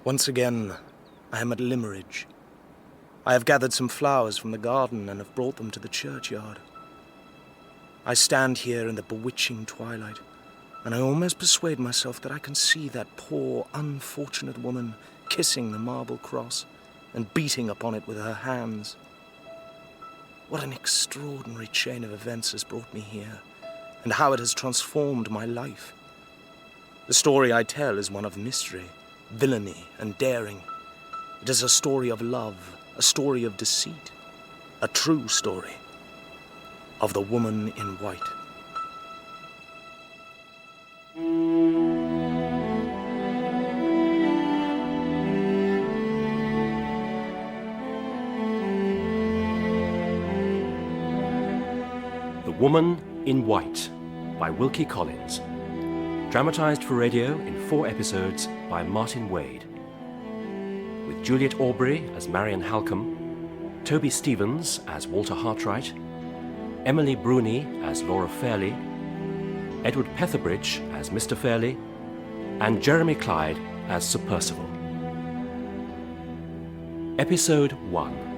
Once again, I am at Limmeridge. I have gathered some flowers from the garden and have brought them to the churchyard. I stand here in the bewitching twilight, and I almost persuade myself that I can see that poor, unfortunate woman kissing the marble cross and beating upon it with her hands. What an extraordinary chain of events has brought me here, and how it has transformed my life. The story I tell is one of mystery, villainy, and daring. It is a story of love, a story of deceit, a true story of the woman in white. The Woman in White by Wilkie Collins. Dramatised for radio in 4 episodes by Martin Wade. With Juliet Aubrey as Marian Halcombe, Toby Stevens as Walter Hartright, Emily Bruni as Laura Fairle, Edward Petherbridge as Mr. Fairlie, and Jeremy Clyde as Sir Percival. Episode 1.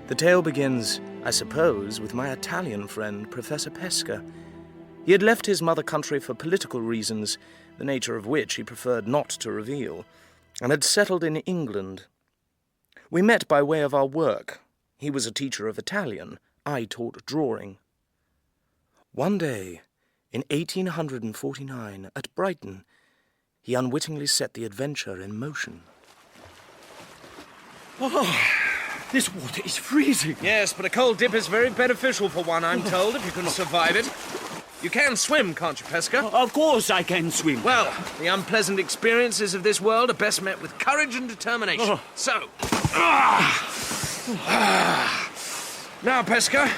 The tale begins, I suppose, with my Italian friend, Professor Pesca. He had left his mother country for political reasons, the nature of which he preferred not to reveal, and had settled in England. We met by way of our work. He was a teacher of Italian. I taught drawing. One day, in 1849, at Brighton, he unwittingly set the adventure in motion. Oh, this water is freezing. Yes, but a cold dip is very beneficial for one, I'm told, if you can survive it. You can swim, can't you, Pesca? Of course I can swim. Well, the unpleasant experiences of this world are best met with courage and determination. So... Now, Pesca,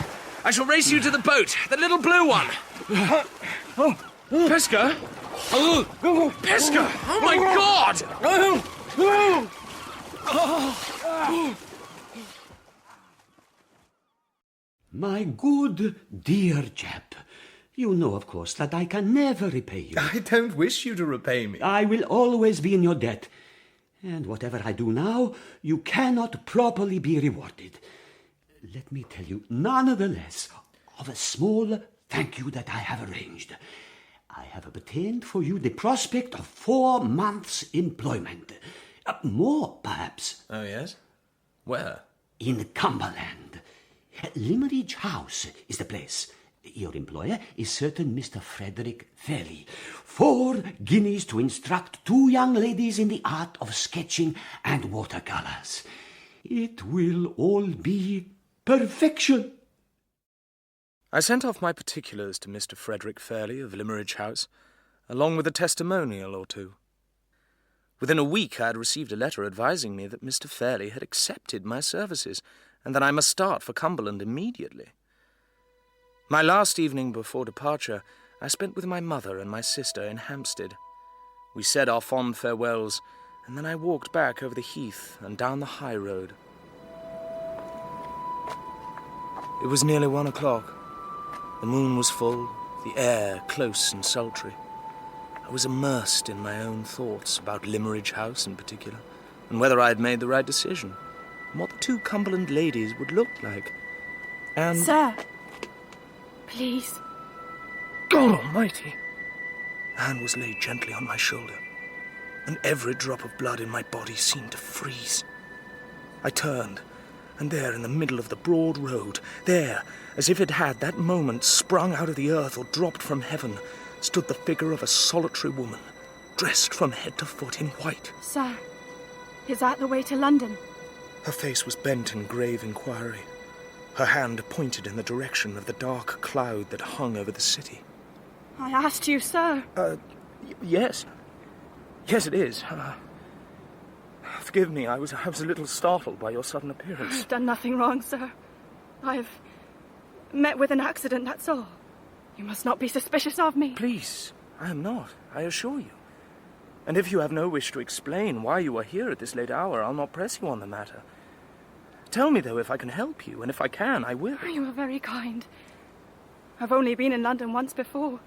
I shall race you to the boat, the little blue one. Pesca? Pesca! Oh, my God! My good, dear chap, you know, of course, that I can never repay you. I don't wish you to repay me. I will always be in your debt. And whatever I do now, you cannot properly be rewarded. Let me tell you, nonetheless, of a small thank you that I have arranged. I have obtained for you the prospect of 4 months' employment. More, perhaps. Oh, yes? Where? In Cumberland. Limmeridge House is the place. Your employer is certain Mr. Frederick Fairle. 4 guineas to instruct 2 young ladies in the art of sketching and watercolours. It will all be perfection. I sent off my particulars to Mr. Frederick Fairle of Limmeridge House, along with a testimonial or 2. Within a week I had received a letter advising me that Mr. Fairle had accepted my services, and that I must start for Cumberland immediately. My last evening before departure I spent with my mother and my sister in Hampstead. We said our fond farewells, and then I walked back over the heath and down the high road. It was nearly 1 o'clock. The moon was full, the air close and sultry. I was immersed in my own thoughts about Limmeridge House in particular, and whether I had made the right decision, and what the 2 Cumberland ladies would look like. And... Sir, please. God Almighty! A hand was laid gently on my shoulder, and every drop of blood in my body seemed to freeze. I turned, and there in the middle of the broad road, there, as if it had that moment sprung out of the earth or dropped from heaven, stood the figure of a solitary woman, dressed from head to foot in white. Sir, is that the way to London? Her face was bent in grave inquiry. Her hand pointed in the direction of the dark cloud that hung over the city. I asked you, sir. Yes. Yes, it is. Forgive me, I was a little startled by your sudden appearance. I've done nothing wrong, sir. I've met with an accident, that's all. You must not be suspicious of me. Please, I am not, I assure you. And if you have no wish to explain why you are here at this late hour, I'll not press you on the matter. Tell me, though, if I can help you, and if I can, I will. You are very kind. I've only been in London once before.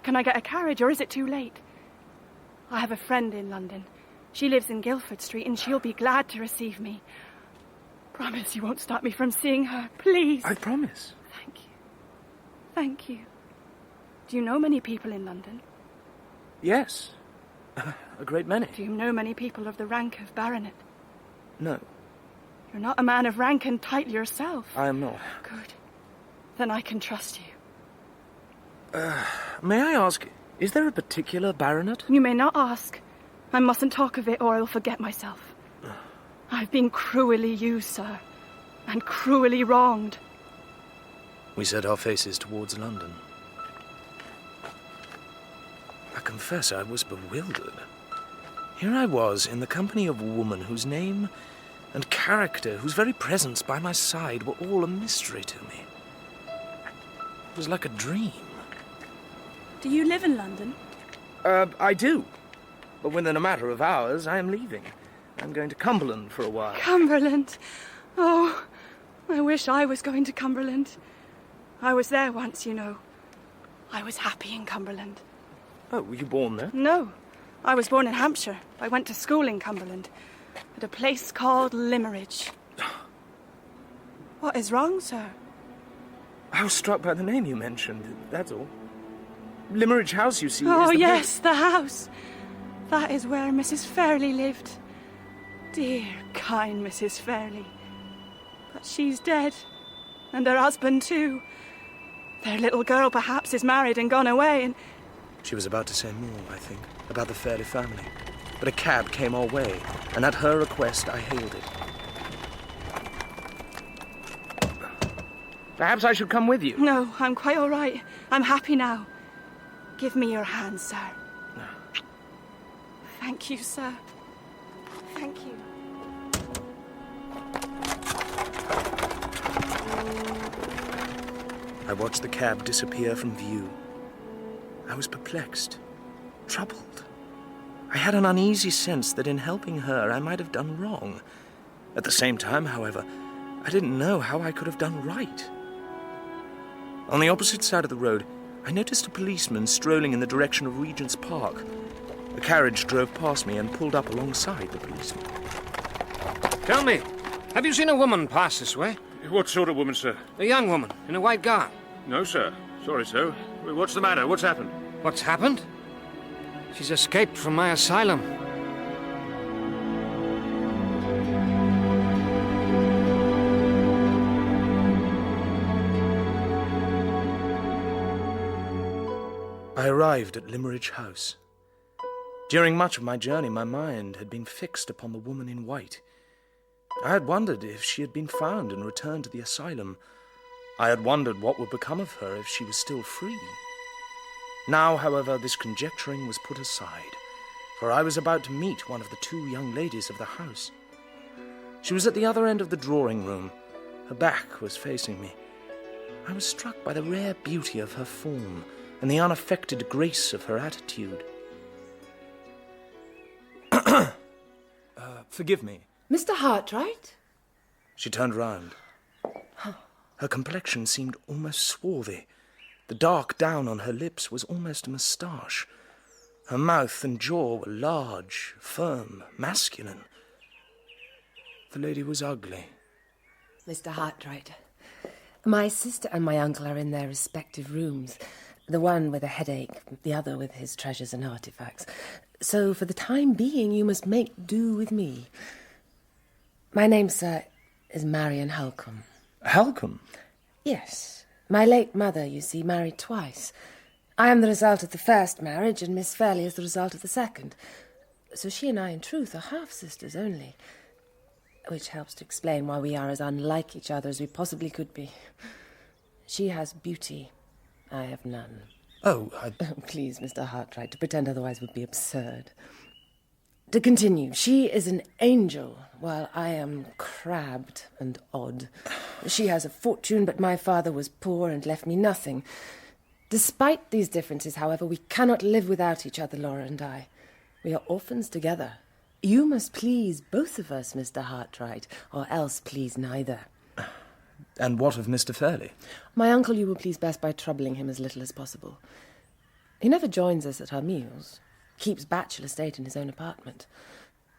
Can I get a carriage, or is it too late? I have a friend in London. She lives in Guildford Street, and she'll be glad to receive me. Promise you won't stop me from seeing her, please. I promise. Thank you. Thank you. Do you know many people in London? Yes. A great many. Do you know many people of the rank of baronet? No, You're not a man of rank and title yourself. I am not. Good. Then I can trust you. May I ask, is there a particular baronet? You may not ask. I mustn't talk of it, or I'll forget myself. I've been cruelly used, sir, and cruelly wronged. We set our faces towards London. I confess I was bewildered. Here I was in the company of a woman whose name and character, whose very presence by my side were all a mystery to me. It was like a dream. Do you live in London? I do. But within a matter of hours, I am leaving. I'm going to Cumberland for a while. Cumberland. Oh, I wish I was going to Cumberland. I was there once, you know. I was happy in Cumberland. Oh, were you born there? No, I was born in Hampshire. I went to school in Cumberland, at a place called Limmeridge. What is wrong, sir? I was struck by the name you mentioned, that's all. Limmeridge House, you see, Oh, is the yes, the house. That is where Mrs. Fairlie lived. Dear, kind Mrs. Fairlie. But she's dead. And her husband, too. Their little girl, perhaps, is married and gone away, and... She was about to say more, I think, about the Fairlie family. But a cab came our way, and at her request, I hailed it. Perhaps I should come with you. No, I'm quite all right. I'm happy now. Give me your hand, sir. Thank you, sir. Thank you. I watched the cab disappear from view. I was perplexed, troubled. I had an uneasy sense that in helping her I might have done wrong. At the same time, however, I didn't know how I could have done right. On the opposite side of the road, I noticed a policeman strolling in the direction of Regent's Park. A carriage drove past me and pulled up alongside the policeman. Tell me, have you seen a woman pass this way? What sort of woman, sir? A young woman in a white gown. No, sir. Sorry, sir. What's the matter? What's happened? What's happened? She's escaped from my asylum. I arrived at Limmeridge House. During much of my journey, my mind had been fixed upon the woman in white. I had wondered if she had been found and returned to the asylum. I had wondered what would become of her if she was still free. Now, however, this conjecturing was put aside, for I was about to meet one of the two young ladies of the house. She was at the other end of the drawing room. Her back was facing me. I was struck by the rare beauty of her form and the unaffected grace of her attitude. Forgive me. Mr. Hartright? She turned round. Her complexion seemed almost swarthy. The dark down on her lips was almost a moustache. Her mouth and jaw were large, firm, masculine. The lady was ugly. Mr. Hartright, my sister and my uncle are in their respective rooms. The one with a headache, the other with his treasures and artifacts. So for the time being, you must make do with me. My name, sir, is Marian Halcombe. Halcombe? Yes. My late mother, you see, married twice. I am the result of the first marriage, and Miss Fairle is the result of the second. So she and I, in truth, are half-sisters only. Which helps to explain why we are as unlike each other as we possibly could be. She has beauty. I have none. Oh, Please, Mr. Hartright, to pretend otherwise would be absurd. To continue, she is an angel, while I am crabbed and odd. She has a fortune, but my father was poor and left me nothing. Despite these differences, however, we cannot live without each other, Laura and I. We are orphans together. You must please both of us, Mr. Hartright, or else please neither. And what of Mr. Fairlie? My uncle you will please best by troubling him as little as possible. He never joins us at our meals. Keeps bachelor state in his own apartment.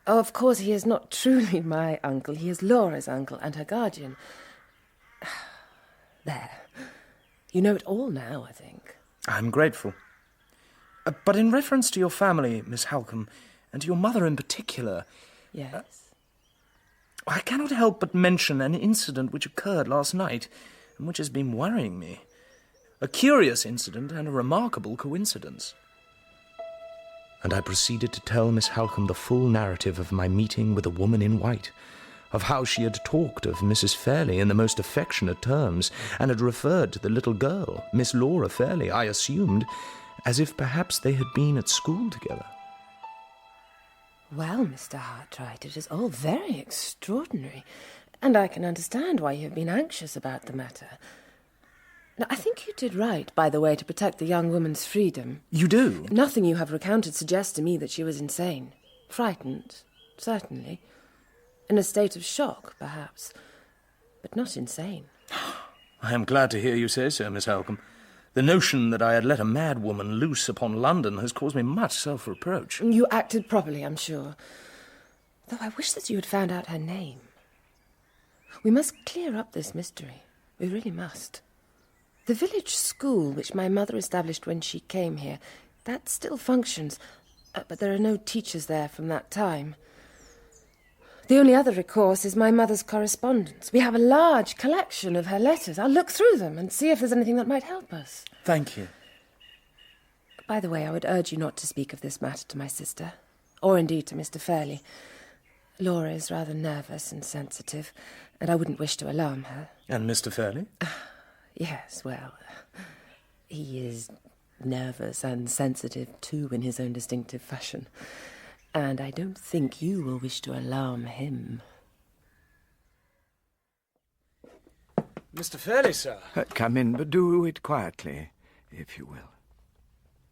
Oh, of course, he is not truly my uncle. He is Laura's uncle and her guardian. There. You know it all now, I think. I'm grateful. But in reference to your family, Miss Halcombe, and to your mother in particular... Yes? I cannot help but mention an incident which occurred last night, and which has been worrying me. A curious incident and a remarkable coincidence. And I proceeded to tell Miss Halcombe the full narrative of my meeting with a woman in white, of how she had talked of Mrs. Fairlie in the most affectionate terms, and had referred to the little girl, Miss Laura Fairlie, I assumed, as if perhaps they had been at school together. Well, Mr. Hartright, it is all very extraordinary, and I can understand why you have been anxious about the matter. Now, I think you did right, by the way, to protect the young woman's freedom. You do? Nothing you have recounted suggests to me that she was insane. Frightened, certainly. In a state of shock, perhaps, but not insane. I am glad to hear you say so, Miss Halcombe. The notion that I had let a mad woman loose upon London has caused me much self-reproach. You acted properly, I'm sure. Though I wish that you had found out her name. We must clear up this mystery. We really must. The village school, which my mother established when she came here, that still functions, but there are no teachers there from that time. The only other recourse is my mother's correspondence. We have a large collection of her letters. I'll look through them and see if there's anything that might help us. Thank you. By the way, I would urge you not to speak of this matter to my sister, or indeed to Mr. Fairlie. Laura is rather nervous and sensitive, and I wouldn't wish to alarm her. And Mr. Fairlie? Yes, well, he is nervous and sensitive too in his own distinctive fashion. And I don't think you will wish to alarm him. Mr. Fairlie, sir. Come in, but do it quietly, if you will.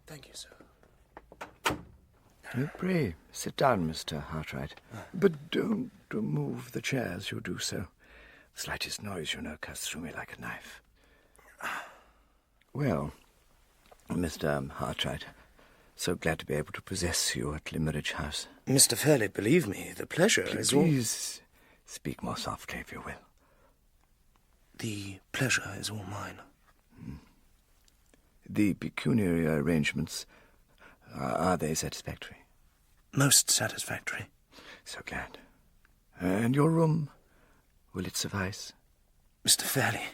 Thank you, sir. Pray, sit down, Mr. Hartright. But don't move the chair as you do so. The slightest noise, you know, cuts through me like a knife. Well, Mr. Hartright, so glad to be able to possess you at Limmeridge House. Mr. Fairlie, believe me, the pleasure is all... Please speak more softly, if you will. The pleasure is all mine. The pecuniary arrangements, are they satisfactory? Most satisfactory. So glad. And your room, will it suffice? Mr. Fairlie,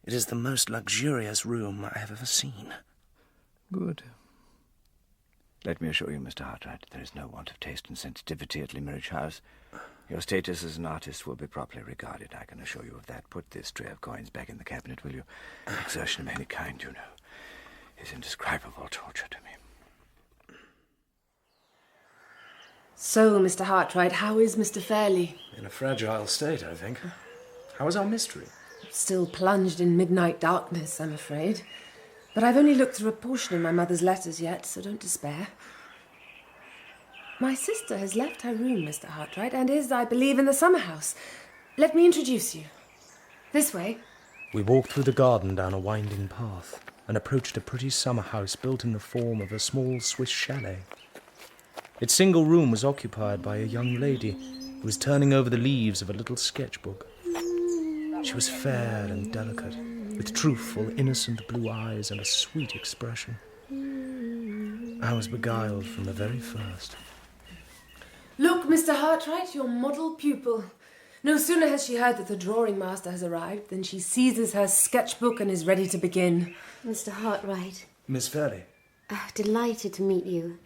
it is the most luxurious room I have ever seen. Good. Let me assure you, Mr. Hartright, there is no want of taste and sensitivity at Limmeridge House. Your status as an artist will be properly regarded, I can assure you of that. Put this tray of coins back in the cabinet, will you? Exertion of any kind, you know, is indescribable torture to me. So, Mr. Hartright, how is Mr. Fairlie? In a fragile state, I think. How is our mystery? Still plunged in midnight darkness, I'm afraid. But I've only looked through a portion of my mother's letters yet, so don't despair. My sister has left her room, Mr. Hartright, and is, I believe, in the summer house. Let me introduce you. This way. We walked through the garden down a winding path and approached a pretty summer house built in the form of a small Swiss chalet. Its single room was occupied by a young lady who was turning over the leaves of a little sketchbook. She was fair and delicate, with truthful, innocent blue eyes and a sweet expression. I was beguiled from the very first. Look, Mr. Hartright, your model pupil. No sooner has she heard that the drawing master has arrived than she seizes her sketchbook and is ready to begin. Mr. Hartright. Miss Fairlie. Delighted to meet you.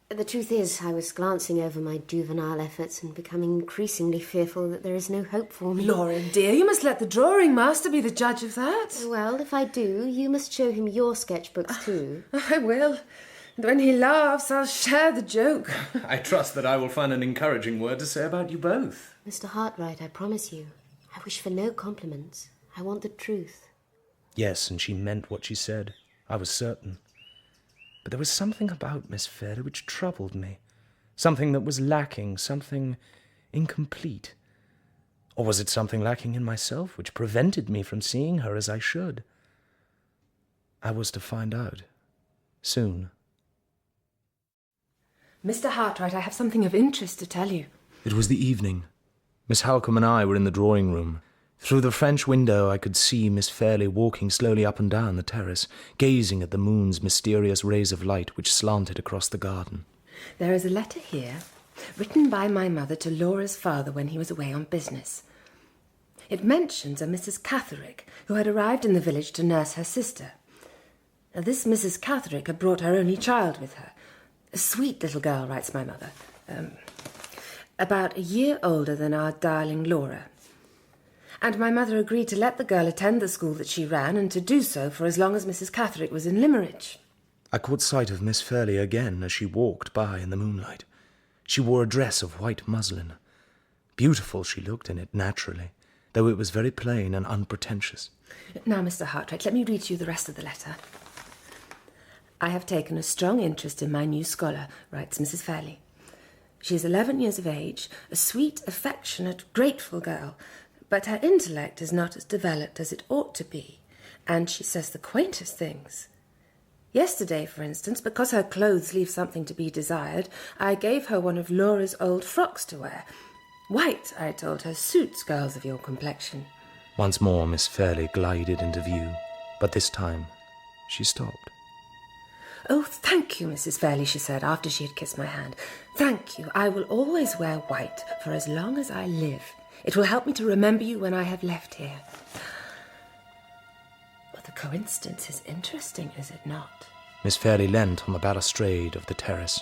The truth is, I was glancing over my juvenile efforts and becoming increasingly fearful that there is no hope for me. Laura, dear, you must let the drawing master be the judge of that. Well, if I do, you must show him your sketchbooks too. I will. And when he laughs, I'll share the joke. I trust that I will find an encouraging word to say about you both. Mr. Hartright, I promise you, I wish for no compliments. I want the truth. Yes, and she meant what she said. I was certain. But there was something about Miss Fairlie which troubled me. Something that was lacking, something incomplete. Or was it something lacking in myself which prevented me from seeing her as I should? I was to find out. Soon. Mr. Hartright, I have something of interest to tell you. It was the evening. Miss Halcombe and I were in the drawing room. Through the French window I could see Miss Fairle walking slowly up and down the terrace, gazing at the moon's mysterious rays of light which slanted across the garden. There is a letter here, written by my mother to Laura's father when he was away on business. It mentions a Mrs. Catherick, who had arrived in the village to nurse her sister. Now, this Mrs. Catherick had brought her only child with her. A sweet little girl, writes my mother. About a year older than our darling Laura. And my mother agreed to let the girl attend the school that she ran, and to do so for as long as Mrs. Catherick was in Limerick. I caught sight of Miss Fairle again as she walked by in the moonlight. She wore a dress of white muslin. Beautiful she looked in it, naturally, though it was very plain and unpretentious. Now, Mr. Hartright, let me read to you the rest of the letter. I have taken a strong interest in my new scholar, writes Mrs. Farlie. She is 11 years of age, a sweet, affectionate, grateful girl, but her intellect is not as developed as it ought to be, and she says the quaintest things. Yesterday, for instance, because her clothes leave something to be desired, I gave her one of Laura's old frocks to wear. White, I told her, suits girls of your complexion. Once more Miss Fairle glided into view, but this time she stopped. Oh, thank you, Mrs. Fairle, she said, after she had kissed my hand. Thank you. I will always wear white for as long as I live. It will help me to remember you when I have left here. Well, the coincidence is interesting, is it not? Miss Fairle leant on the balustrade of the terrace,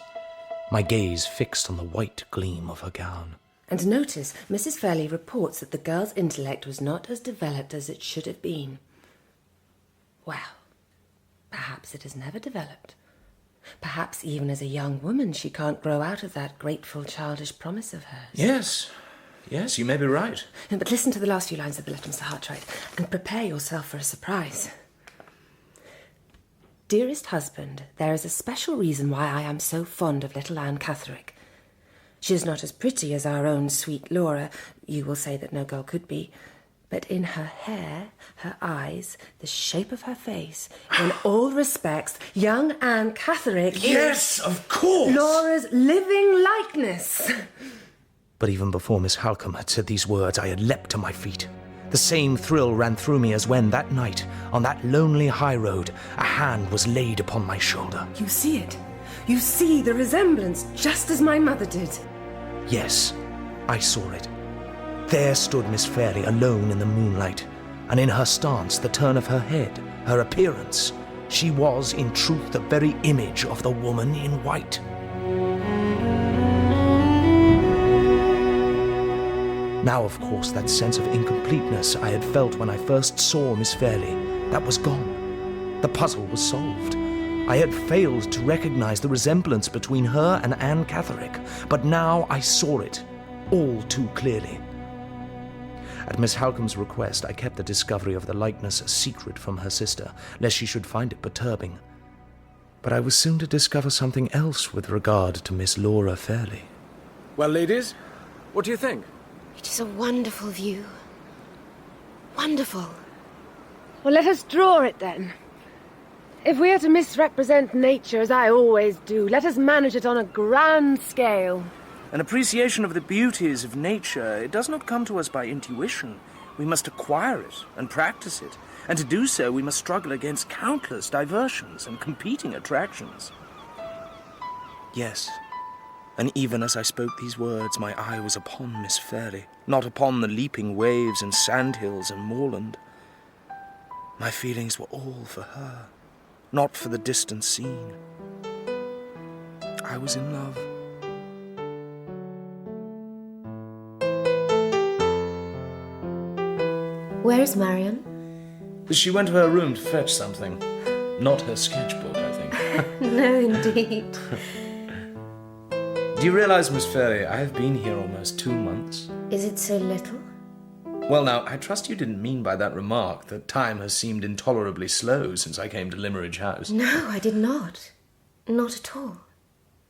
my gaze fixed on the white gleam of her gown. And notice, Mrs. Fairle reports that the girl's intellect was not as developed as it should have been. Well, perhaps it has never developed. Perhaps even as a young woman she can't grow out of that grateful childish promise of hers. Yes, you may be right. But listen to the last few lines of the letter, Mr. Hartright, and prepare yourself for a surprise. Dearest husband, there is a special reason why I am so fond of little Anne Catherick. She is not as pretty as our own sweet Laura, you will say that no girl could be, but in her hair, her eyes, the shape of her face, in all respects, young Anne Catherick Yes, of course! Laura's living likeness. But even before Miss Halcombe had said these words, I had leapt to my feet. The same thrill ran through me as when, that night, on that lonely high road, a hand was laid upon my shoulder. You see it. You see the resemblance, just as my mother did. Yes, I saw it. There stood Miss Fairle alone in the moonlight, and in her stance, the turn of her head, her appearance, she was, in truth, the very image of the woman in white. Now, of course, that sense of incompleteness I had felt when I first saw Miss Fairle, that was gone. The puzzle was solved. I had failed to recognize the resemblance between her and Anne Catherick, but now I saw it, all too clearly. At Miss Halcombe's request, I kept the discovery of the likeness a secret from her sister, lest she should find it perturbing. But I was soon to discover something else with regard to Miss Laura Fairle. Well, ladies, what do you think? It is a wonderful view. Wonderful. Well, let us draw it then. If we are to misrepresent nature, as I always do, let us manage it on a grand scale. An appreciation of the beauties of nature, it does not come to us by intuition. We must acquire it and practice it, and to do so we must struggle against countless diversions and competing attractions. Yes, and even as I spoke these words, my eye was upon Miss Fairle, not upon the leaping waves and sandhills and moorland. My feelings were all for her, not for the distant scene. I was in love. Where is Marian? She went to her room to fetch something. Not her sketchbook, I think. No, indeed. Do you realize, Miss Fairle, I have been here almost 2 months? Is it so little? Well, now, I trust you didn't mean by that remark that time has seemed intolerably slow since I came to Limerick House. No, I did not. Not at all.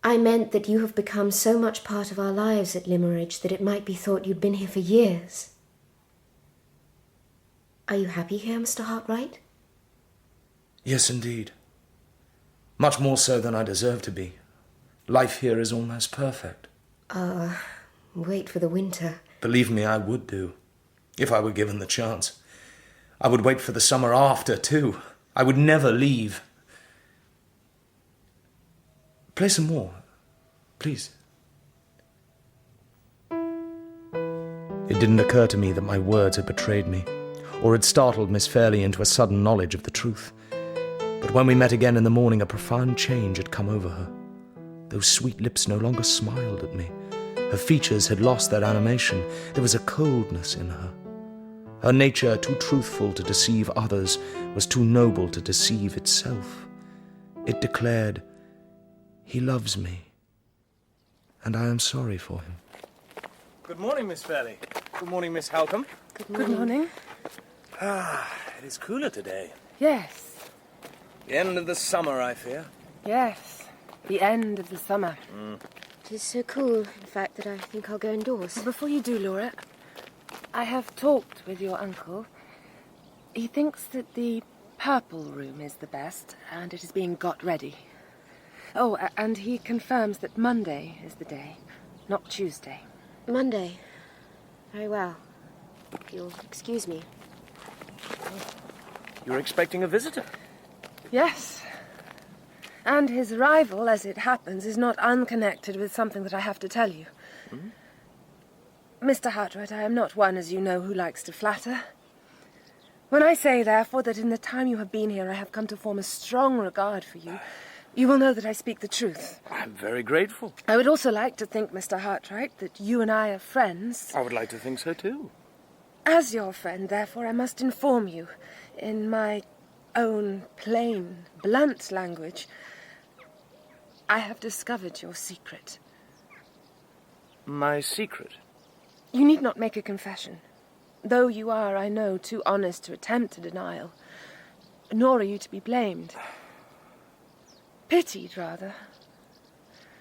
I meant that you have become so much part of our lives at Limerick that it might be thought you'd been here for years. Are you happy here, Mr. Hartright? Yes, indeed. Much more so than I deserve to be. Life here is almost perfect. Wait for the winter. Believe me, I would do, if I were given the chance. I would wait for the summer after, too. I would never leave. Play some more, please. It didn't occur to me that my words had betrayed me, or had startled Miss Fairlie into a sudden knowledge of the truth. But when we met again in the morning, a profound change had come over her. Those sweet lips no longer smiled at me. Her features had lost their animation. There was a coldness in her. Her nature, too truthful to deceive others, was too noble to deceive itself. It declared, "He loves me, and I am sorry for him." Good morning, Miss Fairlie. Good morning, Miss Halcombe. Good morning. It is cooler today. Yes, The end of the summer, I fear. yes. The end of the summer. It is so cool, in fact, that I think I'll go indoors. Before you do, Laura, I have talked with your uncle. He thinks that the purple room is the best, and it is being got ready. Oh, and he confirms that Monday is the day, not Tuesday. Monday. Very well. You'll excuse me. You're expecting a visitor? Yes. And his arrival, as it happens, is not unconnected with something that I have to tell you. Mr. Hartright, I am not one, as you know, who likes to flatter. When I say, therefore, that in the time you have been here I have come to form a strong regard for you, you will know that I speak the truth. I'm very grateful. I would also like to think, Mr. Hartright, that you and I are friends. I would like to think so, too. As your friend, therefore, I must inform you, in my own plain, blunt language, I have discovered your secret. My secret? You need not make a confession, though you are, I know, too honest to attempt a denial, nor are you to be blamed. Pitied, rather.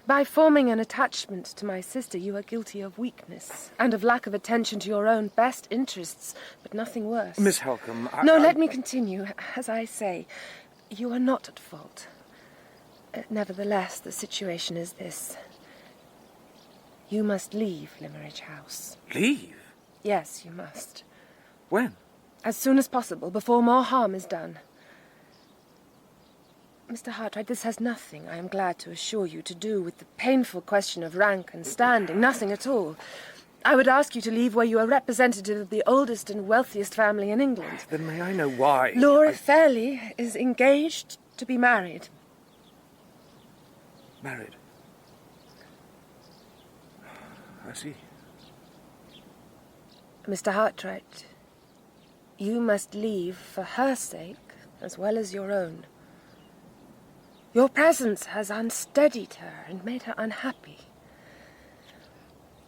By forming an attachment to my sister, you are guilty of weakness and of lack of attention to your own best interests, but nothing worse. Miss Halcombe, Let me continue. As I say, you are not at fault. Nevertheless, the situation is this. You must leave Limmeridge House. Leave? Yes, you must. When? As soon as possible, before more harm is done. Mr. Hartright, this has nothing, I am glad to assure you, to do with the painful question of rank and standing. Nothing at all. I would ask you to leave where you are representative of the oldest and wealthiest family in England. Then may I know why? Laura Fairlie is engaged to be married. Married? I see. Mr. Hartright, you must leave for her sake as well as your own. Your presence has unsteadied her and made her unhappy.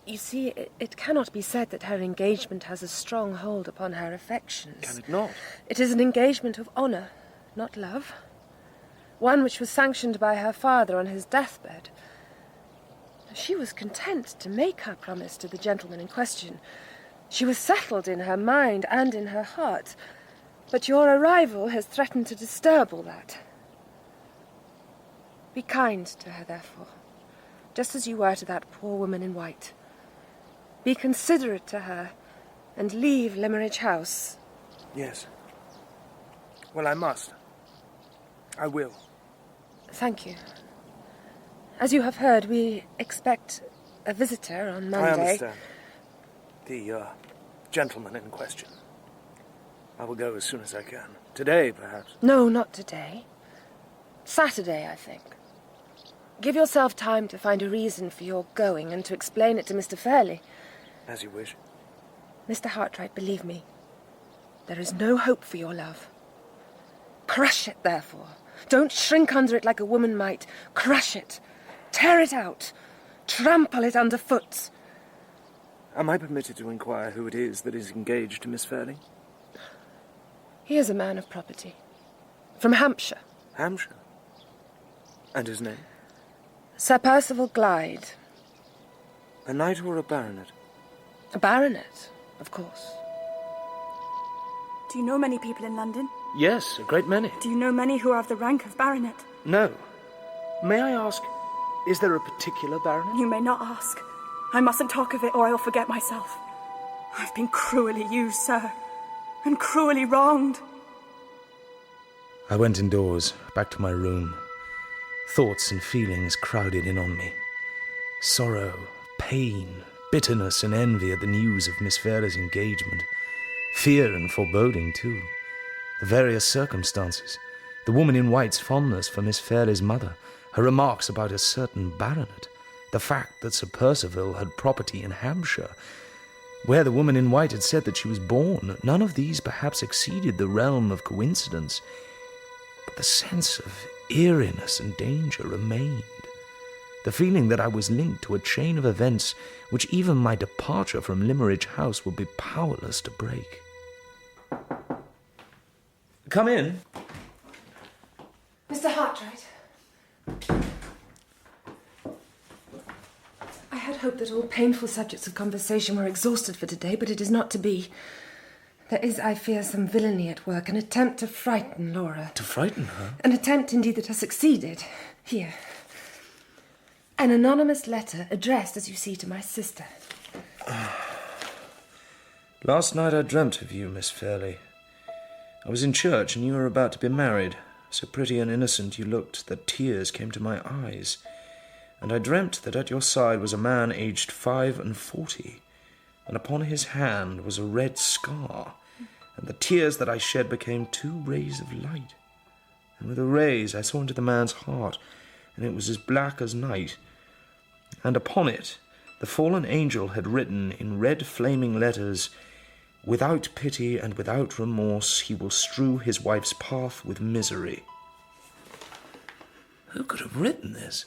You see, it cannot be said that her engagement has a strong hold upon her affections. Can it not? It is an engagement of honour, not love. One which was sanctioned by her father on his deathbed. She was content to make her promise to the gentleman in question. She was settled in her mind and in her heart. But your arrival has threatened to disturb all that. Be kind to her, therefore, just as you were to that poor woman in white. Be considerate to her, and leave Limmeridge House. Yes. Well, I must. I will. Thank you. As you have heard, we expect a visitor on Monday. I understand. The gentleman in question. I will go as soon as I can. Today, perhaps. No, not today. Saturday, I think. Give yourself time to find a reason for your going and to explain it to Mr. Fairlie. As you wish. Mr. Hartright, believe me, there is no hope for your love. Crush it, therefore. Don't shrink under it like a woman might. Crush it. Tear it out. Trample it underfoot. Am I permitted to inquire who it is that is engaged to Miss Fairlie? He is a man of property. From Hampshire. Hampshire? And his name? Sir Percival Glyde. A knight or a baronet? A baronet, of course. Do you know many people in London? Yes, a great many. Do you know many who are of the rank of baronet? No, May I ask, is there a particular baronet? You may not ask. I mustn't talk of it or I'll forget myself. I've been cruelly used, sir, and cruelly wronged. I went indoors, back to my room. Thoughts and feelings crowded in on me. Sorrow, pain, bitterness and envy at the news of Miss Fairle's engagement. Fear and foreboding, too. The various circumstances. The woman in white's fondness for Miss Fairle's mother. Her remarks about a certain baronet. The fact that Sir Percival had property in Hampshire, where the woman in white had said that she was born. None of these perhaps exceeded the realm of coincidence. But the sense of eeriness and danger remained. The feeling that I was linked to a chain of events which even my departure from Limmeridge House would be powerless to break. Come in. Mr. Hartright. I had hoped that all painful subjects of conversation were exhausted for today, but it is not to be. There is, I fear, some villainy at work, an attempt to frighten Laura. To frighten her? An attempt, indeed, that has succeeded. Here. An anonymous letter addressed, as you see, to my sister. Last night I dreamt of you, Miss Fairle. I was in church and you were about to be married. So pretty and innocent you looked that tears came to my eyes. And I dreamt that at your side was a man aged 45, and upon his hand was a red scar, and the tears that I shed became 2 rays of light. And with the rays I saw into the man's heart, and it was as black as night. And upon it the fallen angel had written in red flaming letters, "Without pity and without remorse he will strew his wife's path with misery." Who could have written this?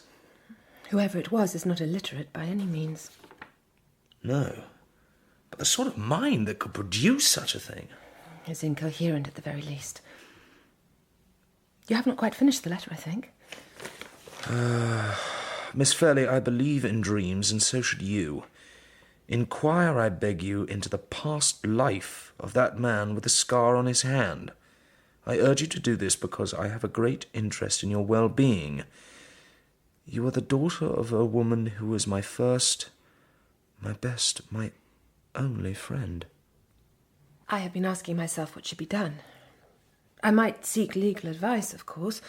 Whoever it was is not illiterate by any means. No. But the sort of mind that could produce such a thing is incoherent at the very least. You have not quite finished the letter, I think. Miss Fairle, I believe in dreams, and so should you. Inquire, I beg you, into the past life of that man with the scar on his hand. I urge you to do this because I have a great interest in your well-being. You are the daughter of a woman who was my first, my best, my only friend. I have been asking myself what should be done. I might seek legal advice, of course.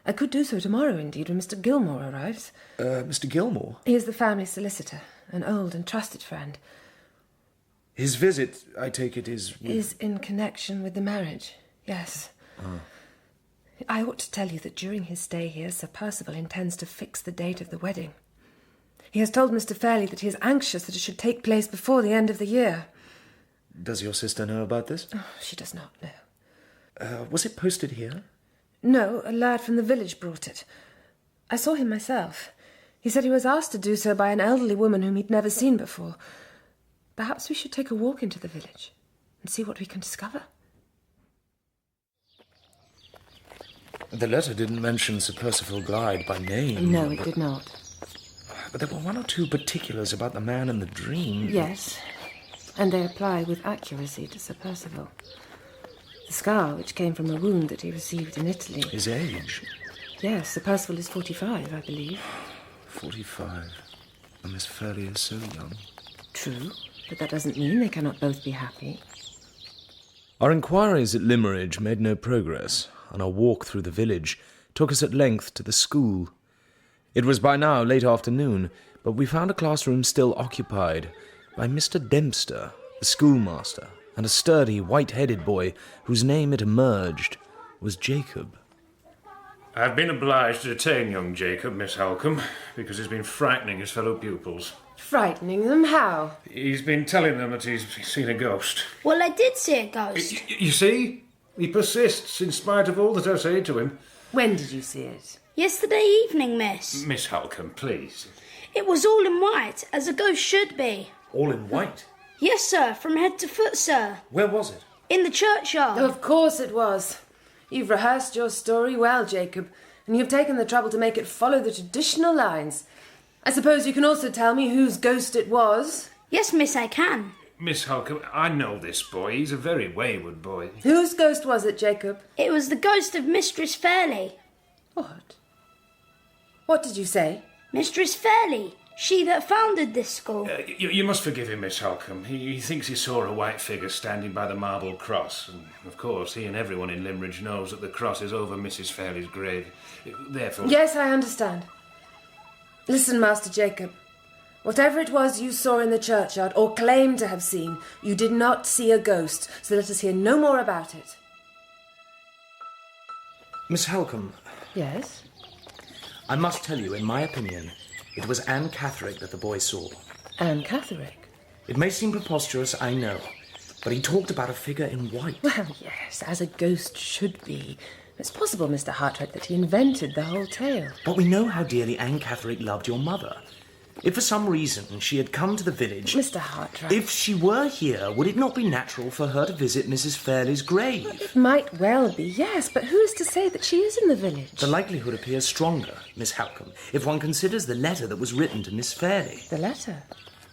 I could do so tomorrow, indeed, when Mr. Gilmore arrives. Mr. Gilmore? He is the family solicitor, an old and trusted friend. His visit, I take it, is in connection with the marriage, yes. I ought to tell you that during his stay here, Sir Percival intends to fix the date of the wedding. He has told Mr. Fairle that he is anxious that it should take place before the end of the year. Does your sister know about this? Oh, she does not know. Was it posted here? No, a lad from the village brought it. I saw him myself. He said he was asked to do so by an elderly woman whom he'd never seen before. Perhaps we should take a walk into the village and see what we can discover. The letter didn't mention Sir Percival Glyde by name. No, it did not. But there were 1 or 2 particulars about the man in the dream. Yes, and they apply with accuracy to Sir Percival. The scar, which came from a wound that he received in Italy. His age? Yes, Sir Percival is 45, I believe. 45. And Miss Fairle is so young. True, but that doesn't mean they cannot both be happy. Our inquiries at Limmeridge made no progress, and our walk through the village took us at length to the school. It was by now late afternoon, but we found a classroom still occupied by Mr. Dempster, the schoolmaster, and a sturdy, white-headed boy whose name, it emerged, was Jacob. I've been obliged to detain young Jacob, Miss Halcombe, because he's been frightening his fellow pupils. Frightening them? How? He's been telling them that he's seen a ghost. Well, I did see a ghost. You see? He persists in spite of all that I say to him. When did you see it? Yesterday evening, miss. Miss Halcombe, please. It was all in white, as a ghost should be. All in white? Yes, sir, from head to foot, sir. Where was it? In the churchyard. Of course it was. You've rehearsed your story well, Jacob, and you've taken the trouble to make it follow the traditional lines. I suppose you can also tell me whose ghost it was? Yes, miss, I can. Miss Halcombe, I know this boy. He's a very wayward boy. Whose ghost was it, Jacob? It was the ghost of Mistress Fairle. What? What did you say? Mistress Fairlie, she that founded this school. You must forgive him, Miss Halcombe. He thinks he saw a white figure standing by the marble cross, and of course he and everyone in Limridge knows that the cross is over Mrs. Fairlie's grave. Therefore... Yes, I understand. Listen, Master Jacob. Whatever it was you saw in the churchyard, or claim to have seen, you did not see a ghost, so let us hear no more about it. Miss Halcombe. Yes? I must tell you, in my opinion, it was Anne Catherick that the boy saw. Anne Catherick? It may seem preposterous, I know, but he talked about a figure in white. Well, yes, as a ghost should be. It's possible, Mr. Hartright, that he invented the whole tale. But we know how dearly Anne Catherick loved your mother. If for some reason she had come to the village... Mr. Hartright... If she were here, would it not be natural for her to visit Mrs. Fairlie's grave? It might well be, yes, but who is to say that she is in the village? The likelihood appears stronger, Miss Halcombe, if one considers the letter that was written to Miss Fairlie. The letter?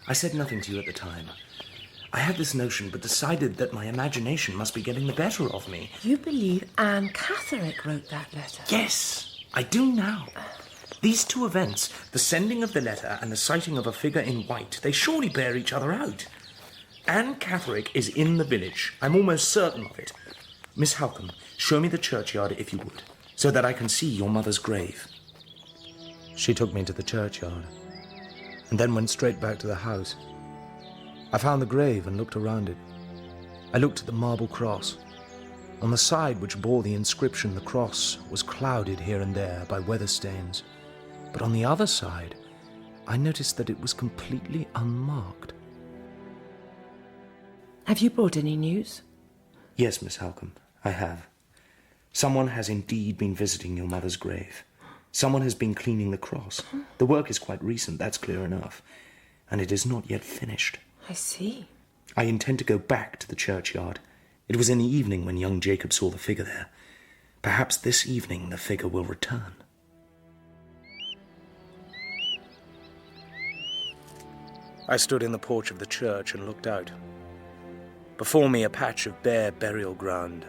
I said nothing to you at the time. I had this notion, but decided that my imagination must be getting the better of me. You believe Anne Catherick wrote that letter? Yes, I do now. These two events, the sending of the letter and the sighting of a figure in white, they surely bear each other out. Anne Catherick is in the village. I'm almost certain of it. Miss Halcombe, show me the churchyard if you would, so that I can see your mother's grave. She took me to the churchyard, and then went straight back to the house. I found the grave and looked around it. I looked at the marble cross. On the side which bore the inscription, the cross was clouded here and there by weather stains. But on the other side, I noticed that it was completely unmarked. Have you brought any news? Yes, Miss Halcombe, I have. Someone has indeed been visiting your mother's grave. Someone has been cleaning the cross. The work is quite recent, that's clear enough. And it is not yet finished. I see. I intend to go back to the churchyard. It was in the evening when young Jacob saw the figure there. Perhaps this evening the figure will return. I stood in the porch of the church and looked out. Before me a patch of bare burial ground.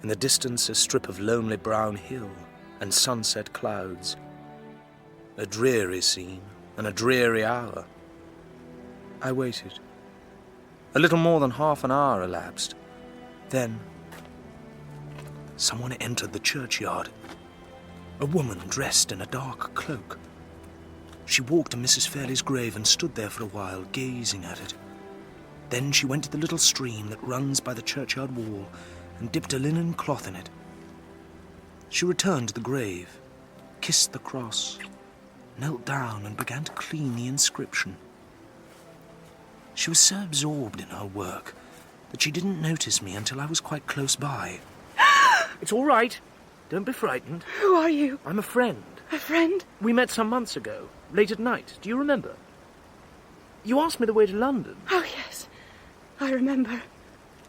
In the distance a strip of lonely brown hill and sunset clouds. A dreary scene and a dreary hour. I waited. A little more than half an hour elapsed. Then, someone entered the churchyard. A woman dressed in a dark cloak. She walked to Mrs. Fairlie's grave and stood there for a while, gazing at it. Then she went to the little stream that runs by the churchyard wall and dipped a linen cloth in it. She returned to the grave, kissed the cross, knelt down and began to clean the inscription. She was so absorbed in her work that she didn't notice me until I was quite close by. It's all right. Don't be frightened. Who are you? I'm a friend. A friend? We met some months ago, late at night. Do you remember? You asked me the way to London. Oh, yes. I remember.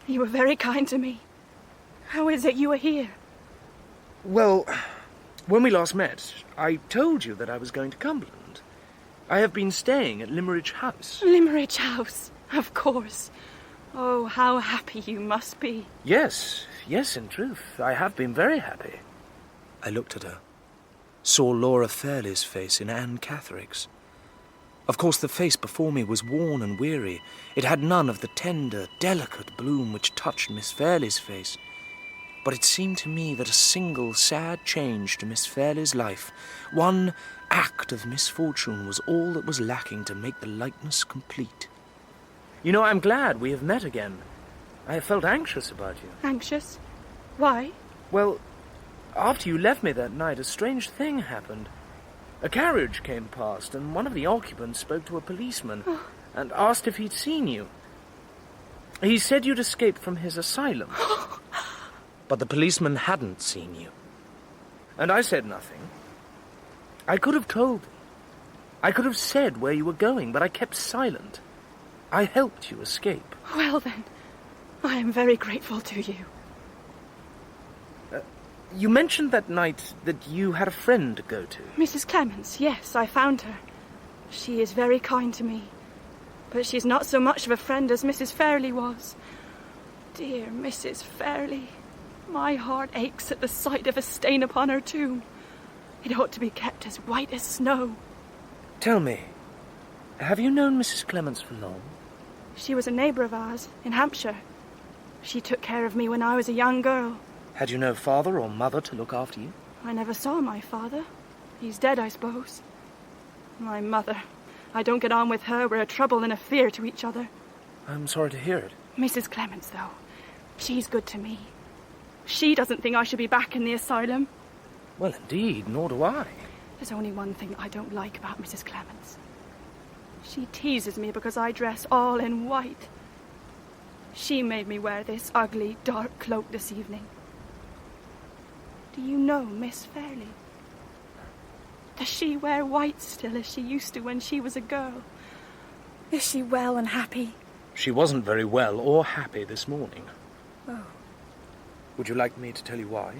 You were very kind to me. How is it you are here? Well, when we last met, I told you that I was going to Cumberland. I have been staying at Limridge House. Limridge House, of course. Oh, how happy you must be. Yes, in truth, I have been very happy. I looked at her, saw Laura Fairlie's face in Anne Catherick's. Of course, the face before me was worn and weary. It had none of the tender, delicate bloom which touched Miss Fairlie's face. But it seemed to me that a single sad change to Miss Fairlie's life, one act of misfortune, was all that was lacking to make the likeness complete. You know, I'm glad we have met again. I have felt anxious about you. Anxious? Why? Well, after you left me that night, a strange thing happened. A carriage came past, and one of the occupants spoke to a policeman and asked if he'd seen you. He said you'd escaped from his asylum. But the policeman hadn't seen you. And I said nothing. I could have told him. I could have said where you were going, but I kept silent. I helped you escape. Well, then, I am very grateful to you. You mentioned that night that you had a friend to go to. Mrs. Clements, yes, I found her. She is very kind to me. But she's not so much of a friend as Mrs. Fairlie was. Dear Mrs. Fairlie, my heart aches at the sight of a stain upon her tomb. It ought to be kept as white as snow. Tell me, have you known Mrs. Clements for long? She was a neighbour of ours in Hampshire. She took care of me when I was a young girl. Had you no father or mother to look after you? I never saw my father. He's dead, I suppose. My mother. I don't get on with her. We're a trouble and a fear to each other. I'm sorry to hear it. Mrs. Clements, though, she's good to me. She doesn't think I should be back in the asylum. Well, indeed, nor do I. There's only one thing I don't like about Mrs. Clements. She teases me because I dress all in white. She made me wear this ugly, dark cloak this evening. Do you know Miss Fairle? Does she wear white still as she used to when she was a girl? Is she well and happy? She wasn't very well or happy this morning. Oh. Would you like me to tell you why?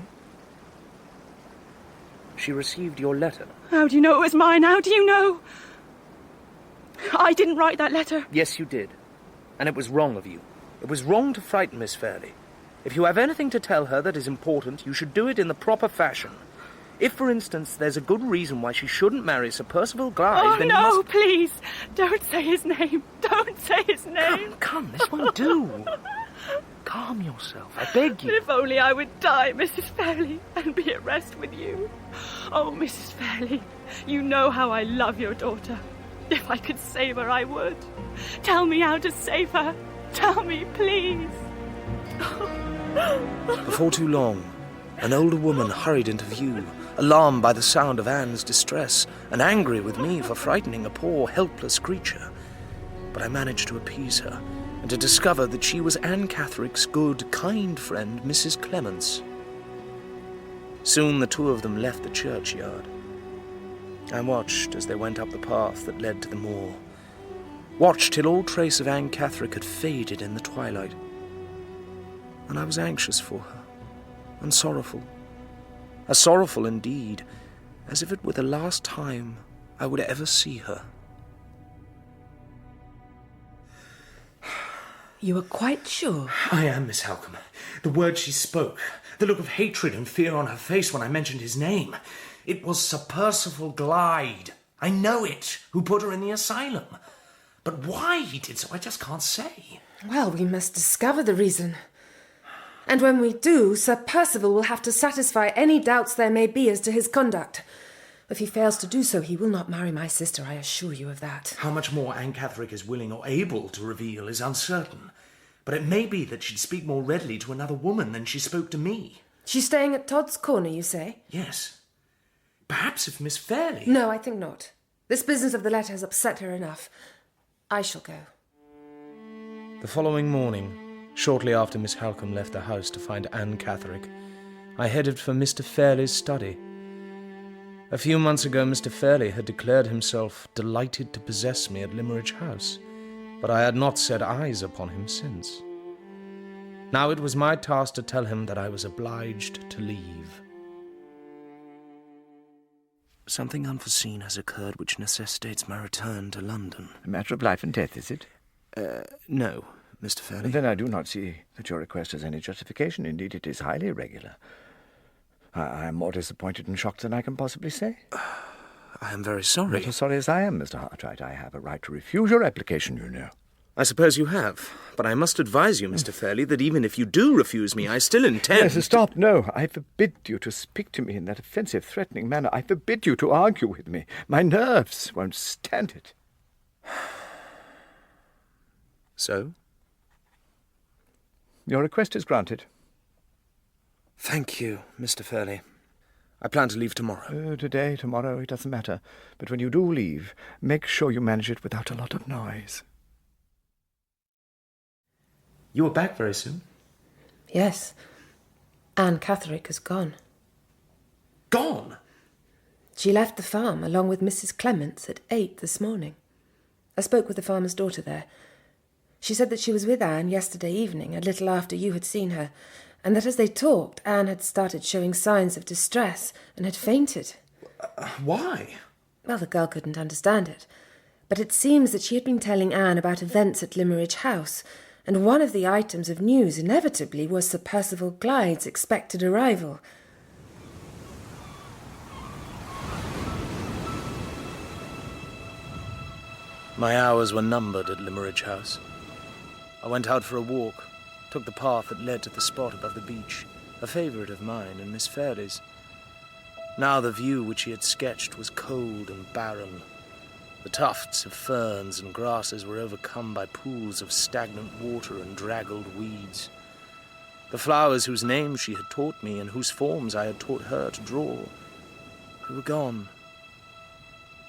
She received your letter. How do you know it was mine? How do you know? I didn't write that letter. Yes, you did. And it was wrong of you. It was wrong to frighten Miss Fairle. If you have anything to tell her that is important, you should do it in the proper fashion. If, for instance, there's a good reason why she shouldn't marry Sir Percival Glyde, then no, you must... please, don't say his name. Don't say his name. Come, this won't do. Calm yourself, I beg you. If only I would die, Mrs. Fairle, and be at rest with you. Oh, Mrs. Fairle, you know how I love your daughter. If I could save her, I would. Tell me how to save her. Tell me, please. Before too long, an older woman hurried into view, alarmed by the sound of Anne's distress, and angry with me for frightening a poor, helpless creature. But I managed to appease her, and to discover that she was Anne Catherick's good, kind friend, Mrs. Clements. Soon the two of them left the churchyard. I watched as they went up the path that led to the moor. Watched till all trace of Anne Catherick had faded in the twilight. And I was anxious for her, and sorrowful. As sorrowful indeed, as if it were the last time I would ever see her. You are quite sure? I am, Miss Halcombe. The words she spoke, the look of hatred and fear on her face when I mentioned his name. It was Sir Percival Glyde. I know it, who put her in the asylum. But why he did so, I just can't say. Well, we must discover the reason. And when we do, Sir Percival will have to satisfy any doubts there may be as to his conduct. If he fails to do so, he will not marry my sister, I assure you of that. How much more Anne Catherick is willing or able to reveal is uncertain. But it may be that she'd speak more readily to another woman than she spoke to me. She's staying at Todd's Corner, you say? Yes. Perhaps if Miss Fairle... No, I think not. This business of the letter has upset her enough. I shall go. The following morning, shortly after Miss Halcombe left the house to find Anne Catherick, I headed for Mr. Fairlie's study. A few months ago, Mr. Fairle had declared himself delighted to possess me at Limmeridge House, but I had not set eyes upon him since. Now it was my task to tell him that I was obliged to leave. Something unforeseen has occurred which necessitates my return to London. A matter of life and death, is it? No, Mr. Fairle. Then I do not see that your request has any justification. Indeed, it is highly irregular. I am more disappointed and shocked than I can possibly say. I am very sorry. Not as sorry as I am, Mr. Hartright. I have a right to refuse your application, you know. I suppose you have, but I must advise you, Mr. Fairle, that even if you do refuse me, I still intend... Yes, stop, no. I forbid you to speak to me in that offensive, threatening manner. I forbid you to argue with me. My nerves won't stand it. So? Your request is granted. Thank you, Mr. Fairle. I plan to leave tomorrow. Today, tomorrow, it doesn't matter. But when you do leave, make sure you manage it without a lot of noise. You are back very soon? Yes. Anne Catherick has gone. Gone? She left the farm along with Mrs. Clements at 8 this morning. I spoke with the farmer's daughter there. She said that she was with Anne yesterday evening, a little after you had seen her, and that as they talked, Anne had started showing signs of distress and had fainted. Why? Well, the girl couldn't understand it, but it seems that she had been telling Anne about events at Limmeridge House, and one of the items of news inevitably was Sir Percival Glyde's expected arrival. My hours were numbered at Limmeridge House. I went out for a walk, took the path that led to the spot above the beach, a favourite of mine and Miss Fairlie's. Now the view which he had sketched was cold and barren. The tufts of ferns and grasses were overcome by pools of stagnant water and draggled weeds. The flowers whose names she had taught me and whose forms I had taught her to draw were gone.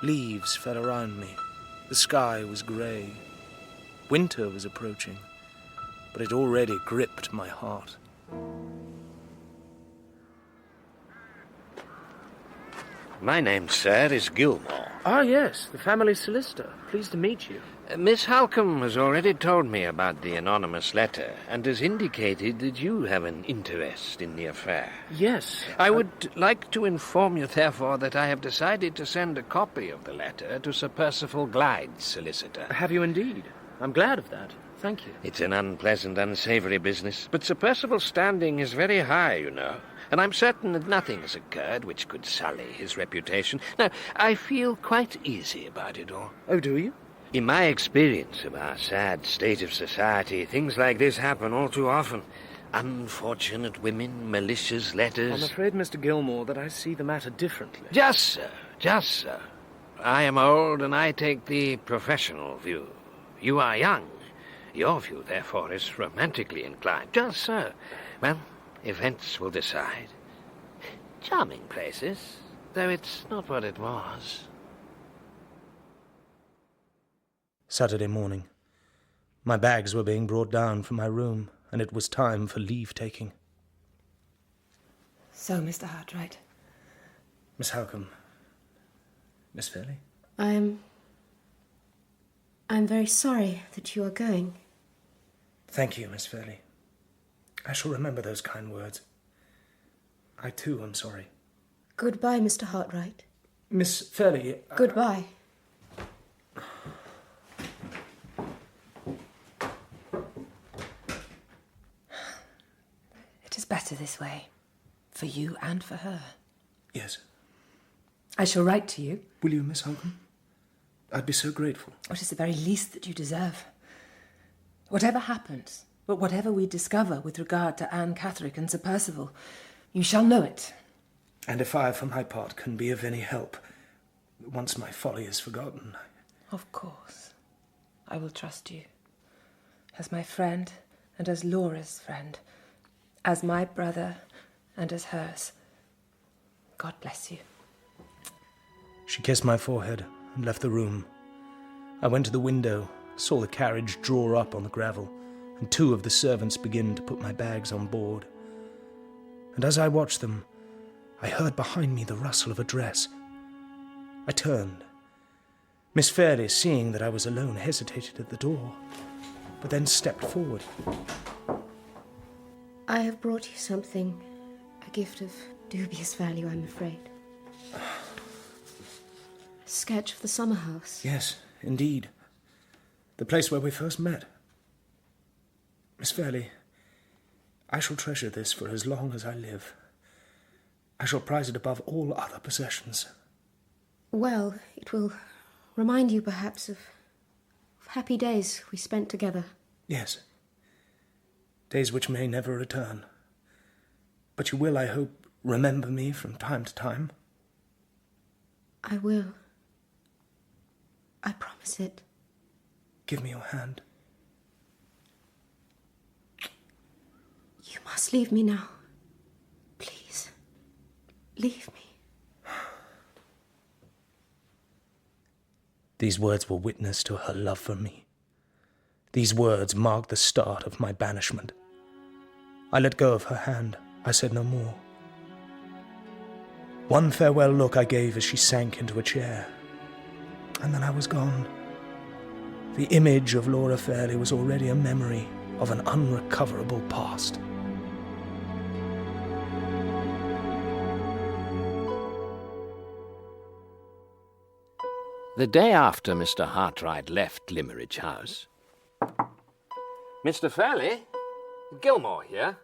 Leaves fell around me. The sky was grey. Winter was approaching, but it already gripped my heart. My name, sir, is Gilmore. Ah, yes, the family solicitor. Pleased to meet you. Miss Halcombe has already told me about the anonymous letter and has indicated that you have an interest in the affair. Yes. I would like to inform you, therefore, that I have decided to send a copy of the letter to Sir Percival Glyde's solicitor. Have you indeed? I'm glad of that. Thank you. It's an unpleasant, unsavoury business, but Sir Percival's standing is very high, you know, and I'm certain that nothing has occurred which could sully his reputation. Now, I feel quite easy about it all. Oh, do you? In my experience of our sad state of society, things like this happen all too often. Unfortunate women, malicious letters. I'm afraid, Mr. Gilmore, that I see the matter differently. Just so, just so. I am old and I take the professional view. You are young. Your view, therefore, is romantically inclined. Just so. Well, events will decide. Charming places, though it's not what it was. Saturday morning. My bags were being brought down from my room, and it was time for leave-taking. So, Mr. Hartright. Miss Halcombe. Miss Fairlie? I'm very sorry that you are going. Thank you, Miss Fairlie. I shall remember those kind words. I, too, am sorry. Goodbye, Mr. Hartright. Miss Fairlie... Goodbye. It is better this way, for you and for her. Yes. I shall write to you. Will you, Miss Halcombe? I'd be so grateful. It is the very least that you deserve. Whatever happens, but whatever we discover with regard to Anne Catherick and Sir Percival, you shall know it. And if I, for my part, can be of any help, once my folly is forgotten... Of course. I will trust you. As my friend and as Laura's friend. As my brother and as hers. God bless you. She kissed my forehead and left the room. I went to the window, saw the carriage draw up on the gravel, and 2 of the servants begin to put my bags on board. And as I watched them, I heard behind me the rustle of a dress. I turned. Miss Fairlie, seeing that I was alone, hesitated at the door, but then stepped forward. I have brought you something, a gift of dubious value, I'm afraid. A sketch of the summer house. Yes, indeed. The place where we first met. Miss Fairlie, I shall treasure this for as long as I live. I shall prize it above all other possessions. Well, it will remind you perhaps of happy days we spent together. Yes. Days which may never return. But you will, I hope, remember me from time to time. I will. I promise it. Give me your hand. You must leave me now. Please. Leave me. These words were witness to her love for me. These words marked the start of my banishment. I let go of her hand. I said no more. One farewell look I gave as she sank into a chair, and then I was gone. The image of Laura Fairlie was already a memory of an unrecoverable past. The day after Mr. Hartright left Limmeridge House... Mr. Farlie? Gilmore here.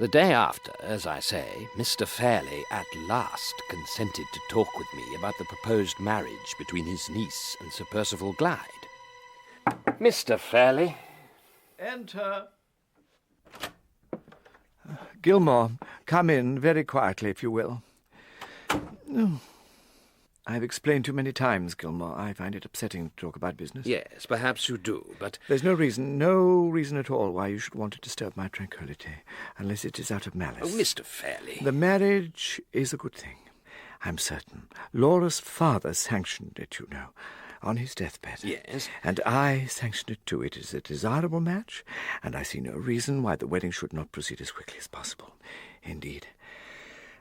The day after, as I say, Mr. Fairlie at last consented to talk with me about the proposed marriage between his niece and Sir Percival Glyde. Mr. Fairlie. Enter. Gilmore, come in very quietly, if you will. I've explained too many times, Gilmore. I find it upsetting to talk about business. Yes, perhaps you do, but... There's no reason at all why you should want to disturb my tranquillity, unless it is out of malice. Oh, Mr. Fairlie. The marriage is a good thing, I'm certain. Laura's father sanctioned it, you know, on his deathbed. Yes. And I sanctioned it too. It is a desirable match, and I see no reason why the wedding should not proceed as quickly as possible. Indeed,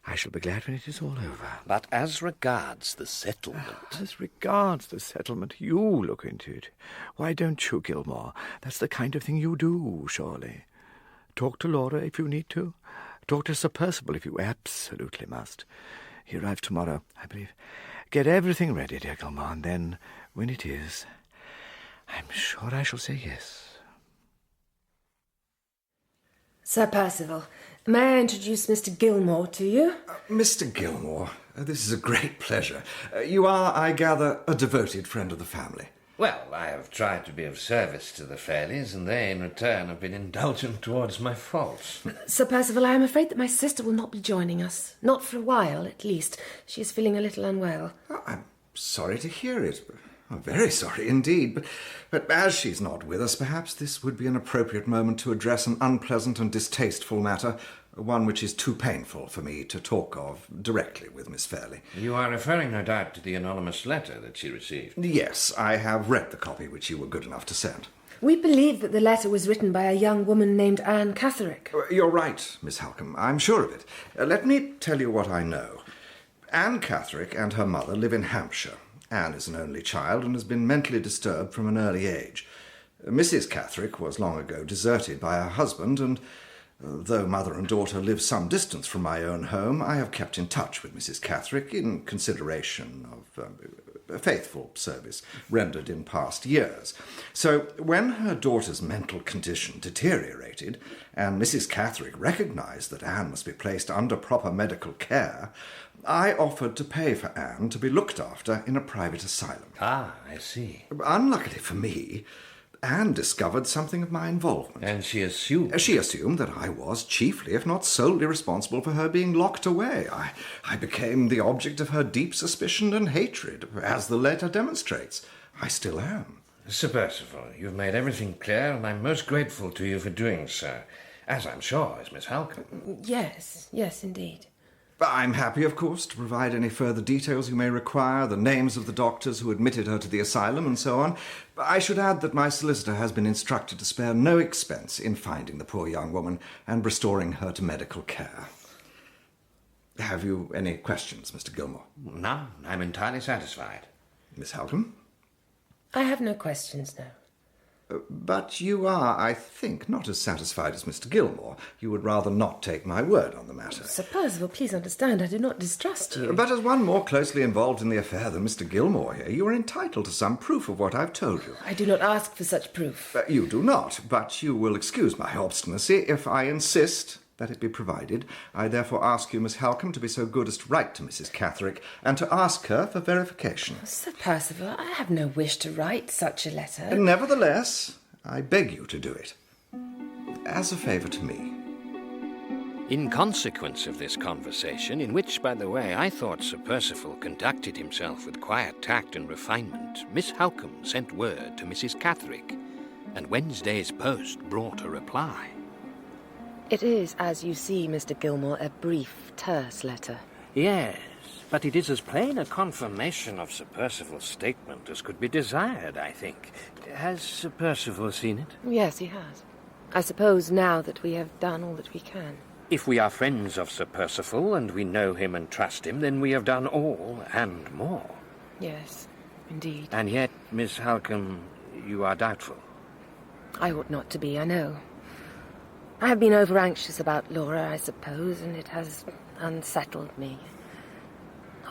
I shall be glad when it is all over. But as regards the settlement... As regards the settlement, you look into it. Why don't you, Gilmore? That's the kind of thing you do, surely. Talk to Laura if you need to. Talk to Sir Percival if you absolutely must. He arrives tomorrow, I believe. Get everything ready, dear Gilmore, and then, when it is, I'm sure I shall say yes. Sir Percival, may I introduce Mr. Gilmore to you? Mr. Gilmore, this is a great pleasure. You are, I gather, a devoted friend of the family. Well, I have tried to be of service to the Fairlies, and they, in return, have been indulgent towards my faults. Sir Percival, I am afraid that my sister will not be joining us. Not for a while, at least. She is feeling a little unwell. Oh, I'm sorry to hear it. I'm very sorry indeed. But as she's not with us, perhaps this would be an appropriate moment to address an unpleasant and distasteful matter, one which is too painful for me to talk of directly with Miss Fairlie. You are referring, no doubt, to the anonymous letter that she received. Yes, I have read the copy which you were good enough to send. We believe that the letter was written by a young woman named Anne Catherick. You're right, Miss Halcombe. I'm sure of it. Let me tell you what I know. Anne Catherick and her mother live in Hampshire. Anne is an only child and has been mentally disturbed from an early age. Mrs. Catherick was long ago deserted by her husband, and though mother and daughter live some distance from my own home, I have kept in touch with Mrs. Catherick in consideration of faithful service rendered in past years. So when her daughter's mental condition deteriorated, and Mrs. Catherick recognised that Anne must be placed under proper medical care, I offered to pay for Anne to be looked after in a private asylum. Ah, I see. Unluckily for me, Anne discovered something of my involvement. And she assumed? She assumed that I was chiefly, if not solely, responsible for her being locked away. I became the object of her deep suspicion and hatred, as the letter demonstrates. I still am. Sir Percival, you've made everything clear, and I'm most grateful to you for doing so, as I'm sure is Miss Halcombe. Yes, indeed. I'm happy, of course, to provide any further details you may require, the names of the doctors who admitted her to the asylum and so on. I should add that my solicitor has been instructed to spare no expense in finding the poor young woman and restoring her to medical care. Have you any questions, Mr. Gilmore? No, I'm entirely satisfied. Miss Halcombe? I have no questions now. But you are, I think, not as satisfied as Mr. Gilmore. You would rather not take my word on the matter. Sir Percival, please understand, I do not distrust you. But as one more closely involved in the affair than Mr. Gilmore here, you are entitled to some proof of what I've told you. I do not ask for such proof. You do not, but you will excuse my obstinacy if I insist that it be provided. I therefore ask you, Miss Halcombe, to be so good as to write to Mrs. Catherick and to ask her for verification. Sir Percival, I have no wish to write such a letter. Nevertheless, I beg you to do it. As a favour to me. In consequence of this conversation, in which, by the way, I thought Sir Percival conducted himself with quiet tact and refinement, Miss Halcombe sent word to Mrs. Catherick, and Wednesday's post brought a reply. It is, as you see, Mr. Gilmore, a brief, terse letter. Yes, but it is as plain a confirmation of Sir Percival's statement as could be desired, I think. Has Sir Percival seen it? Yes, he has. I suppose now that we have done all that we can. If we are friends of Sir Percival, and we know him and trust him, then we have done all and more. Yes, indeed. And yet, Miss Halcombe, you are doubtful. I ought not to be, I know. I have been over-anxious about Laura, I suppose, and it has unsettled me.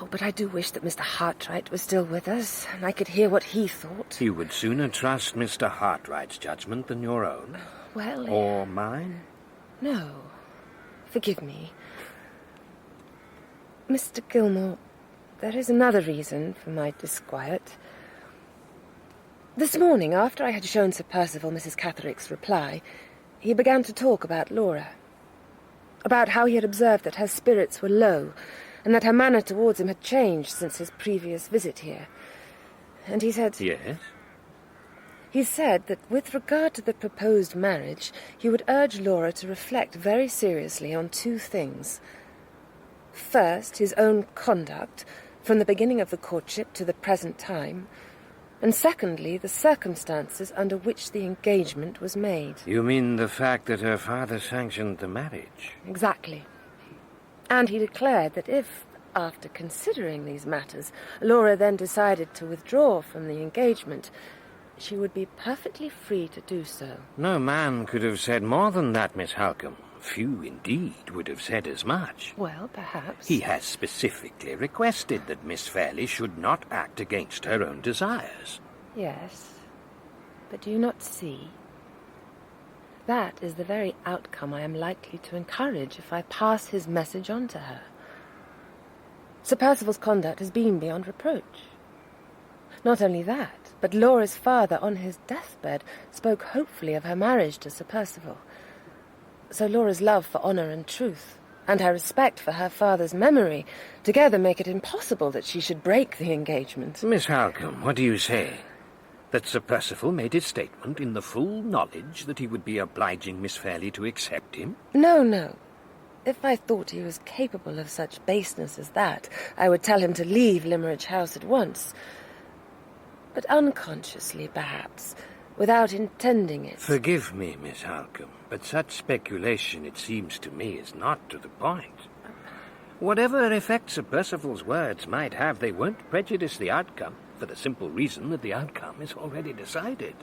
Oh, but I do wish that Mr. Hartright was still with us, and I could hear what he thought. You would sooner trust Mr. Hartright's judgment than your own? Well... Or mine? No. Forgive me. Mr. Gilmore, there is another reason for my disquiet. This morning, after I had shown Sir Percival Mrs. Catherick's reply, he began to talk about Laura. About how he had observed that her spirits were low, and that her manner towards him had changed since his previous visit here. And he said... Yes? He said that with regard to the proposed marriage, he would urge Laura to reflect very seriously on two things. First, his own conduct, from the beginning of the courtship to the present time, and secondly, the circumstances under which the engagement was made. You mean the fact that her father sanctioned the marriage? Exactly. And he declared that if, after considering these matters, Laura then decided to withdraw from the engagement, she would be perfectly free to do so. No man could have said more than that, Miss Halcombe. Few, indeed, would have said as much. Well, perhaps. He has specifically requested that Miss Fairle should not act against her own desires. Yes, but do you not see? That is the very outcome I am likely to encourage if I pass his message on to her. Sir Percival's conduct has been beyond reproach. Not only that, but Laura's father, on his deathbed, spoke hopefully of her marriage to Sir Percival. So Laura's love for honour and truth, and her respect for her father's memory, together make it impossible that she should break the engagement. Miss Halcombe, what do you say? That Sir Percival made his statement in the full knowledge that he would be obliging Miss Fairle to accept him? No, no. If I thought he was capable of such baseness as that, I would tell him to leave Limmeridge House at once. But unconsciously, perhaps, without intending it. Forgive me, Miss Halcombe, but such speculation, it seems to me, is not to the point. Whatever effect Sir Percival's words might have, they won't prejudice the outcome, for the simple reason that the outcome is already decided.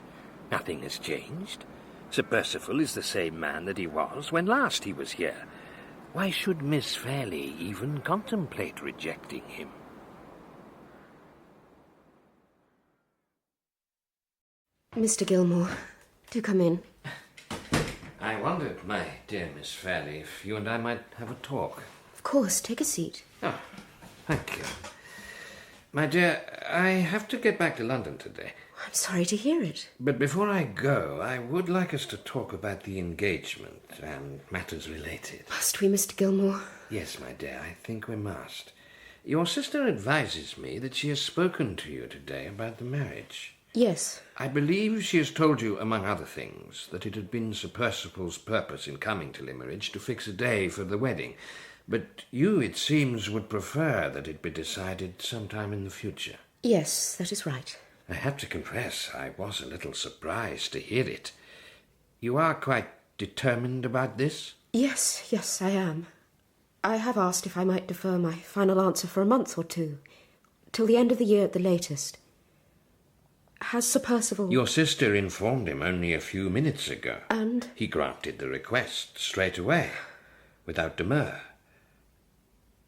Nothing has changed. Sir Percival is the same man that he was when last he was here. Why should Miss Fairle even contemplate rejecting him? Mr. Gilmore, do come in. I wondered, my dear Miss Fairle, if you and I might have a talk. Of course, take a seat. Oh, thank you. My dear, I have to get back to London today. I'm sorry to hear it. But before I go, I would like us to talk about the engagement and matters related. Must we, Mr. Gilmore? Yes, my dear, I think we must. Your sister advises me that she has spoken to you today about the marriage. Yes. I believe she has told you, among other things, that it had been Sir Percival's purpose in coming to Limmeridge to fix a day for the wedding. But you, it seems, would prefer that it be decided sometime in the future. Yes, that is right. I have to confess I was a little surprised to hear it. You are quite determined about this? Yes, I am. I have asked if I might defer my final answer for a month or two, till the end of the year at the latest. Has Sir Percival... Your sister informed him only a few minutes ago. And? He granted the request straight away, without demur.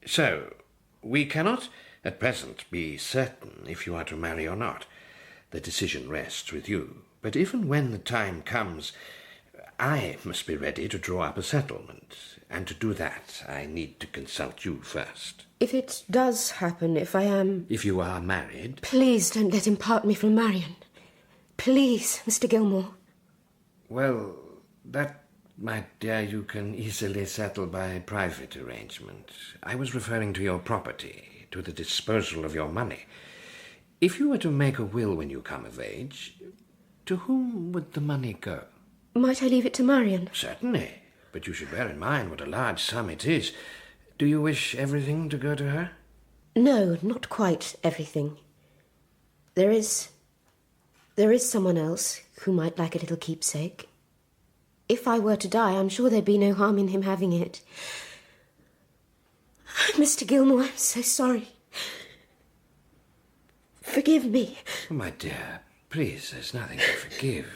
So, we cannot at present be certain if you are to marry or not. The decision rests with you. But if and when the time comes, I must be ready to draw up a settlement. And to do that, I need to consult you first. If it does happen, if I am... If you are married... Please don't let him part me from Marian. Please, Mr. Gilmore. Well, that, my dear, you can easily settle by private arrangement. I was referring to your property, to the disposal of your money. If you were to make a will when you come of age, to whom would the money go? Might I leave it to Marian? Certainly, but you should bear in mind what a large sum it is. Do you wish everything to go to her? No, not quite everything. There is someone else who might like a little keepsake. If I were to die, I'm sure there'd be no harm in him having it. Mr. Gilmore, I'm so sorry. Forgive me. Oh, my dear, please, there's nothing to forgive.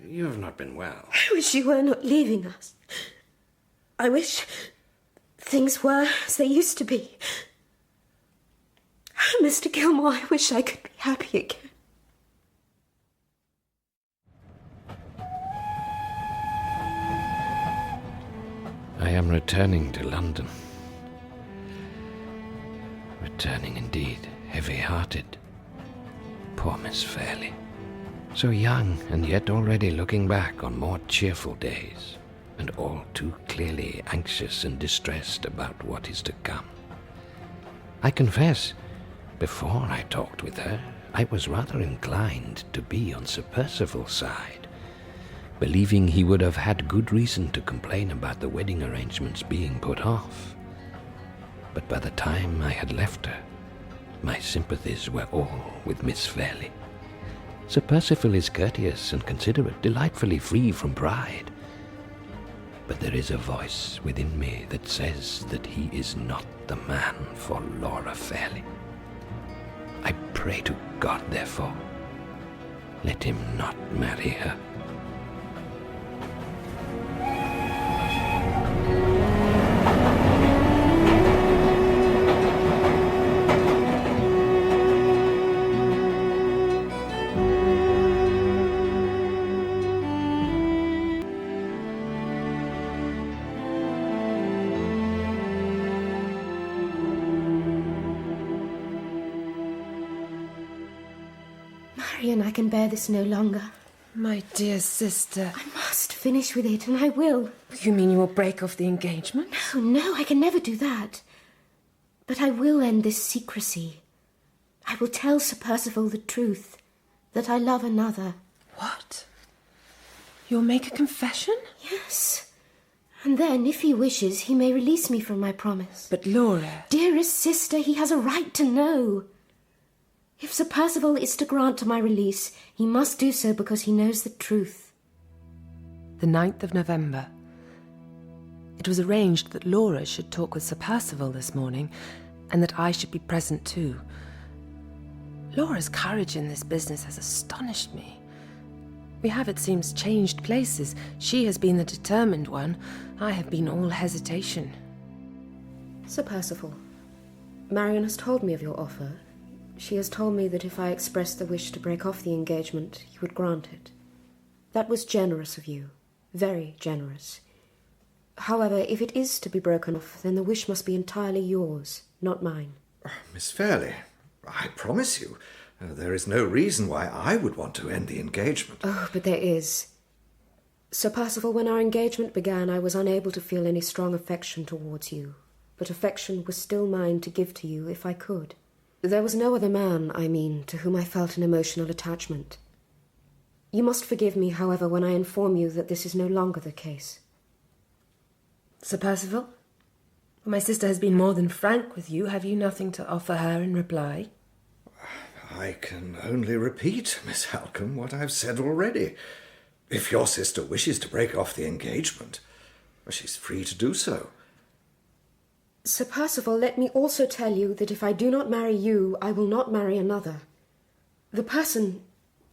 You have not been well. I wish you were not leaving us. I wish things were as they used to be. Mr. Gilmore, I wish I could be happy again. I am returning to London. Returning indeed, heavy-hearted. Poor Miss Fairle. So young, and yet already looking back on more cheerful days, and all too clearly anxious and distressed about what is to come. I confess, before I talked with her, I was rather inclined to be on Sir Percival's side, believing he would have had good reason to complain about the wedding arrangements being put off. But by the time I had left her, my sympathies were all with Miss Fairle. Sir Percival is courteous and considerate, delightfully free from pride. But there is a voice within me that says that he is not the man for Laura Fairle. I pray to God, therefore, let him not marry her. Marian, I can bear this no longer. My dear sister. I must finish with it, and I will. You mean you will break off the engagement? No, I can never do that. But I will end this secrecy. I will tell Sir Percival the truth, that I love another. What? You'll make a confession? Yes. And then, if he wishes, he may release me from my promise. But Laura... Dearest sister, he has a right to know. If Sir Percival is to grant my release, he must do so because he knows the truth. The 9th of November. It was arranged that Laura should talk with Sir Percival this morning, and that I should be present too. Laura's courage in this business has astonished me. We have, it seems, changed places. She has been the determined one. I have been all hesitation. Sir Percival, Marian has told me of your offer. She has told me that if I expressed the wish to break off the engagement, you would grant it. That was generous of you. Very generous. However, if it is to be broken off, then the wish must be entirely yours, not mine. Miss Fairle, I promise you, there is no reason why I would want to end the engagement. Oh, but there is. Sir Percival, when our engagement began, I was unable to feel any strong affection towards you, but affection was still mine to give to you if I could. There was no other man, I mean, to whom I felt an emotional attachment. You must forgive me, however, when I inform you that this is no longer the case. Sir Percival, my sister has been more than frank with you. Have you nothing to offer her in reply? I can only repeat, Miss Halcombe, what I've said already. If your sister wishes to break off the engagement, she's free to do so. Sir Percival, let me also tell you that if I do not marry you, I will not marry another. The person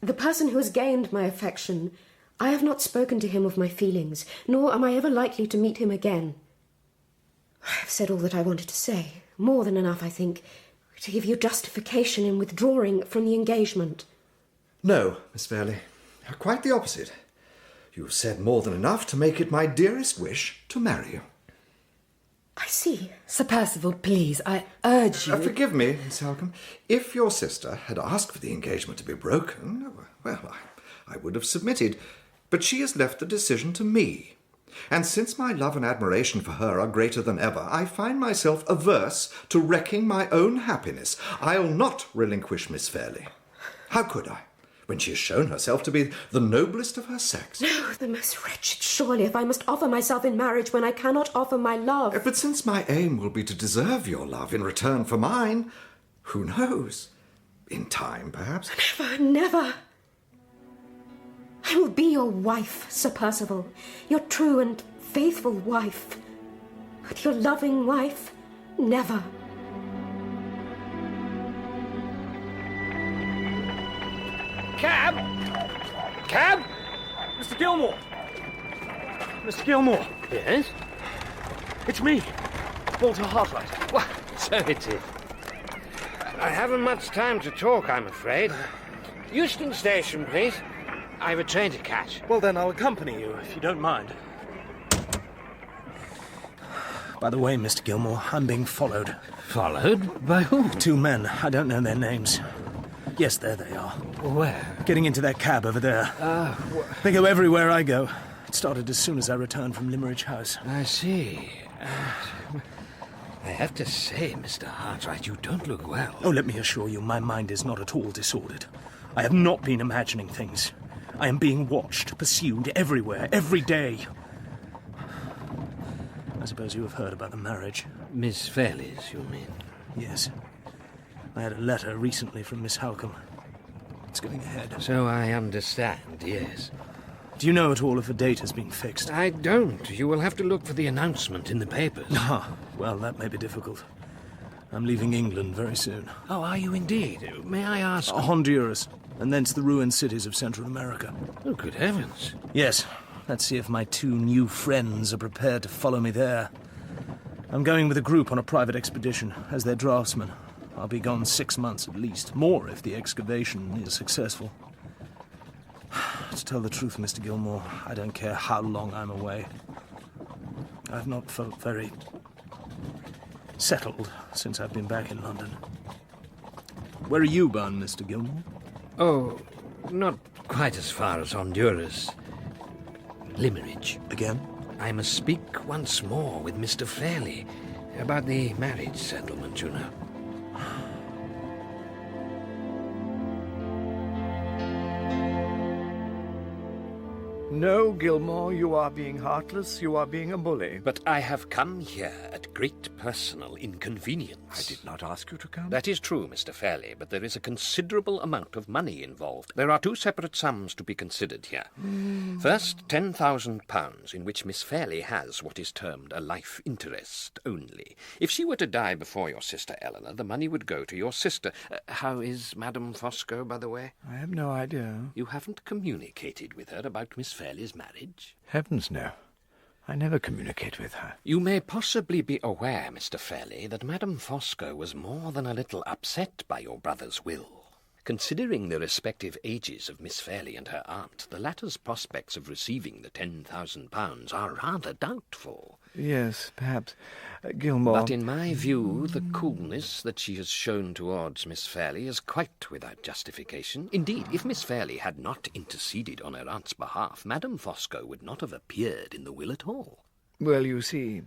who has gained my affection, I have not spoken to him of my feelings, nor am I ever likely to meet him again. I have said all that I wanted to say, more than enough, I think, to give you justification in withdrawing from the engagement. No, Miss Fairle, quite the opposite. You've said more than enough to make it my dearest wish to marry you. I see. Sir Percival, please, I urge you... Forgive me, Miss Halcombe. If your sister had asked for the engagement to be broken, well, I would have submitted. But she has left the decision to me. And since my love and admiration for her are greater than ever, I find myself averse to wrecking my own happiness. I'll not relinquish Miss Fairle. How could I, when she has shown herself to be the noblest of her sex? No, the most wretched, surely, if I must offer myself in marriage when I cannot offer my love. But since my aim will be to deserve your love in return for mine, who knows? In time, perhaps? Never, never. I will be your wife, Sir Percival, your true and faithful wife. But your loving wife, never. Cab! Cab! Mr. Gilmore! Mr. Gilmore! Yes? It's me, Walter Hartright. Well, so it is. I haven't much time to talk, I'm afraid. Euston Station, please. I have a train to catch. Well, then I'll accompany you, if you don't mind. By the way, Mr. Gilmore, I'm being followed. Followed? By whom? 2 men. I don't know their names. Yes, there they are. Where? Getting into their cab over there. They go everywhere I go. It started as soon as I returned from Limmeridge House. I see. I have to say, Mr. Hartright, you don't look well. Oh, let me assure you, my mind is not at all disordered. I have not been imagining things. I am being watched, pursued everywhere, every day. I suppose you have heard about the marriage. Miss Fairlie's, you mean? Yes. I had a letter recently from Miss Halcombe. It's going ahead. So I understand, yes. Do you know at all if a date has been fixed? I don't. You will have to look for the announcement in the papers. Ah, well, that may be difficult. I'm leaving England very soon. Oh, are you indeed? May I ask? Honduras, and thence the ruined cities of Central America. Oh, good heavens. Yes. Let's see if my 2 new friends are prepared to follow me there. I'm going with a group on a private expedition as their draftsman. I'll be gone 6 months at least. More if the excavation is successful. To tell the truth, Mr. Gilmore, I don't care how long I'm away. I've not felt very settled since I've been back in London. Where are you bound, Mr. Gilmore? Oh, not quite as far as Honduras. Limmeridge. Again? I must speak once more with Mr. Fairlie about the marriage settlement, you know. No, Gilmore, you are being heartless, you are being a bully. But I have come here at great personal inconvenience. I did not ask you to come. That is true, Mr. Fairlie, but there is a considerable amount of money involved. There are 2 separate sums to be considered here. First, £10,000, in which Miss Fairlie has what is termed a life interest only. If she were to die before your sister Eleanor, the money would go to your sister. How is Madame Fosco, by the way? I have no idea. You haven't communicated with her about Miss Fairlie's marriage? Heavens, no. I never communicate with her. You may possibly be aware, Mr. Fairlie, that Madame Fosco was more than a little upset by your brother's will. Considering the respective ages of Miss Fairlie and her aunt, the latter's prospects of receiving the £10,000 are rather doubtful. Yes, perhaps. Gilmore... But in my view, the coolness that she has shown towards Miss Fairlie is quite without justification. Indeed, if Miss Fairlie had not interceded on her aunt's behalf, Madame Fosco would not have appeared in the will at all. Well, you see,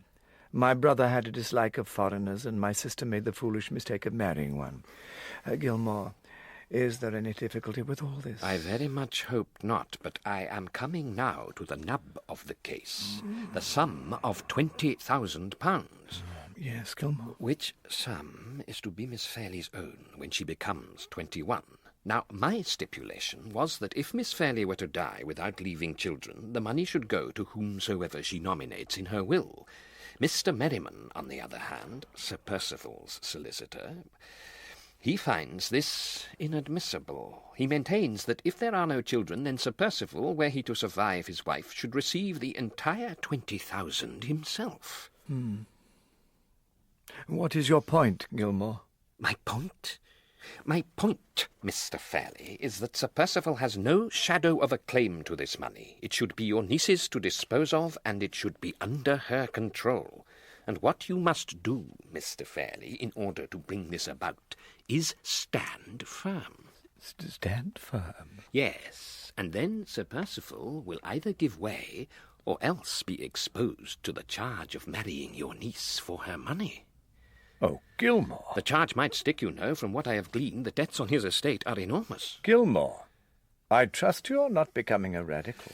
my brother had a dislike of foreigners, and my sister made the foolish mistake of marrying one. Gilmore, is there any difficulty with all this? I very much hope not, but I am coming now to the nub of the case. The sum of £20,000. Yes, Gilmore. Which sum is to be Miss Fairlie's own when she becomes 21. Now, my stipulation was that if Miss Fairlie were to die without leaving children, the money should go to whomsoever she nominates in her will. Mr. Merriman, on the other hand, Sir Percival's solicitor... he finds this inadmissible. He maintains that if there are no children, then Sir Percival, were he to survive his wife, should receive the entire 20,000 himself. What is your point, Gilmore? My point? My point, Mr. Fairlie, is that Sir Percival has no shadow of a claim to this money. It should be your niece's to dispose of, and it should be under her control. And what you must do, Mr. Fairlie, in order to bring this about, is stand firm. Stand firm? Yes, and then Sir Percival will either give way or else be exposed to the charge of marrying your niece for her money. Oh, Gilmore. The charge might stick, you know. From what I have gleaned, the debts on his estate are enormous. Gilmore, I trust you're not becoming a radical.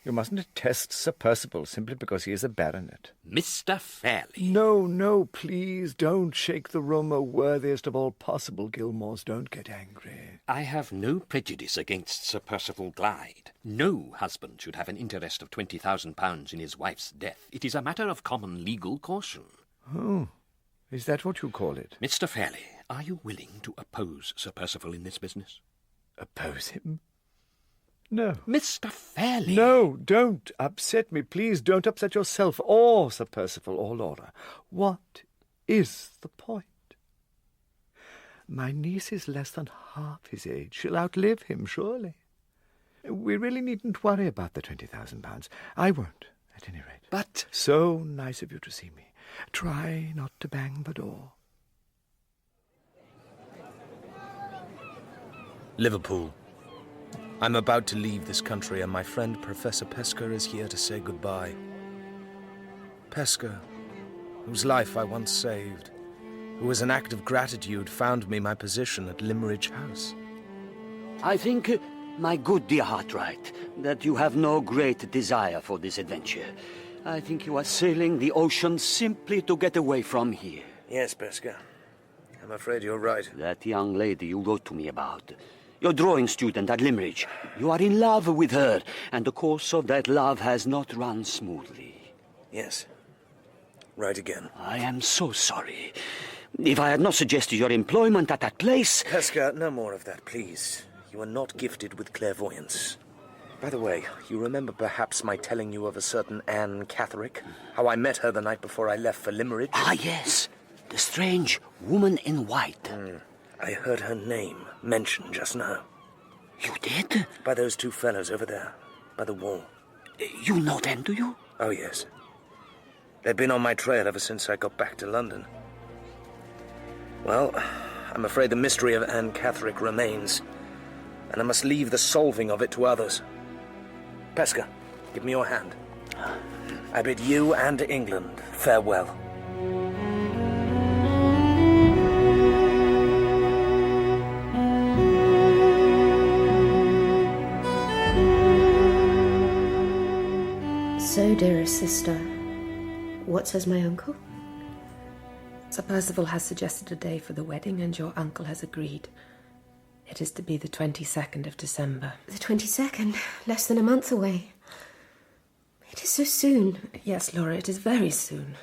You mustn't detest Sir Percival simply because he is a baronet. Mr. Fairlie. No, please don't shake the room, O worthiest of all possible Gilmores. Don't get angry. I have no prejudice against Sir Percival Glyde. No husband should have an interest of £20,000 in his wife's death. It is a matter of common legal caution. Oh, is that what you call it? Mr. Fairlie, are you willing to oppose Sir Percival in this business? Oppose him? No. Mr. Fairlie! No, don't upset me. Please don't upset yourself or Sir Percival or Laura. What is the point? My niece is less than half his age. She'll outlive him, surely. We really needn't worry about the £20,000. I won't, at any rate. But... So nice of you to see me. Try not to bang the door. Liverpool. I'm about to leave this country, and my friend Professor Pesca is here to say goodbye. Pesca, whose life I once saved, who as an act of gratitude found me my position at Limmeridge House. I think, my good dear Hartright, that you have no great desire for this adventure. I think you are sailing the ocean simply to get away from here. Yes, Pesca. I'm afraid you're right. That young lady you wrote to me about, your drawing student at Limmeridge, you are in love with her, and the course of that love has not run smoothly. Yes. Right again. I am so sorry. If I had not suggested your employment at that place... Pesca, no more of that, please. You are not gifted with clairvoyance. By the way, you remember perhaps my telling you of a certain Anne Catherick? How I met her the night before I left for Limmeridge? Ah, yes. The strange woman in white. I heard her name mentioned just now. You did? By those two fellows over there, by the wall. You know them, do you? Oh, yes. They've been on my trail ever since I got back to London. Well, I'm afraid the mystery of Anne Catherick remains, and I must leave the solving of it to others. Pesca, give me your hand. I bid you and England farewell. So, dearest sister, what says my uncle? Sir Percival has suggested a day for the wedding, and your uncle has agreed. It is to be the 22nd of December. The 22nd? Less than a month away. It is so soon. Yes, Laura, it is very soon.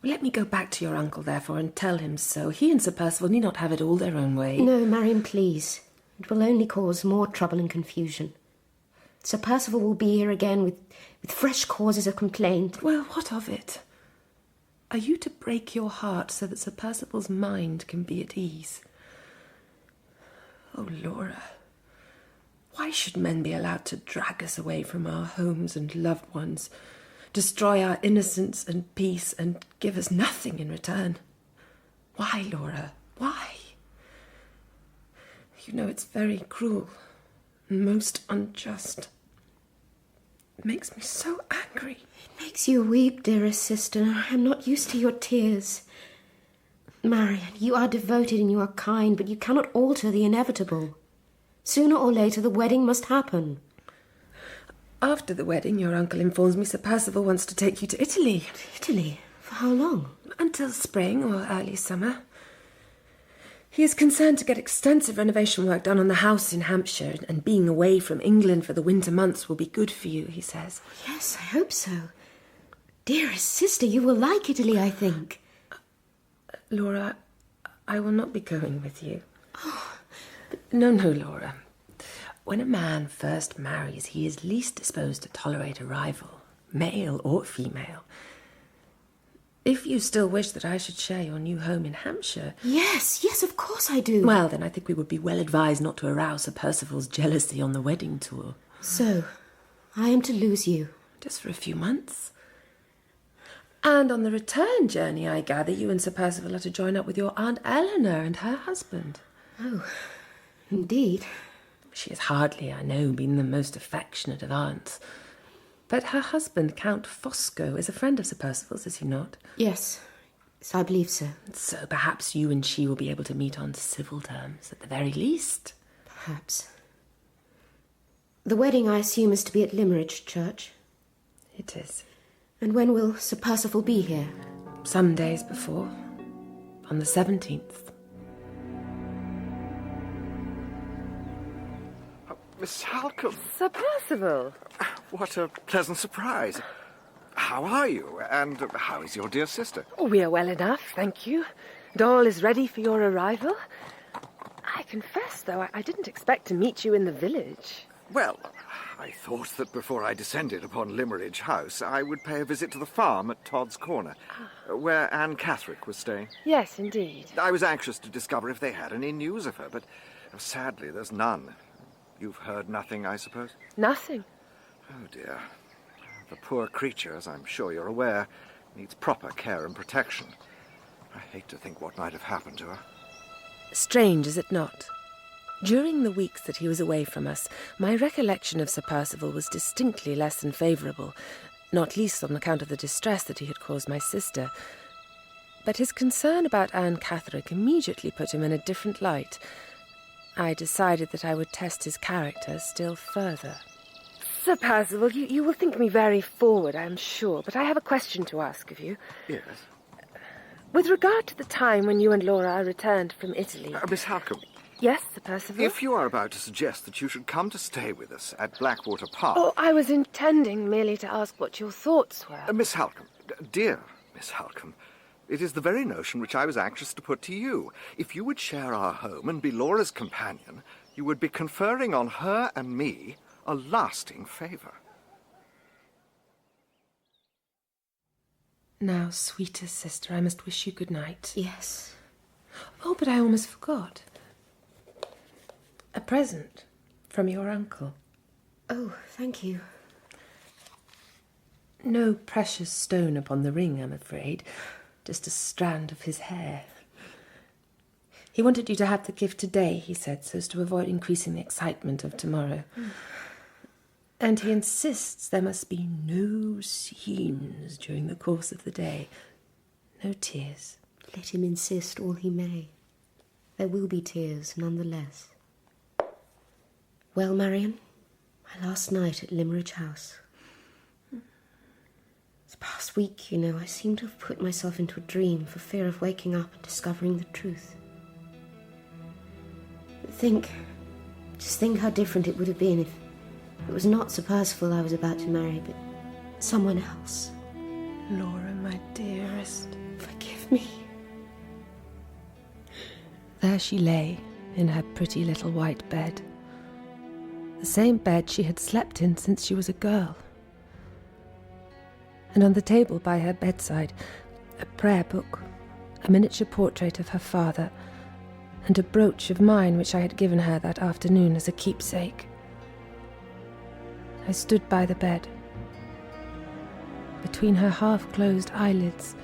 Let me go back to your uncle, therefore, and tell him so. He and Sir Percival need not have it all their own way. No, Marian, please. It will only cause more trouble and confusion. Sir Percival will be here again with fresh causes of complaint. Well, what of it? Are you to break your heart so that Sir Percival's mind can be at ease? Oh, Laura, why should men be allowed to drag us away from our homes and loved ones, destroy our innocence and peace, and give us nothing in return? Why, Laura, why? You know it's very cruel and most unjust. It makes me so angry. It makes you weep, dearest sister. I am not used to your tears. Marian, you are devoted and you are kind, but you cannot alter the inevitable. Sooner or later, the wedding must happen. After the wedding, your uncle informs me Sir Percival wants to take you to Italy. Italy? For how long? Until spring or early summer. He is concerned to get extensive renovation work done on the house in Hampshire, and being away from England for the winter months will be good for you, he says. Yes, I hope so. Dearest sister, you will like Italy, I think. Laura, I will not be going with you. Oh. No, Laura. When a man first marries, he is least disposed to tolerate a rival, male or female. If you still wish that I should share your new home in Hampshire... Yes, of course I do. Well, then I think we would be well advised not to arouse Sir Percival's jealousy on the wedding tour. So, I am to lose you? Just for a few months. And on the return journey, I gather you and Sir Percival are to join up with your Aunt Eleanor and her husband. Oh, indeed. She has hardly, I know, been the most affectionate of aunts. But her husband, Count Fosco, is a friend of Sir Percival's, is he not? Yes, I believe so. So perhaps you and she will be able to meet on civil terms, at the very least. Perhaps. The wedding, I assume, is to be at Limmeridge Church? It is. And when will Sir Percival be here? Some days before. On the 17th. Miss Halcombe. Sir Percival. What a pleasant surprise. How are you? And how is your dear sister? We are well enough, thank you. And all is ready for your arrival. I confess, though, I didn't expect to meet you in the village. Well, I thought that before I descended upon Limmeridge House, I would pay a visit to the farm at Todd's Corner, where Anne Catherick was staying. Yes, indeed. I was anxious to discover if they had any news of her, but sadly there's none. You've heard nothing, I suppose? Nothing. Oh, dear. The poor creature, as I'm sure you're aware, Needs proper care and protection. I hate to think what might have happened to her. Strange, is it not? During the weeks that he was away from us, my recollection of Sir Percival was distinctly less than favourable, not least on account of the distress that he had caused my sister. But his concern about Anne Catherick immediately put him in a different light. I decided that I would test his character still further. Sir Percival, you will think me very forward, I am sure, but I have a question to ask of you. Yes? With regard to the time when you and Laura returned from Italy... Miss Halcombe. Yes, Sir Percival? If you are about to suggest that you should come to stay with us at Blackwater Park... Oh, I was intending merely to ask what your thoughts were. Miss Halcombe, dear Miss Halcombe, it is the very notion which I was anxious to put to you. If you would share our home and be Laura's companion, you would be conferring on her and me a lasting favour. Now, sweetest sister, I must wish you good night. Yes. Oh, but I almost forgot. A present from your uncle. Oh, thank you. No precious stone upon the ring, I'm afraid. Just a strand of his hair. He wanted you to have the gift today, he said, so as to avoid increasing the excitement of tomorrow. And he insists there must be no scenes during the course of the day. No tears. Let him insist all he may. There will be tears, nonetheless. Well, Marian, my last night at Limmeridge House. This past week, you know, I seem to have put myself into a dream for fear of waking up and discovering the truth. But just think how different it would have been if it was not Sir Percival I was about to marry, but someone else. Laura, my dearest. Forgive me. There she lay, in her pretty little white bed. The same bed she had slept in since she was a girl. And on the table by her bedside, a prayer book, a miniature portrait of her father, and a brooch of mine which I had given her that afternoon as a keepsake. I stood by the bed. Between her half-closed eyelids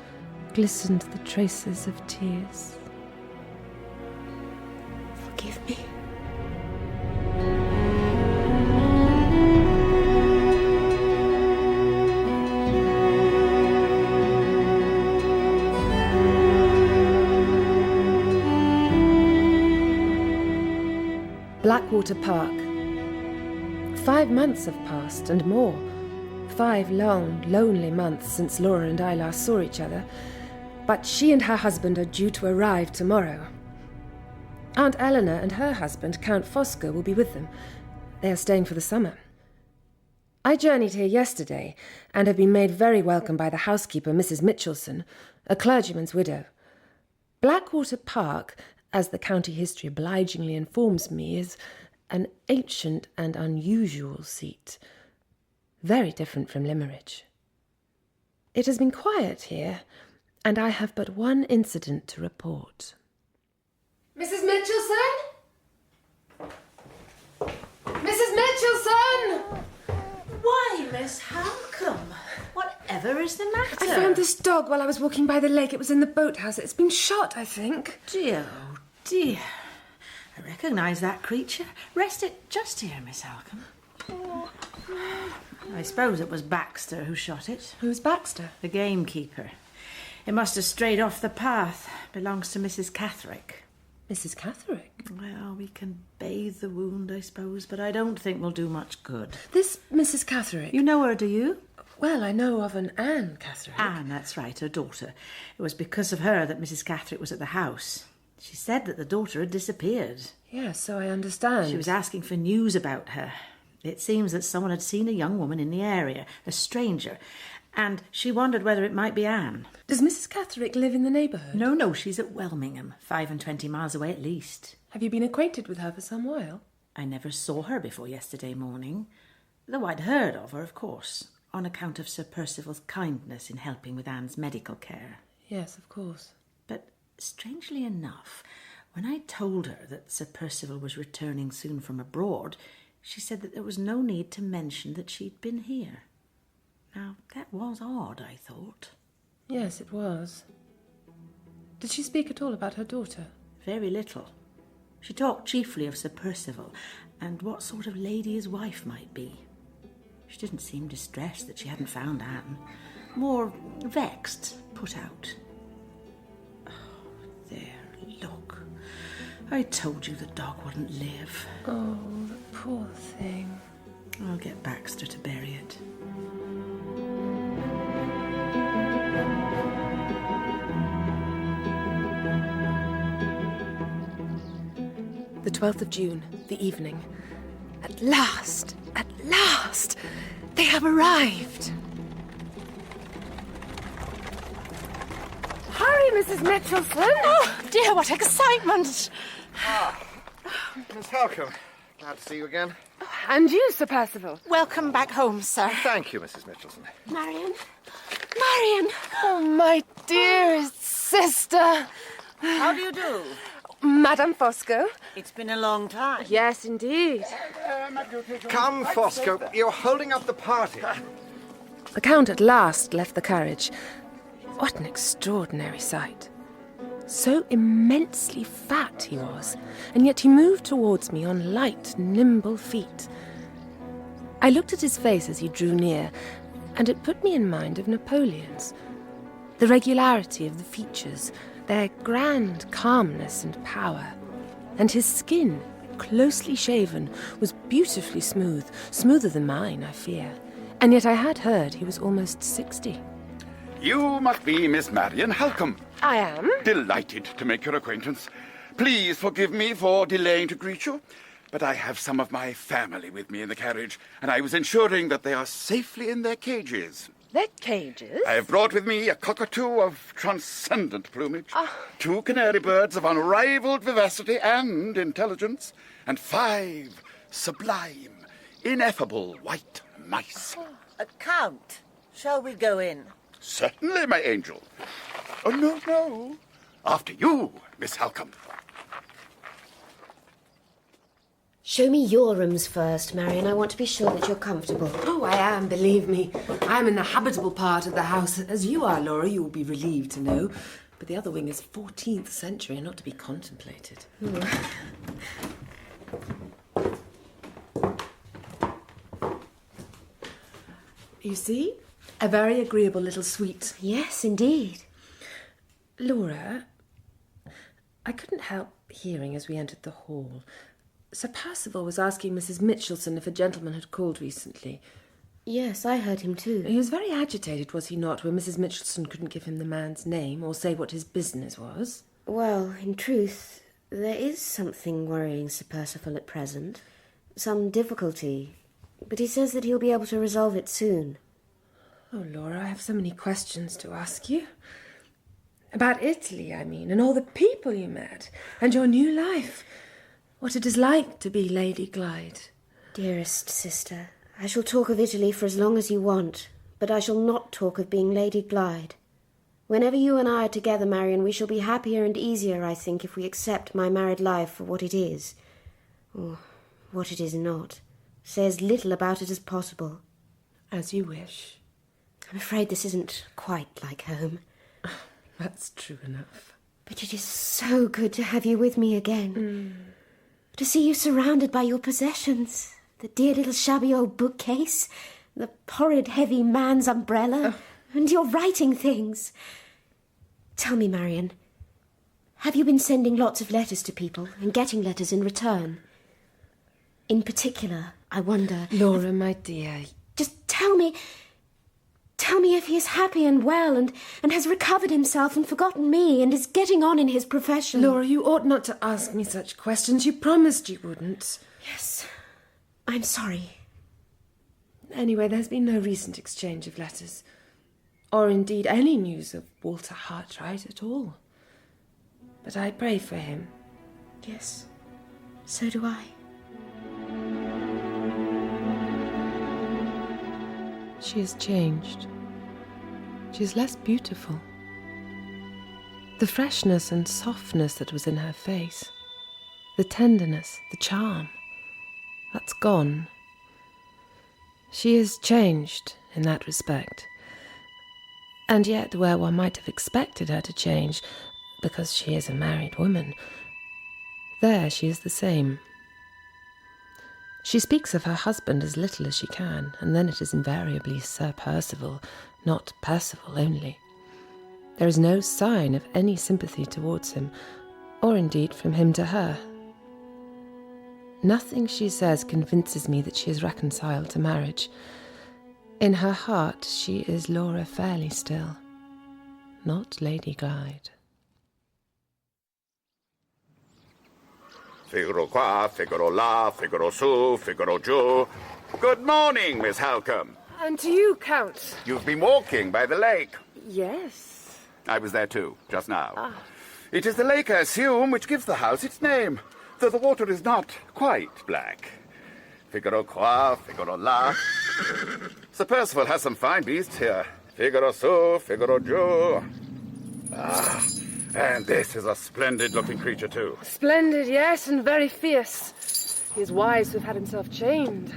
glistened the traces of tears. Forgive me. Blackwater Park. 5 months have passed, and more. 5 long, lonely months since Laura and I last saw each other. But she and her husband are due to arrive tomorrow. Aunt Eleanor and her husband, Count Fosco, will be with them. They are staying for the summer. I journeyed here yesterday, and have been made very welcome by the housekeeper, Mrs. Michelson, a clergyman's widow. Blackwater Park, as the county history obligingly informs me, is an ancient and unusual seat, very different from Limmeridge. It has been quiet here, and I have but one incident to report. Mrs. Michelson? Mrs. Michelson! Why, Miss Halcombe? Whatever is the matter? I found this dog while I was walking by the lake. It was in the boathouse. It's been shot, I think. Dear, oh dear. I recognise that creature. Rest it just here, Miss Halcombe. I suppose it was Baxter who shot it. Who's Baxter? The gamekeeper. It must have strayed off the path. Belongs to Mrs. Catherick. Mrs. Catherick? Well, we can bathe the wound, I suppose, but I don't think we'll do much good. This Mrs. Catherick? You know her, do you? Well, I know of an Anne Catherick. Anne, that's right, her daughter. It was because of her that Mrs. Catherick was at the house. She said that the daughter had disappeared. Yes, so I understand. She was asking for news about her. It seems that someone had seen a young woman in the area, a stranger, and she wondered whether it might be Anne. Does Mrs. Catherick live in the neighbourhood? No, she's at Welmingham, 25 miles away at least. Have you been acquainted with her for some while? I never saw her before yesterday morning, though I'd heard of her, of course, on account of Sir Percival's kindness in helping with Anne's medical care. Yes, of course. But strangely enough, when I told her that Sir Percival was returning soon from abroad, she said that there was no need to mention that she'd been here. Now, that was odd, I thought. Yes, it was. Did she speak at all about her daughter? Very little. She talked chiefly of Sir Percival and what sort of lady his wife might be. She didn't seem distressed that she hadn't found Anne. More vexed, put out. Oh, there, look. I told you the dog wouldn't live. Oh, the poor thing. I'll get Baxter to bury it. The 12th of June, the evening. At last! At last! They have arrived! Hurry, Mrs. Michelson! Oh, dear, what excitement! Miss Halcombe, glad to see you again. And you, Sir Percival. Welcome back home, sir. Thank you, Mrs. Michelson. Marian! Marian! Oh, my dearest sister! How do you do? Madame Fosco. It's been a long time. Yes, indeed. Come, Fosco, you're holding up the party. The Count at last left the carriage. What an extraordinary sight. So immensely fat he was, and yet he moved towards me on light, nimble feet. I looked at his face as he drew near, and it put me in mind of Napoleon's. The regularity of the features, their grand calmness and power, and his skin, closely shaven, was beautifully smooth, smoother than mine, I fear, and yet I had heard he was almost 60. You must be Miss Marian Halcombe. I am. Delighted to make your acquaintance. Please forgive me for delaying to greet you, but I have some of my family with me in the carriage, and I was ensuring that they are safely in their cages. Their cages? I have brought with me a cockatoo of transcendent plumage, 2 canary birds of unrivaled vivacity and intelligence, and 5 sublime, ineffable white mice. Count, shall we go in? Certainly, my angel. Oh, no, no. After you, Miss Halcombe. Show me your rooms first, Marian. I want to be sure that you're comfortable. Oh, I am, believe me. I am in the habitable part of the house, as you are, Laura, you will be relieved to know. But the other wing is 14th century and not to be contemplated. You see? A very agreeable little suite. Yes, indeed. Laura, I couldn't help hearing as we entered the hall. Sir Percival was asking Mrs. Michelson if a gentleman had called recently. Yes, I heard him too. He was very agitated, was he not, when Mrs. Michelson couldn't give him the man's name or say what his business was? Well, in truth, there is something worrying Sir Percival at present. Some difficulty. But he says that he'll be able to resolve it soon. Oh, Laura, I have so many questions to ask you. About Italy, I mean, and all the people you met, and your new life. What it is like to be Lady Glyde. Dearest sister, I shall talk of Italy for as long as you want, but I shall not talk of being Lady Glyde. Whenever you and I are together, Marian, we shall be happier and easier, I think, if we accept my married life for what it is. Or what it is not. Say as little about it as possible. As you wish. I'm afraid this isn't quite like home. That's true enough. But it is so good to have you with me again. To see you surrounded by your possessions. The dear little shabby old bookcase, the horrid heavy man's umbrella, and your writing things. Tell me, Marian, have you been sending lots of letters to people and getting letters in return? In particular, I wonder... Laura, my dear... Just tell me if he is happy and well and has recovered himself and forgotten me and is getting on in his profession. Laura, you ought not to ask me such questions. You promised you wouldn't. Yes, I'm sorry. Anyway, there's been no recent exchange of letters. Or indeed any news of Walter Hartright at all. But I pray for him. Yes, so do I. She has changed. She is less beautiful. The freshness and softness that was in her face, the tenderness, the charm, that's gone. She is changed in that respect. And yet, where one might have expected her to change, because she is a married woman, there she is the same. She speaks of her husband as little as she can, and then it is invariably Sir Percival, not Percival only. There is no sign of any sympathy towards him, or indeed from him to her. Nothing she says convinces me that she is reconciled to marriage. In her heart she is Laura Fairle still, not Lady Glyde. Figaro qua, Figaro là, Figaro su, Figaro giù. Good morning, Miss Halcombe. And to you, Count. You've been walking by the lake. Yes. I was there too, just now. It is the lake, I assume, which gives the house its name, though the water is not quite black. Figaro qua, Figaro là. Sir Percival has some fine beasts here. Figaro su, Figaro giù. And this is a splendid-looking creature, too. Splendid, yes, and very fierce. He is wise to have had himself chained.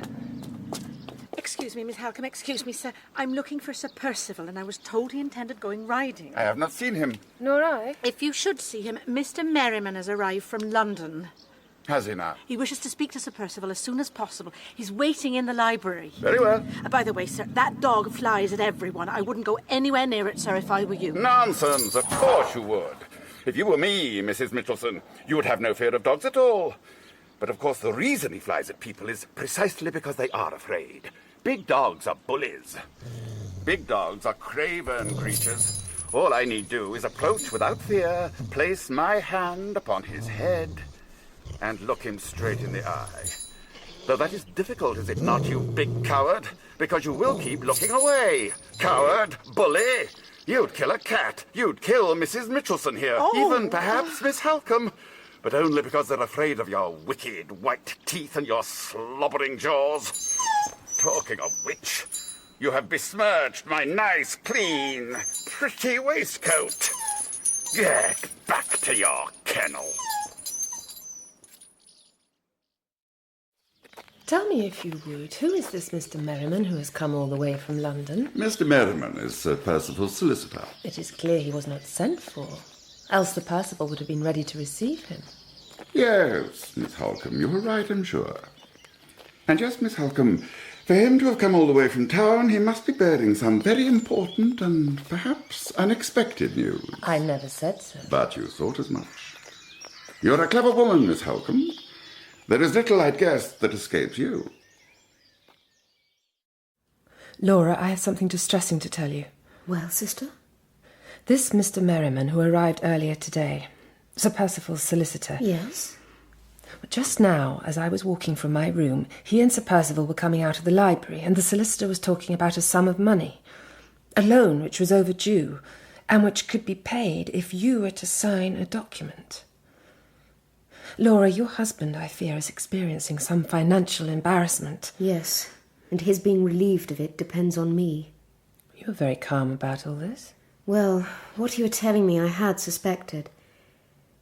Excuse me, Miss Halcombe, excuse me, sir. I'm looking for Sir Percival, and I was told he intended going riding. I have not seen him. Nor I. If you should see him, Mr. Merriman has arrived from London. Has he now? He wishes to speak to Sir Percival as soon as possible. He's waiting in the library. Very well. By the way, sir, that dog flies at everyone. I wouldn't go anywhere near it, sir, if I were you. Nonsense! Of course you would. If you were me, Mrs. Michelson, you would have no fear of dogs at all. But of course the reason he flies at people is precisely because they are afraid. Big dogs are bullies. Big dogs are craven creatures. All I need do is approach without fear, place my hand upon his head, and look him straight in the eye. Though that is difficult, is it not, you big coward? Because you will keep looking away. Coward! Bully! You'd kill a cat. You'd kill Mrs. Michelson here. Even perhaps Miss Halcombe. But only because they're afraid of your wicked white teeth and your slobbering jaws. Talking of which, you have besmirched my nice, clean, pretty waistcoat. Get back to your kennel. Tell me, if you would, who is this Mr. Merriman who has come all the way from London? Mr. Merriman is Sir Percival's solicitor. It is clear he was not sent for, else Sir Percival would have been ready to receive him. Yes, Miss Halcombe, you are right, I'm sure. And just, Miss Halcombe, for him to have come all the way from town, he must be bearing some very important and perhaps unexpected news. I never said so. But you thought as much. You're a clever woman, Miss Halcombe. There is little, I'd guess, that escapes you. Laura, I have something distressing to tell you. Well, sister? This Mr. Merriman, who arrived earlier today, Sir Percival's solicitor. Yes? Just now, as I was walking from my room, he and Sir Percival were coming out of the library, and the solicitor was talking about a sum of money, a loan which was overdue, and which could be paid if you were to sign a document. Laura, your husband, I fear, is experiencing some financial embarrassment. Yes, and his being relieved of it depends on me. You're very calm about all this. Well, what you were telling me I had suspected.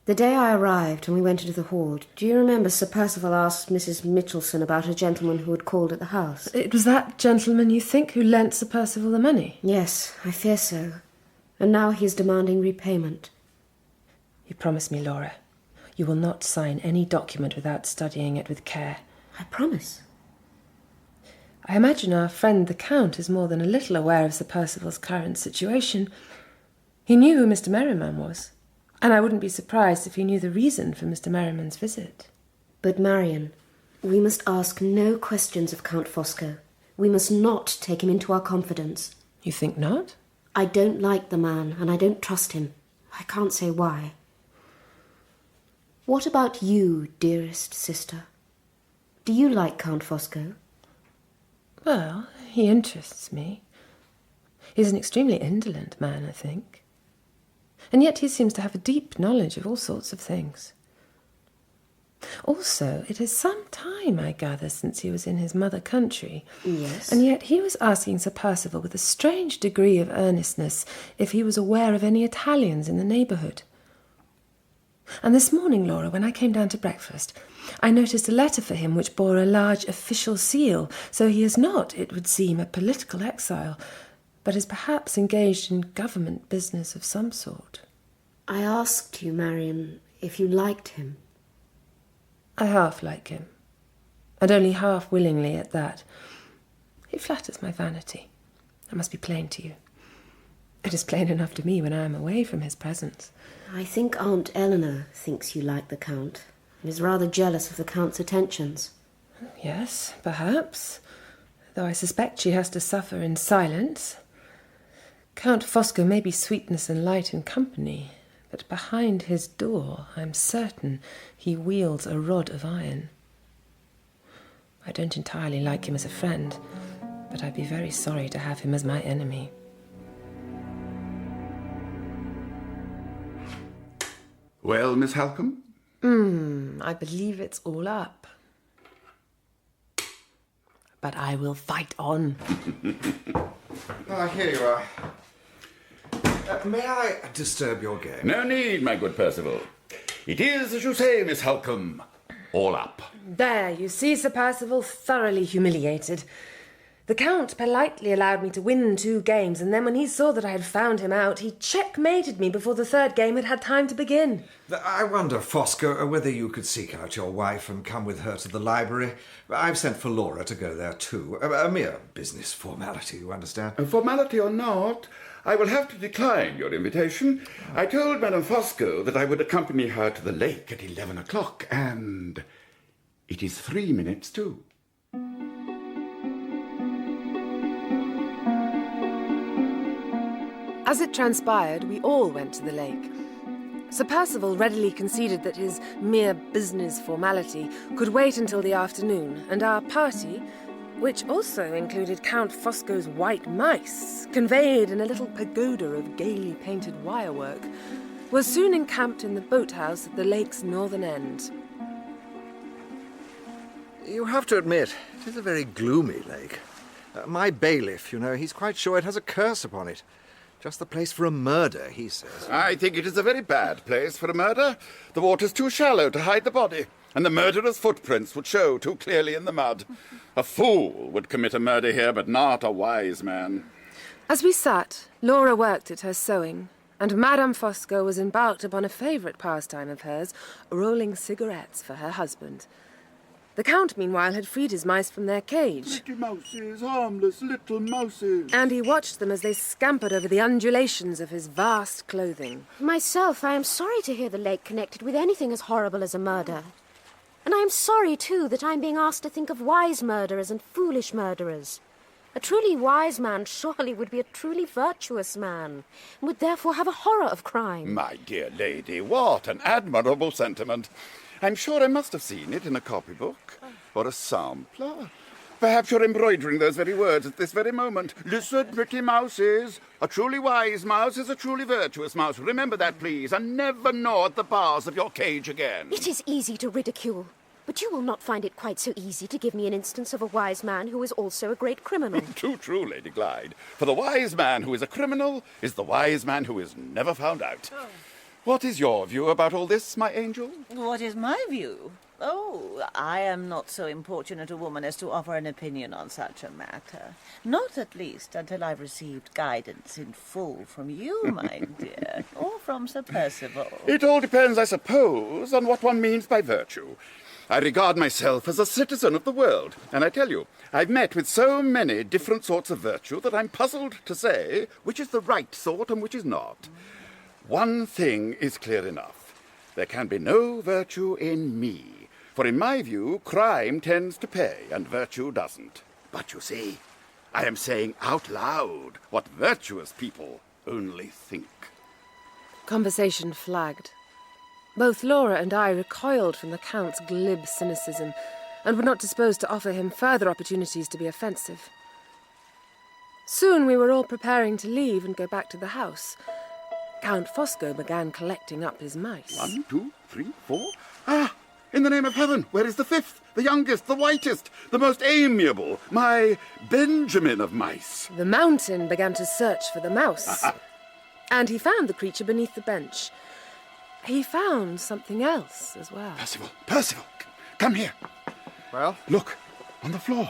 The day I arrived and we went into the hall, do you remember Sir Percival asked Mrs. Michelson about a gentleman who had called at the house? It was that gentleman, you think, who lent Sir Percival the money? Yes, I fear so. And now he is demanding repayment. You promise me, Laura, you will not sign any document without studying it with care. I promise. I imagine our friend the Count is more than a little aware of Sir Percival's current situation. He knew who Mr. Merriman was, and I wouldn't be surprised if he knew the reason for Mr. Merriman's visit. But, Marian, we must ask no questions of Count Fosco. We must not take him into our confidence. You think not? I don't like the man, and I don't trust him. I can't say why. What about you, dearest sister? Do you like Count Fosco? Well, he interests me. He's an extremely indolent man, I think. And yet he seems to have a deep knowledge of all sorts of things. Also, it is some time, I gather, since he was in his mother country. Yes. And yet he was asking Sir Percival with a strange degree of earnestness if he was aware of any Italians in the neighbourhood. And this morning, Laura, when I came down to breakfast, I noticed a letter for him which bore a large official seal, so he is not, it would seem, a political exile. but is perhaps engaged in government business of some sort. I asked you, Marian, if you liked him. I half like him, and only half willingly at that. He flatters my vanity. I must be plain to you. It is plain enough to me when I am away from his presence. I think Aunt Eleanor thinks you like the Count, and is rather jealous of the Count's attentions. Yes, perhaps, though I suspect she has to suffer in silence. Count Fosco may be sweetness and light in company, but behind his door I am certain he wields a rod of iron. I don't entirely like him as a friend, but I'd be very sorry to have him as my enemy. Well, Miss Halcombe? I believe it's all up. But I will fight on. Here you are. May I disturb your game? No need, my good Percival. It is, as you say, Miss Halcombe, all up. There, you see, Sir Percival, thoroughly humiliated. The Count politely allowed me to win 2 games, and then when he saw that I had found him out, he checkmated me before the 3rd game had had time to begin. I wonder, Fosco, whether you could seek out your wife and come with her to the library. I've sent for Laura to go there too. A mere business formality, you understand? A formality or not, I will have to decline your invitation. I told Madame Fosco that I would accompany her to the lake at 11 o'clock, and it is 3 minutes to. As it transpired, we all went to the lake. Sir Percival readily conceded that his mere business formality could wait until the afternoon, and our party, which also included Count Fosco's white mice, conveyed in a little pagoda of gaily painted wirework, was soon encamped in the boathouse at the lake's northern end. You have to admit, it is a very gloomy lake. My bailiff, you know, he's quite sure it has a curse upon it. Just the place for a murder, he says. I think it is a very bad place for a murder. The water's too shallow to hide the body, and the murderer's footprints would show too clearly in the mud. A fool would commit a murder here, but not a wise man. As we sat, Laura worked at her sewing, and Madame Fosco was embarked upon a favourite pastime of hers, rolling cigarettes for her husband. The Count, meanwhile, had freed his mice from their cage. Pretty mouses, harmless little mouses. And he watched them as they scampered over the undulations of his vast clothing. Myself, I am sorry to hear the lake connected with anything as horrible as a murder. And I am sorry, too, that I'm being asked to think of wise murderers and foolish murderers. A truly wise man surely would be a truly virtuous man, and would therefore have a horror of crime. My dear lady, what an admirable sentiment. I'm sure I must have seen it in a copybook, or a sampler. Perhaps you're embroidering those very words at this very moment. Listen, pretty mouses. A truly wise mouse is a truly virtuous mouse. Remember that, please, and never gnaw at the bars of your cage again. It is easy to ridicule, but you will not find it quite so easy to give me an instance of a wise man who is also a great criminal. Too true, Lady Glyde. For the wise man who is a criminal is the wise man who is never found out. Oh. What is your view about all this, my angel? What is my view? Oh, I am not so importunate a woman as to offer an opinion on such a matter. Not at least until I've received guidance in full from you, my dear, or from Sir Percival. It all depends, I suppose, on what one means by virtue. I regard myself as a citizen of the world, and I tell you, I've met with so many different sorts of virtue that I'm puzzled to say which is the right sort and which is not. One thing is clear enough. There can be no virtue in me, for in my view, crime tends to pay, and virtue doesn't. But you see, I am saying out loud what virtuous people only think. Conversation flagged. Both Laura and I recoiled from the Count's glib cynicism, and were not disposed to offer him further opportunities to be offensive. Soon we were all preparing to leave and go back to the house. Count Fosco began collecting up his mice. 1, 2, 3, 4. Ah! In the name of heaven, where is the 5th? The youngest, the whitest, the most amiable, my Benjamin of mice. The Mountain began to search for the mouse. And he found the creature beneath the bench. He found something else as well. Percival, come here. Well? Look, on the floor.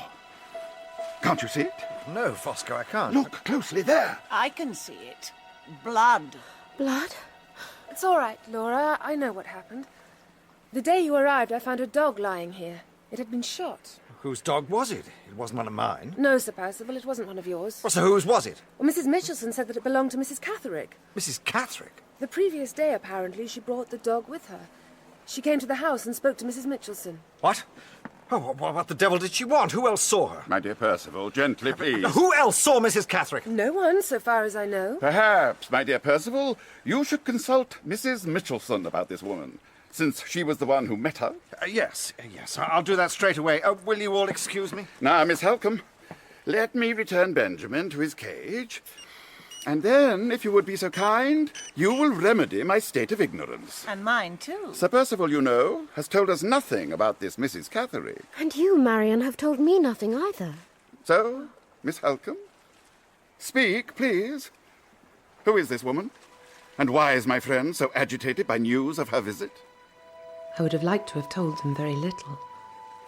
Can't you see it? no, Fosco, I can't. Look closely there. I can see it. Blood. Blood? It's all right, Laura. I know what happened. The day you arrived, I found a dog lying here. It had been shot. Whose dog was it? It wasn't one of mine. No, Sir Percival, it wasn't one of yours. Well, so whose was it? Well, Mrs. Michelson said that it belonged to Mrs. Catherick. Mrs. Catherick? The previous day, apparently, she brought the dog with her. She came to the house and spoke to Mrs. Michelson. What? Oh, what the devil did she want? Who else saw her? My dear Percival, gently, please. Who else saw Mrs. Catherick? No one, so far as I know. Perhaps, my dear Percival, you should consult Mrs. Michelson about this woman, since she was the one who met her. Yes, I'll do that straight away. Will you all excuse me? Now, Miss Halcombe, let me return Benjamin to his cage, and then, if you would be so kind, you will remedy my state of ignorance. And mine, too. Sir Percival, you know, has told us nothing about this Mrs. Catherick. And you, Marian, have told me nothing either. So, Miss Halcombe, speak, please. Who is this woman? And why is my friend so agitated by news of her visit? I would have liked to have told them very little,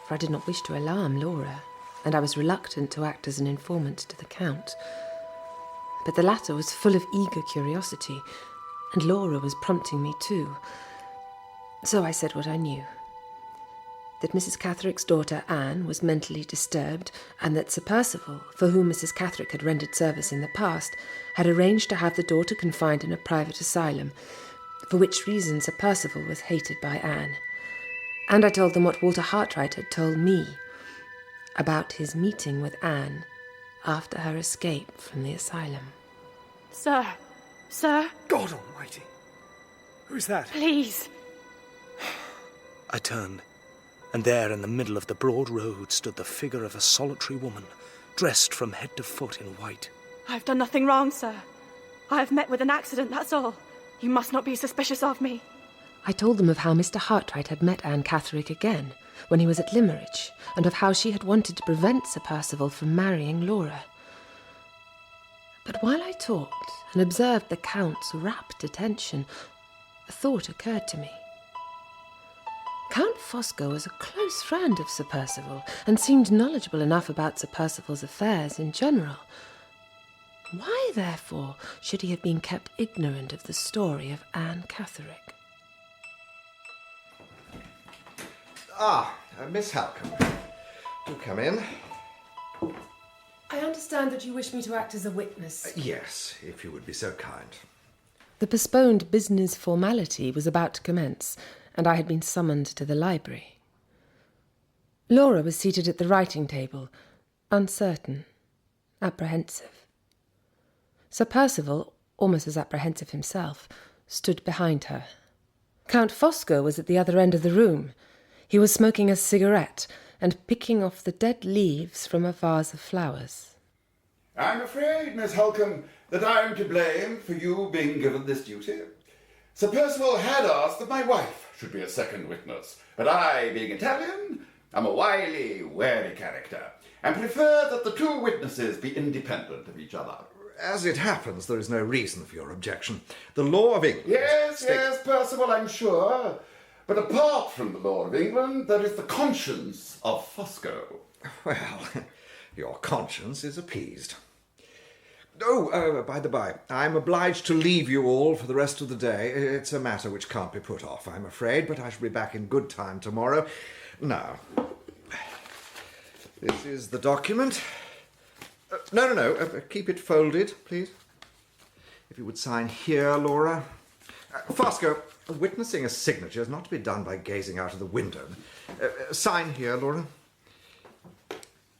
for I did not wish to alarm Laura, and I was reluctant to act as an informant to the Count. But the latter was full of eager curiosity, and Laura was prompting me too. So I said what I knew. That Mrs. Catherick's daughter Anne was mentally disturbed, and that Sir Percival, for whom Mrs. Catherick had rendered service in the past, had arranged to have the daughter confined in a private asylum, for which reason Sir Percival was hated by Anne. And I told them what Walter Hartright had told me about his meeting with Anne after her escape from the asylum. Sir! Sir! God almighty! Who's that? Please! I turned, and there in the middle of the broad road stood the figure of a solitary woman, dressed from head to foot in white. I've done nothing wrong, sir. I have met with an accident, that's all. You must not be suspicious of me. I told them of how Mr. Hartright had met Anne Catherick again, when he was at Limmeridge, and of how she had wanted to prevent Sir Percival from marrying Laura. But while I talked and observed the Count's rapt attention, a thought occurred to me. Count Fosco was a close friend of Sir Percival, and seemed knowledgeable enough about Sir Percival's affairs in general. Why, therefore, should he have been kept ignorant of the story of Anne Catherick? Miss Halcombe. Do come in. I understand that you wish me to act as a witness. Yes, if you would be so kind. The postponed business formality was about to commence, and I had been summoned to the library. Laura was seated at the writing table, uncertain, apprehensive. Sir Percival, almost as apprehensive himself, stood behind her. Count Fosco was at the other end of the room. He was smoking a cigarette and picking off the dead leaves from a vase of flowers. I'm afraid, Miss Halcombe, that I am to blame for you being given this duty. Sir Percival had asked that my wife should be a second witness, but I, being Italian, am a wily, wary character, and prefer that the two witnesses be independent of each other. As it happens, there is no reason for your objection. The law of England... Yes, Percival, I'm sure. But apart from the law of England, there is the conscience of Fosco. Well, your conscience is appeased. Oh, by the by, I'm obliged to leave you all for the rest of the day. It's a matter which can't be put off, I'm afraid, but I shall be back in good time tomorrow. Now, this is the document. No, keep it folded, please. If you would sign here, Laura. Fosco, witnessing a signature is not to be done by gazing out of the window. Sign here, Laura.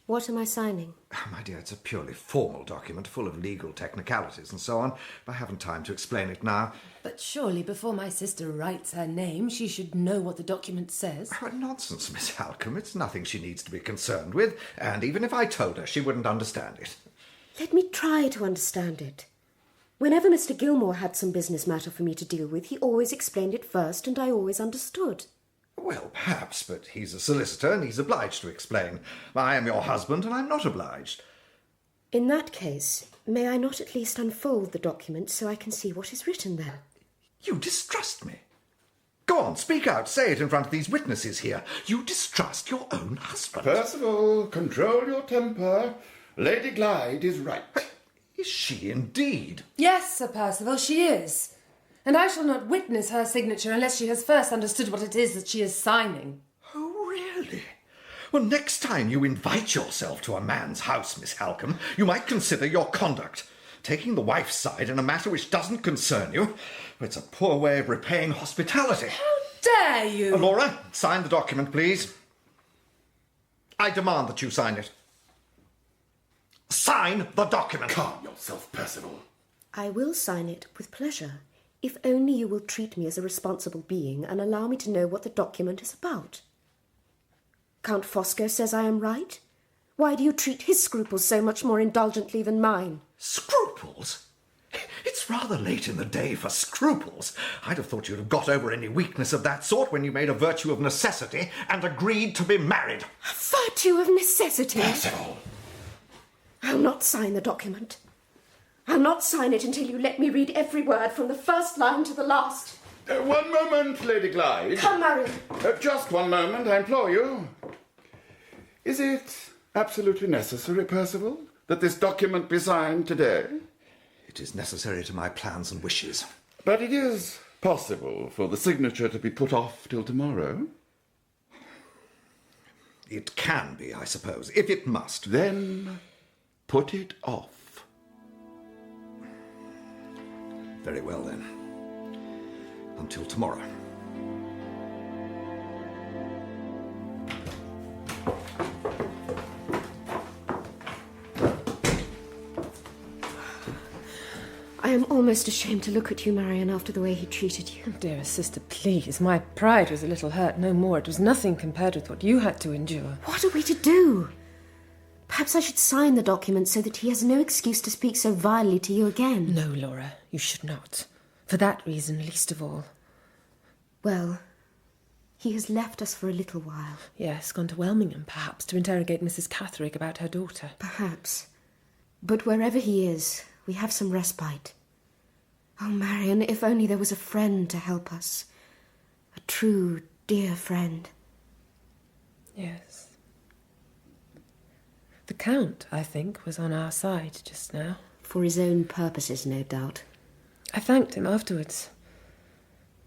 What am I signing? My dear, it's a purely formal document, full of legal technicalities and so on. I haven't time to explain it now. But surely before my sister writes her name, she should know what the document says. Oh, nonsense, Miss Halcombe. It's nothing she needs to be concerned with, and even if I told her, she wouldn't understand it. Let me try to understand it. Whenever Mr. Gilmore had some business matter for me to deal with, he always explained it first, and I always understood. Well, perhaps, but he's a solicitor, and he's obliged to explain. I am your husband, and I'm not obliged. In that case, may I not at least unfold the document so I can see what is written there? You distrust me. Go on, speak out, say it in front of these witnesses here. You distrust your own husband. Percival, control your temper. Lady Glyde is right. Is she indeed? Yes, Sir Percival, she is. And I shall not witness her signature unless she has first understood what it is that she is signing. Oh, really? Well, next time you invite yourself to a man's house, Miss Halcombe, you might consider your conduct. Taking the wife's side in a matter which doesn't concern you, it's a poor way of repaying hospitality. How dare you? Laura, sign the document, please. I demand that you sign it. Sign the document. Calm yourself, Percival. I will sign it with pleasure, if only you will treat me as a responsible being and allow me to know what the document is about. Count Fosco says I am right. Why do you treat his scruples so much more indulgently than mine? Scruples? It's rather late in the day for scruples. I'd have thought you'd have got over any weakness of that sort when you made a virtue of necessity and agreed to be married. A virtue of necessity? Percival! I'll not sign the document. I'll not sign it until you let me read every word from the first line to the last. One moment, Lady Glyde. Come, Marian. Just one moment, I implore you. Is it absolutely necessary, Percival, that this document be signed today? It is necessary to my plans and wishes. But it is possible for the signature to be put off till tomorrow? It can be, I suppose, if it must. Then put it off. Very well, then. Until tomorrow. I am almost ashamed to look at you, Marian, after the way he treated you. Oh, dearest sister, please. My pride was a little hurt, no more. It was nothing compared with what you had to endure. What are we to do? Perhaps I should sign the document so that he has no excuse to speak so vilely to you again. No, Laura, you should not. For that reason, least of all. Well, he has left us for a little while. Yes, gone to Welmingham, perhaps, to interrogate Mrs. Catherick about her daughter. Perhaps. But wherever he is, we have some respite. Oh, Marian, if only there was a friend to help us. A true, dear friend. Yes. The Count, I think, was on our side just now. For his own purposes, no doubt. I thanked him afterwards.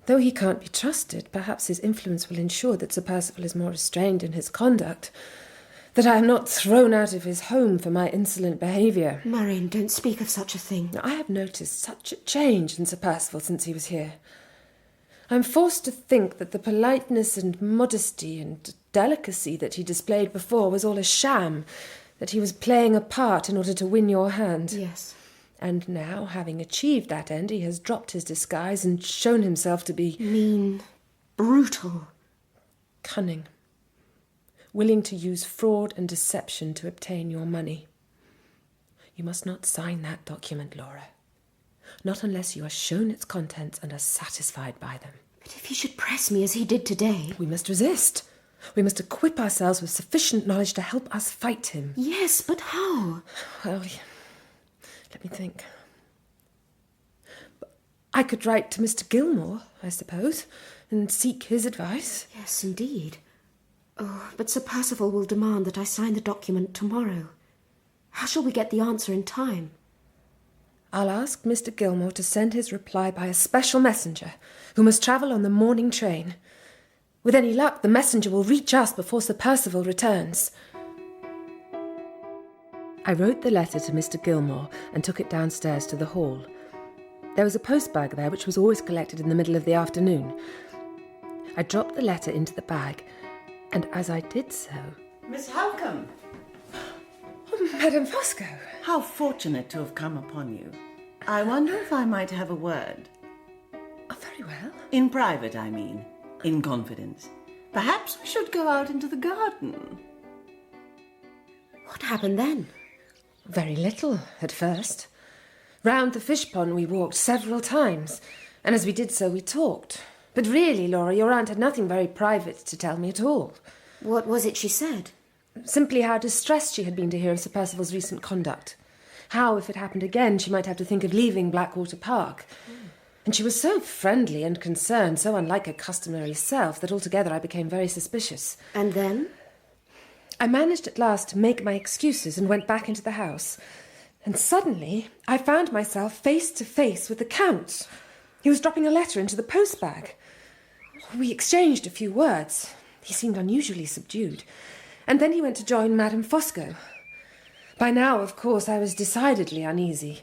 Though he can't be trusted, perhaps his influence will ensure that Sir Percival is more restrained in his conduct, that I am not thrown out of his home for my insolent behaviour. Marian, don't speak of such a thing. I have noticed such a change in Sir Percival since he was here. I am forced to think that the politeness and modesty and delicacy that he displayed before was all a sham, that he was playing a part in order to win your hand. Yes. And now, having achieved that end, he has dropped his disguise and shown himself to be... mean, brutal, cunning, willing to use fraud and deception to obtain your money. You must not sign that document, Laura. Not unless you are shown its contents and are satisfied by them. But if he should press me as he did today... We must resist. We must equip ourselves with sufficient knowledge to help us fight him. Yes, but how? Well, let me think. I could write to Mr. Gilmore, I suppose, and seek his advice. Yes, indeed. Oh, but Sir Percival will demand that I sign the document tomorrow. How shall we get the answer in time? I'll ask Mr. Gilmore to send his reply by a special messenger, who must travel on the morning train. With any luck, the messenger will reach us before Sir Percival returns. I wrote the letter to Mr. Gilmore and took it downstairs to the hall. There was a postbag there which was always collected in the middle of the afternoon. I dropped the letter into the bag, and as I did so... Miss Halcombe! Oh, Madame Fosco! How fortunate to have come upon you. I wonder if I might have a word. Oh, very well. In private, I mean. In confidence. Perhaps we should go out into the garden. What happened then? Very little, at first. Round the fish pond we walked several times, and as we did so we talked. But really, Laura, your aunt had nothing very private to tell me at all. What was it she said? Simply how distressed she had been to hear of Sir Percival's recent conduct. How, if it happened again, she might have to think of leaving Blackwater Park. And she was so friendly and concerned, so unlike her customary self, that altogether I became very suspicious. And then? I managed at last to make my excuses and went back into the house. And suddenly I found myself face to face with the Count. He was dropping a letter into the post-bag. We exchanged a few words. He seemed unusually subdued. And then he went to join Madame Fosco. By now, of course, I was decidedly uneasy.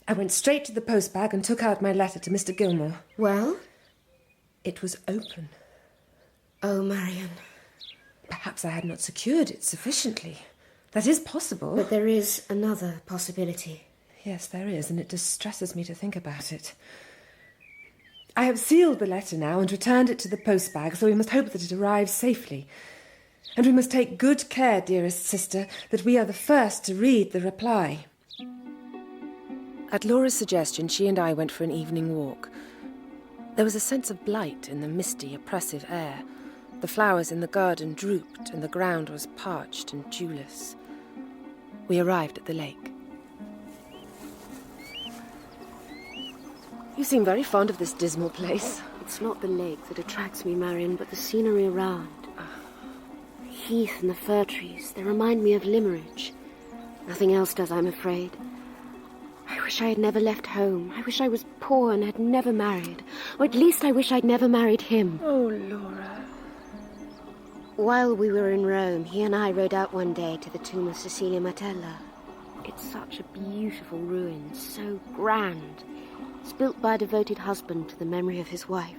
I went straight to the post-bag and took out my letter to Mr. Gilmore. Well? It was open. Oh, Marian. Perhaps I had not secured it sufficiently. That is possible. But there is another possibility. Yes, there is, and it distresses me to think about it. I have sealed the letter now and returned it to the post-bag, so we must hope that it arrives safely. And we must take good care, dearest sister, that we are the first to read the reply. At Laura's suggestion, she and I went for an evening walk. There was a sense of blight in the misty, oppressive air. The flowers in the garden drooped, and the ground was parched and dewless. We arrived at the lake. You seem very fond of this dismal place. It's not the lake that attracts me, Marian, but the scenery around. The heath and the fir trees, they remind me of Limmeridge. Nothing else does, I'm afraid. I wish I had never left home. I wish I was poor and had never married. Or at least I wish I'd never married him. Oh, Laura. While we were in Rome, he and I rode out one day to the tomb of Cecilia Martella. It's such a beautiful ruin, so grand. It's built by a devoted husband to the memory of his wife.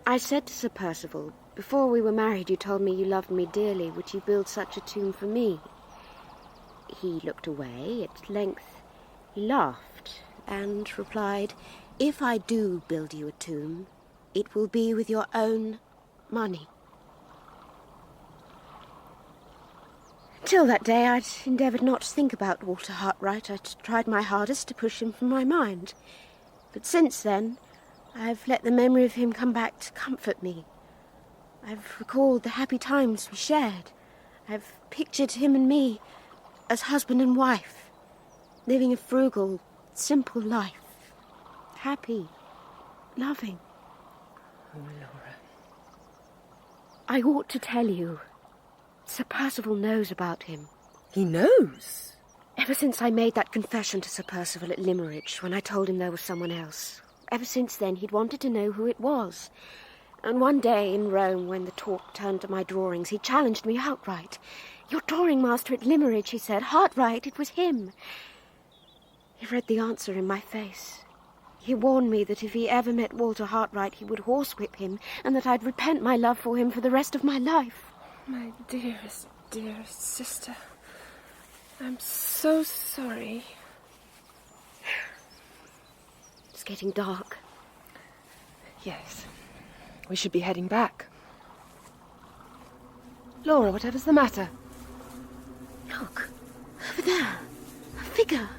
I said to Sir Percival, before we were married you told me you loved me dearly. Would you build such a tomb for me? He looked away. At length he laughed and replied, if I do build you a tomb, it will be with your own money. Till that day, I'd endeavoured not to think about Walter Hartright. I'd tried my hardest to push him from my mind. But since then, I've let the memory of him come back to comfort me. I've recalled the happy times we shared. I've pictured him and me as husband and wife, living a frugal, simple life. Happy, loving. Oh, Laura. I ought to tell you. Sir Percival knows about him. He knows? Ever since I made that confession to Sir Percival at Limmeridge, when I told him there was someone else. Ever since then, he'd wanted to know who it was. And one day in Rome, when the talk turned to my drawings, he challenged me outright. Your drawing master at Limmeridge, he said. Hartright, it was him. He read the answer in my face. He warned me that if he ever met Walter Hartright, he would horsewhip him, and that I'd repent my love for him for the rest of my life. My dearest, dearest sister. I'm so sorry. It's getting dark. Yes. We should be heading back. Laura, whatever's the matter? Look. Over there. A figure.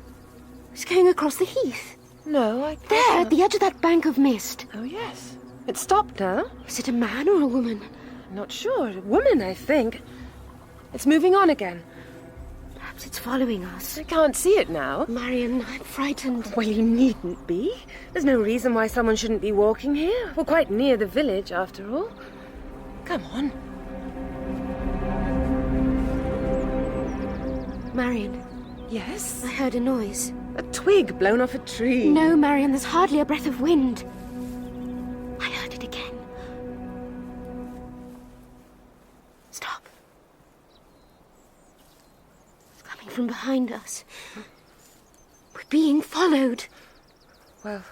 It's going across the heath. No, I can't. There, at the edge of that bank of mist. Oh, yes. It's stopped now. Is it a man or a woman? Not sure. A woman, I think. It's moving on again. Perhaps it's following us. I can't see it now. Marian, I'm frightened. Well, you needn't be. There's no reason why someone shouldn't be walking here. We're quite near the village, after all. Come on. Marian. Yes? I heard a noise. A twig blown off a tree. No, Marian, there's hardly a breath of wind. I heard it again. Stop. It's coming from behind us. We're being followed. Well,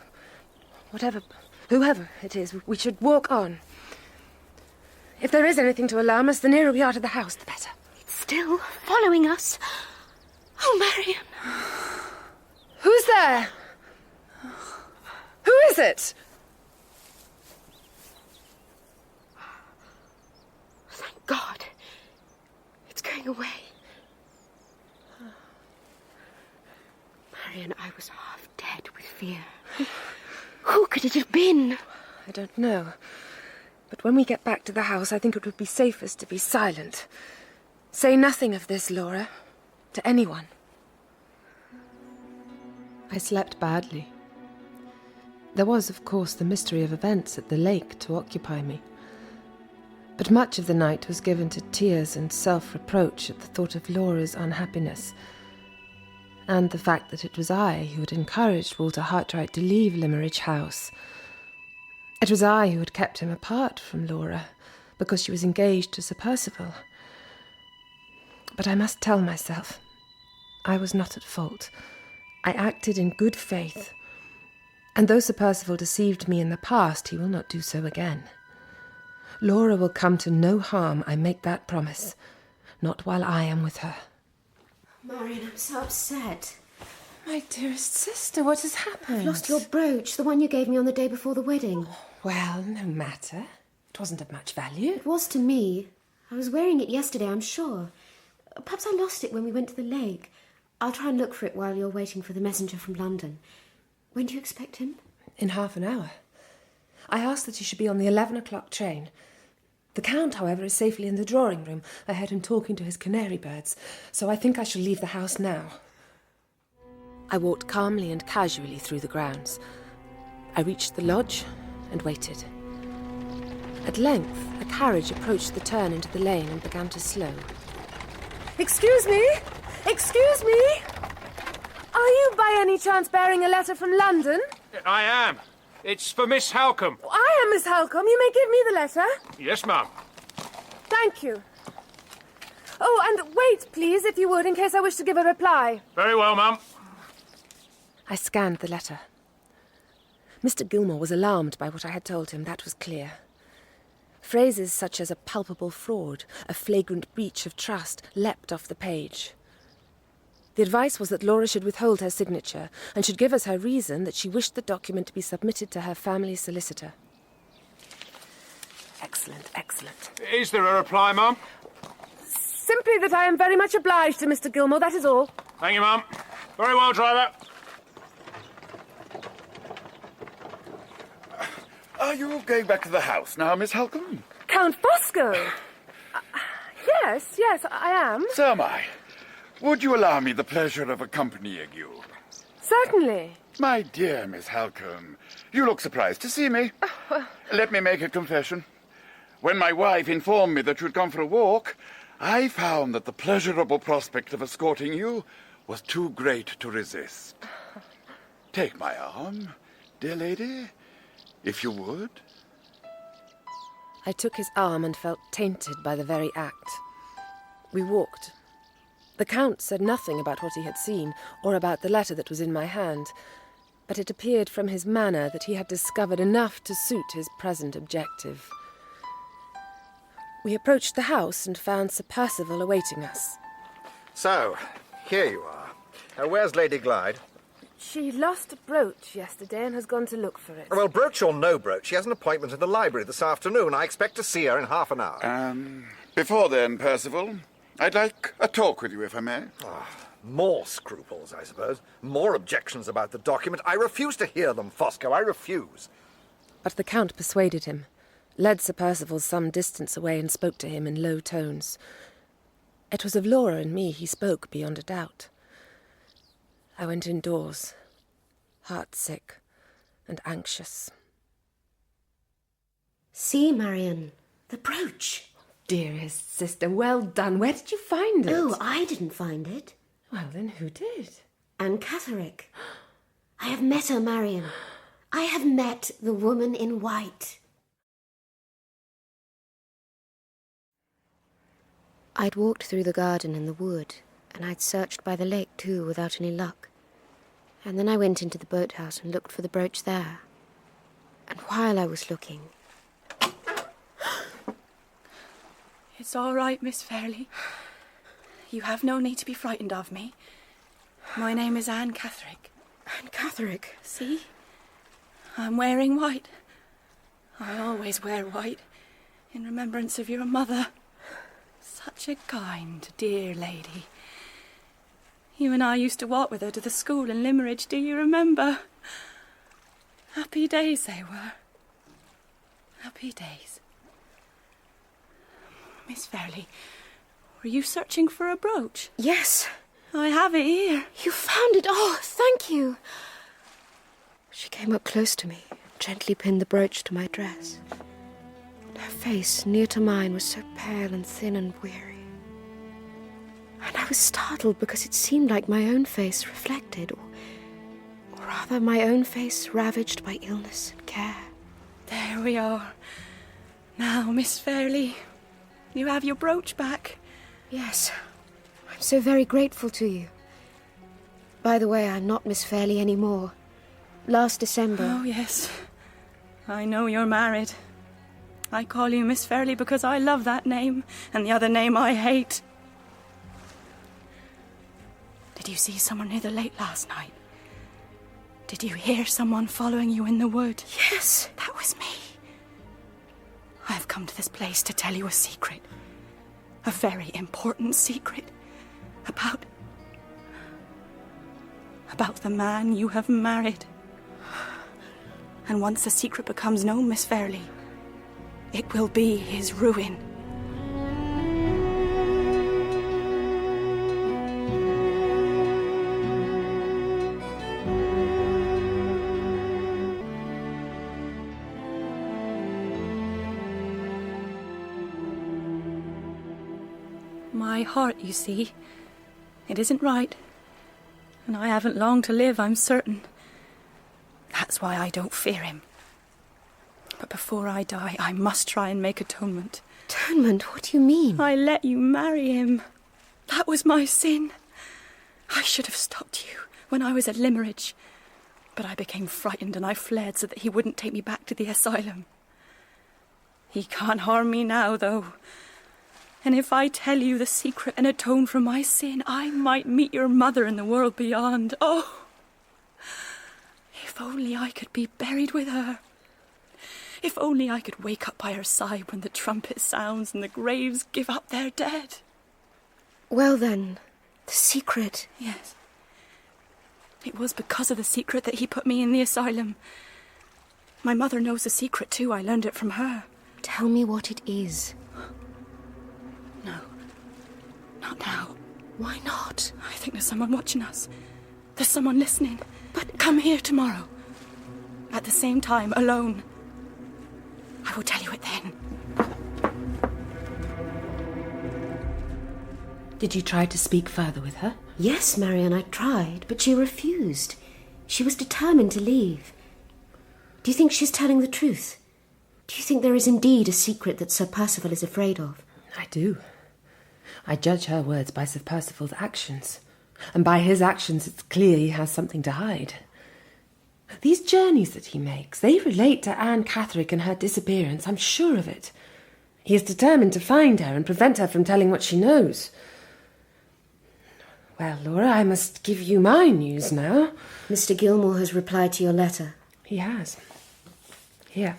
whoever it is, we should walk on. If there is anything to alarm us, the nearer we are to the house, the better. It's still following us. Oh, Marian. Who's there? Who is it? Thank God. It's going away. Marian, I was half dead with fear. Who could it have been? I don't know. But when we get back to the house, I think it would be safest to be silent. Say nothing of this, Laura, to anyone. I slept badly. There was, of course, the mystery of events at the lake to occupy me. But much of the night was given to tears and self-reproach at the thought of Laura's unhappiness, and the fact that it was I who had encouraged Walter Hartright to leave Limmeridge House. It was I who had kept him apart from Laura, because she was engaged to Sir Percival. But I must tell myself, I was not at fault. I acted in good faith, and though Sir Percival deceived me in the past, he will not do so again. Laura will come to no harm, I make that promise. Not while I am with her. Marian, I'm so upset. My dearest sister, what has happened? I've lost your brooch, the one you gave me on the day before the wedding. Well, no matter. It wasn't of much value. It was to me. I was wearing it yesterday, I'm sure. Perhaps I lost it when we went to the lake. I'll try and look for it while you're waiting for the messenger from London. When do you expect him? In half an hour. I asked that he should be on the 11 o'clock train. The Count, however, is safely in the drawing-room. I heard him talking to his canary birds, so I think I shall leave the house now. I walked calmly and casually through the grounds. I reached the lodge and waited. At length, a carriage approached the turn into the lane and began to slow. Excuse me! Excuse me! Are you by any chance bearing a letter from London? I am. It's for Miss Halcombe. I am Miss Halcombe. You may give me the letter. Yes, ma'am. Thank you. Oh, and wait, please, if you would, in case I wish to give a reply. Very well, ma'am. I scanned the letter. Mr. Gilmore was alarmed by what I had told him, that was clear. Phrases such as a palpable fraud, a flagrant breach of trust, leapt off the page. The advice was that Laura should withhold her signature and should give us her reason that she wished the document to be submitted to her family solicitor. Excellent, excellent. Is there a reply, ma'am? Simply that I am very much obliged to Mr. Gilmore, that is all. Thank you, ma'am. Very well, driver. Are you going back to the house now, Miss Halcombe? Count Fosco! Yes, I am. So am I. Would you allow me the pleasure of accompanying you? Certainly. My dear Miss Halcombe, you look surprised to see me. Let me make a confession. When my wife informed me that you'd come for a walk, I found that the pleasurable prospect of escorting you was too great to resist. Take my arm, dear lady, if you would. I took his arm and felt tainted by the very act. We walked. The Count said nothing about what he had seen, or about the letter that was in my hand, but it appeared from his manner that he had discovered enough to suit his present objective. We approached the house and found Sir Percival awaiting us. So, here you are. Where's Lady Glyde? She lost a brooch yesterday and has gone to look for it. Well, brooch or no brooch, she has an appointment in the library this afternoon. I expect to see her in half an hour. Before then, Percival, I'd like a talk with you, if I may. More scruples, I suppose. More objections about the document. I refuse to hear them, Fosco. I refuse. But the Count persuaded him, led Sir Percival some distance away and spoke to him in low tones. It was of Laura and me he spoke, beyond a doubt. I went indoors, heart-sick and anxious. See, Marian, the brooch. Dearest sister, well done. Where did you find it? Oh, I didn't find it. Well, then who did? And Catherick. I have met her, Marian. I have met the woman in white. I'd walked through the garden and the wood, and I'd searched by the lake too, without any luck. And then I went into the boathouse and looked for the brooch there. And while I was looking... It's all right, Miss Fairlie. You have no need to be frightened of me. My name is Anne Catherick. Anne Catherick? See? I'm wearing white. I always wear white, in remembrance of your mother. Such a kind, dear lady. You and I used to walk with her to the school in Limmeridge, do you remember? Happy days they were. Happy days. Miss Fairlie, were you searching for a brooch? Yes. I have it here. You found it? Oh, thank you. She came up close to me, gently pinned the brooch to my dress. Her face, near to mine, was so pale and thin and weary. And I was startled because it seemed like my own face reflected, or rather my own face ravaged by illness and care. There we are. Now, Miss Fairle, you have your brooch back. Yes, I'm so very grateful to you. By the way, I'm not Miss Fairle anymore. Last December... Oh, yes. I know you're married. I call you Miss Fairle because I love that name, and the other name I hate. Did you see someone near the lake last night? Did you hear someone following you in the wood? Yes. That was me. I have come to this place to tell you a secret. A very important secret. About the man you have married. And once the secret becomes known, Miss Fairle, it will be his ruin. My heart, you see, it isn't right. And I haven't long to live, I'm certain. That's why I don't fear him. But before I die, I must try and make atonement. Atonement? What do you mean? I let you marry him. That was my sin. I should have stopped you when I was at Limmeridge. But I became frightened and I fled so that he wouldn't take me back to the asylum. He can't harm me now, though. And if I tell you the secret and atone for my sin, I might meet your mother in the world beyond. Oh, if only I could be buried with her. If only I could wake up by her side when the trumpet sounds and the graves give up their dead. Well then, the secret. Yes. It was because of the secret that he put me in the asylum. My mother knows the secret too. I learned it from her. Tell me what it is. No. Not now. Why not? I think there's someone watching us. There's someone listening. But come here tomorrow. At the same time, alone. I will tell you it then. Did you try to speak further with her? Yes, Marian, I tried, but she refused. She was determined to leave. Do you think she's telling the truth? Do you think there is indeed a secret that Sir Percival is afraid of? I do. I judge her words by Sir Percival's actions. And by his actions it's clear he has something to hide. These journeys that he makes, they relate to Anne Catherick and her disappearance, I'm sure of it. He is determined to find her and prevent her from telling what she knows. Well, Laura, I must give you my news now. Mr. Gilmore has replied to your letter. He has. Here.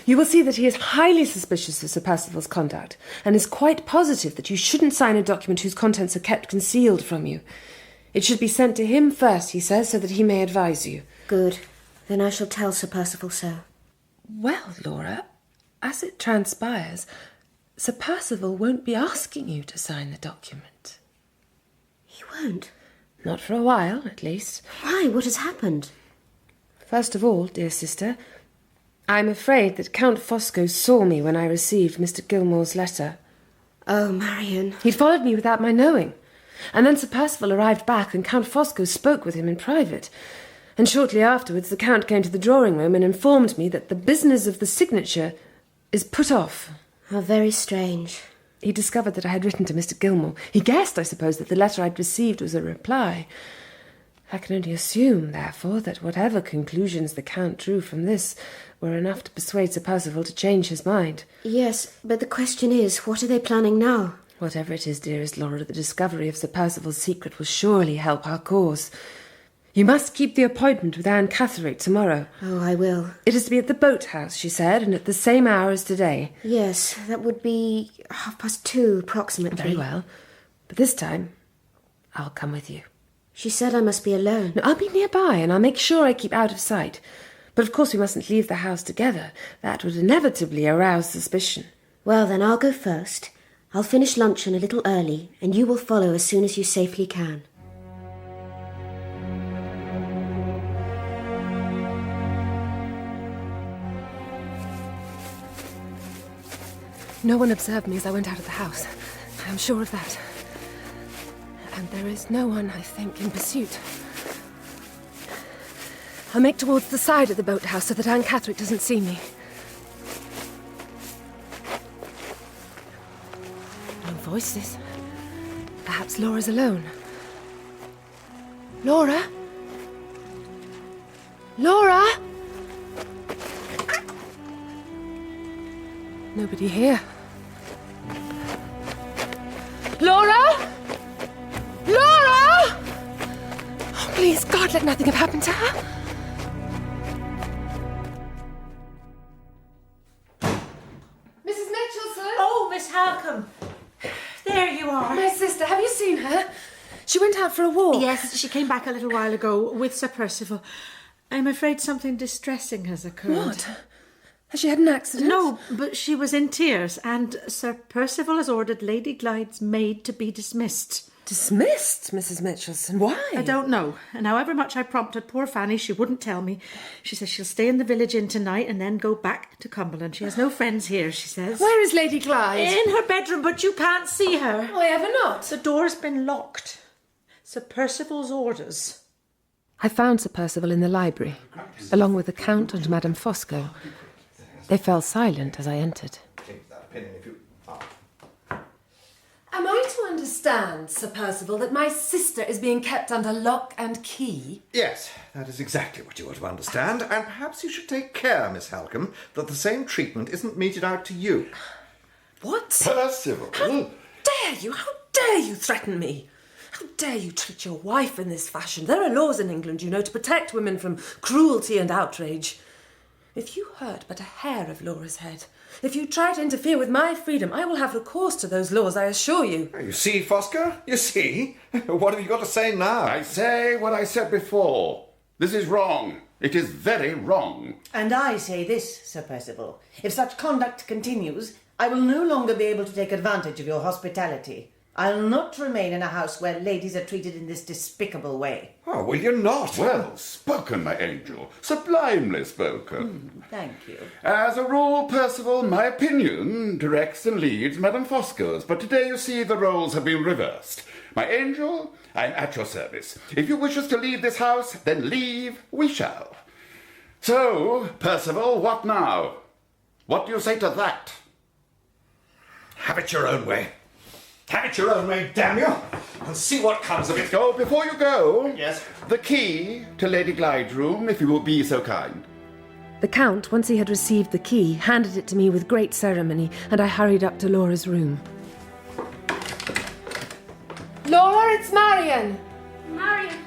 You will see that he is highly suspicious of Sir Percival's conduct, and is quite positive that you shouldn't sign a document whose contents are kept concealed from you. It should be sent to him first, he says, so that he may advise you. Good. Then I shall tell Sir Percival so. Well, Laura, as it transpires, Sir Percival won't be asking you to sign the document. He won't? Not for a while, at least. Why? What has happened? First of all, dear sister, I'm afraid that Count Fosco saw me when I received Mr. Gilmore's letter. Oh, Marian. He'd followed me without my knowing. And then Sir Percival arrived back, and Count Fosco spoke with him in private. And shortly afterwards the Count came to the drawing-room and informed me that the business of the signature is put off. How very strange. He discovered that I had written to Mr. Gilmore. He guessed, I suppose, that the letter I'd received was a reply. I can only assume, therefore, that whatever conclusions the Count drew from this were enough to persuade Sir Percival to change his mind. Yes, but the question is, what are they planning now? Whatever it is, dearest Laura, the discovery of Sir Percival's secret will surely help our cause. You must keep the appointment with Anne Catherick tomorrow. Oh, I will. It is to be at the boathouse, she said, and at the same hour as today. Yes, that would be 2:30, approximately. Very well. But this time, I'll come with you. She said I must be alone. No, I'll be nearby, and I'll make sure I keep out of sight. But of course we mustn't leave the house together. That would inevitably arouse suspicion. Well, then I'll go first. I'll finish luncheon a little early, and you will follow as soon as you safely can. No one observed me as I went out of the house. I am sure of that. And there is no one, I think, in pursuit. I'll make towards the side of the boathouse so that Anne Catherick doesn't see me. No voices. Perhaps Laura's alone. Laura? Laura? Nobody here. Laura? Laura! Oh, please, God, let nothing have happened to her. Mrs. Michelson? Oh, Miss Halcombe. There you are. My sister, have you seen her? She went out for a walk. Yes, she came back a little while ago with Sir Percival. I'm afraid something distressing has occurred. What? Has she had an accident? No, but she was in tears, and Sir Percival has ordered Lady Glyde's maid to be dismissed. Dismissed, Mrs. Michelson? Why? I don't know. And however much I prompted poor Fanny, she wouldn't tell me. She says she'll stay in the village inn tonight and then go back to Cumberland. She has no friends here, she says. Where is Lady Glyde? In her bedroom, but you can't see her. Why ever not? The door's been locked. Sir Percival's orders. I found Sir Percival in the library, along with the Count and Madame Fosco. They fell silent as I entered. Am I to understand, Sir Percival, that my sister is being kept under lock and key? Yes, that is exactly what you are to understand, and perhaps you should take care, Miss Halcombe, that the same treatment isn't meted out to you. What? Percival! How dare you? How dare you threaten me? How dare you treat your wife in this fashion? There are laws in England, you know, to protect women from cruelty and outrage. If you hurt but a hair of Laura's head, if you try to interfere with my freedom, I will have recourse to those laws, I assure you. You see, Fosco? You see? What have you got to say now? I say what I said before. This is wrong. It is very wrong. And I say this, Sir Percival. If such conduct continues, I will no longer be able to take advantage of your hospitality. I'll not remain in a house where ladies are treated in this despicable way. Oh, will you not? Well spoken, my angel. Sublimely spoken. Thank you. As a rule, Percival, my opinion directs and leads Madame Fosco's, but today, you see, the roles have been reversed. My angel, I'm at your service. If you wish us to leave this house, then leave we shall. So, Percival, what now? What do you say to that? Have it your own way. Have it your own way, damn you, and see what comes of it. So, before you go, yes, the key to Lady Glyde's room, if you will be so kind. The Count, once he had received the key, handed it to me with great ceremony, and I hurried up to Laura's room. Laura, it's Marian! Marian,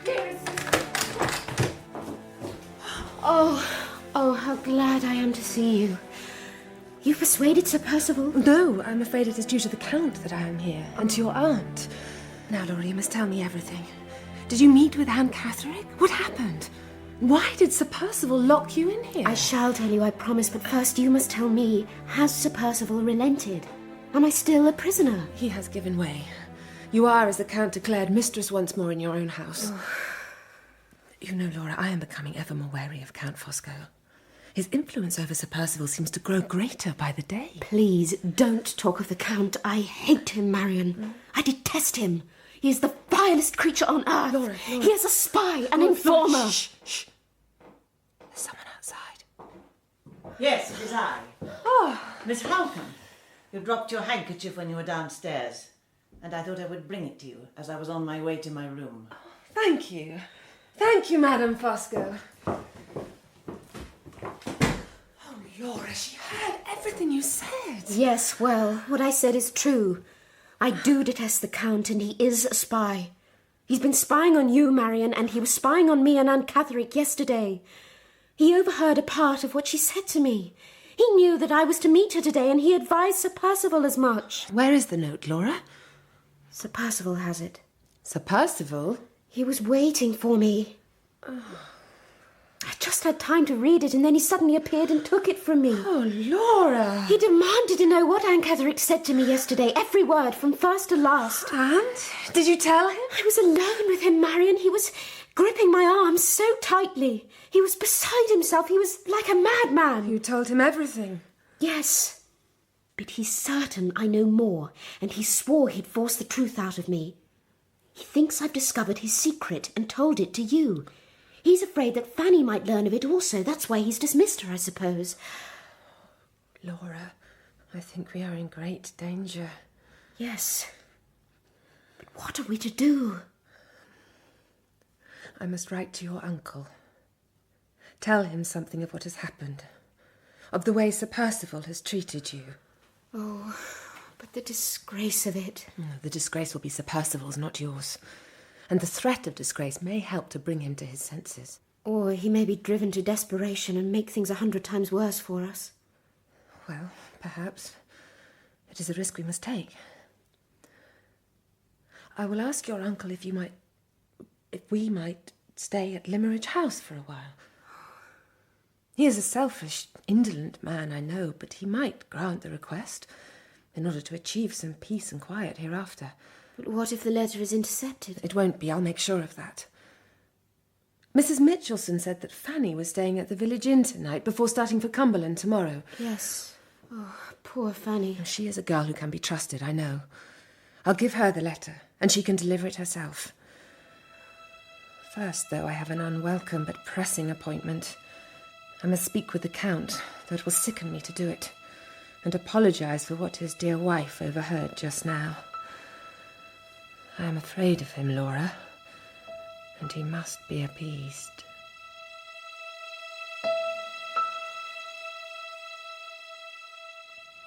dearest. Oh, how glad I am to see you. You persuaded Sir Percival? No, I'm afraid it is due to the Count that I am here, and to your aunt. Now, Laura, you must tell me everything. Did you meet with Anne Catherick? What happened? Why did Sir Percival lock you in here? I shall tell you, I promise, but first you must tell me, has Sir Percival relented? Am I still a prisoner? He has given way. You are, as the Count declared, mistress once more in your own house. You know, Laura, I am becoming ever more wary of Count Fosco. His influence over Sir Percival seems to grow greater by the day. Please, don't talk of the Count. I hate him, Marian. I detest him. He is the vilest creature on earth. Laura. He is a spy, an informer. Laura, shh. There's someone outside. Yes, it is I. Oh. Miss Halcombe, you dropped your handkerchief when you were downstairs, and I thought I would bring it to you as I was on my way to my room. Thank you. Thank you, Madame Fosco. Laura, she heard everything you said. Yes, well, what I said is true. I do detest the Count, and he is a spy. He's been spying on you, Marian, and he was spying on me and Aunt Catherick yesterday. He overheard a part of what she said to me. He knew that I was to meet her today, and he advised Sir Percival as much. Where is the note, Laura? Sir Percival has it. Sir Percival? He was waiting for me. I just had time to read it, and then he suddenly appeared and took it from me. Oh, Laura! He demanded to know what Anne Catherick said to me yesterday, every word, from first to last. And? Did you tell him? I was alone with him, Marian. He was gripping my arm so tightly. He was beside himself. He was like a madman. You told him everything? Yes. But he's certain I know more, and he swore he'd force the truth out of me. He thinks I've discovered his secret and told it to you. He's afraid that Fanny might learn of it also. That's why he's dismissed her, I suppose. Laura, I think we are in great danger. Yes. But what are we to do? I must write to your uncle. Tell him something of what has happened. Of the way Sir Percival has treated you. Oh, but the disgrace of it. The disgrace will be Sir Percival's, not yours. And the threat of disgrace may help to bring him to his senses. Or he may be driven to desperation and make things 100 times worse for us. Well, perhaps. It is a risk we must take. I will ask your uncle if we might stay at Limmeridge House for a while. He is a selfish, indolent man, I know, but he might grant the request in order to achieve some peace and quiet hereafter. But what if the letter is intercepted? It won't be, I'll make sure of that. Mrs. Michelson said that Fanny was staying at the village inn tonight before starting for Cumberland tomorrow. Yes. Oh, poor Fanny. She is a girl who can be trusted, I know. I'll give her the letter, and she can deliver it herself. First, though, I have an unwelcome but pressing appointment. I must speak with the Count, though it will sicken me to do it, and apologise for what his dear wife overheard just now. I am afraid of him, Laura, and he must be appeased.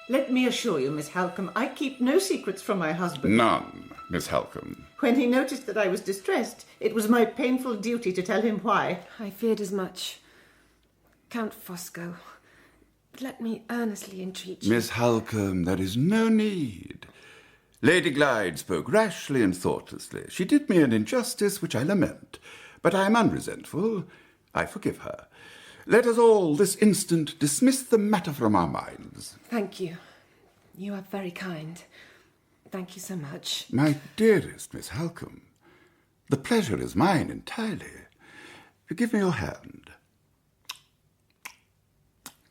Let me assure you, Miss Halcombe, I keep no secrets from my husband. None, Miss Halcombe. When he noticed that I was distressed, it was my painful duty to tell him why. I feared as much. Count Fosco, let me earnestly entreat you. Miss Halcombe, there is no need. Lady Glyde spoke rashly and thoughtlessly. She did me an injustice which I lament, but I am unresentful. I forgive her. Let us all this instant dismiss the matter from our minds. Thank you. You are very kind. Thank you so much. My dearest Miss Halcombe, the pleasure is mine entirely. Give me your hand.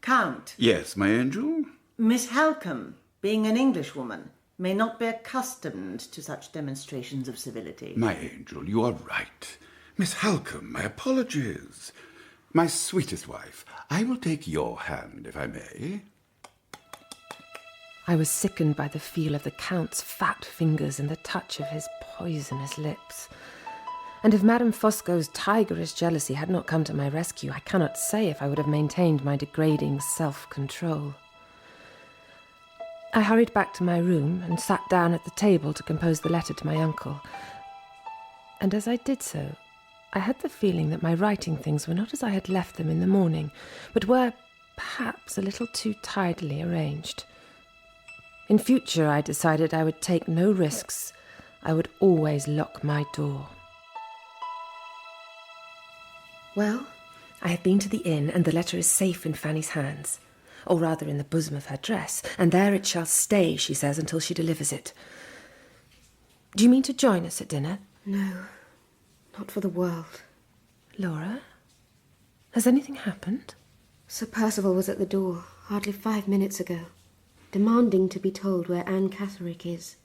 Count. Yes, my angel? Miss Halcombe, being an Englishwoman, may not be accustomed to such demonstrations of civility. My angel, you are right. Miss Halcombe, my apologies. My sweetest wife, I will take your hand, if I may. I was sickened by the feel of the Count's fat fingers and the touch of his poisonous lips. And if Madame Fosco's tigerish jealousy had not come to my rescue, I cannot say if I would have maintained my degrading self-control. I hurried back to my room and sat down at the table to compose the letter to my uncle. And as I did so, I had the feeling that my writing things were not as I had left them in the morning, but were, perhaps, a little too tidily arranged. In future, I decided I would take no risks. I would always lock my door. Well, I have been to the inn, and the letter is safe in Fanny's hands. Or rather in the bosom of her dress, and there it shall stay, she says, until she delivers it. Do you mean to join us at dinner? No, not for the world. Laura, has anything happened? Sir Percival was at the door hardly 5 minutes ago, demanding to be told where Anne Catherick is.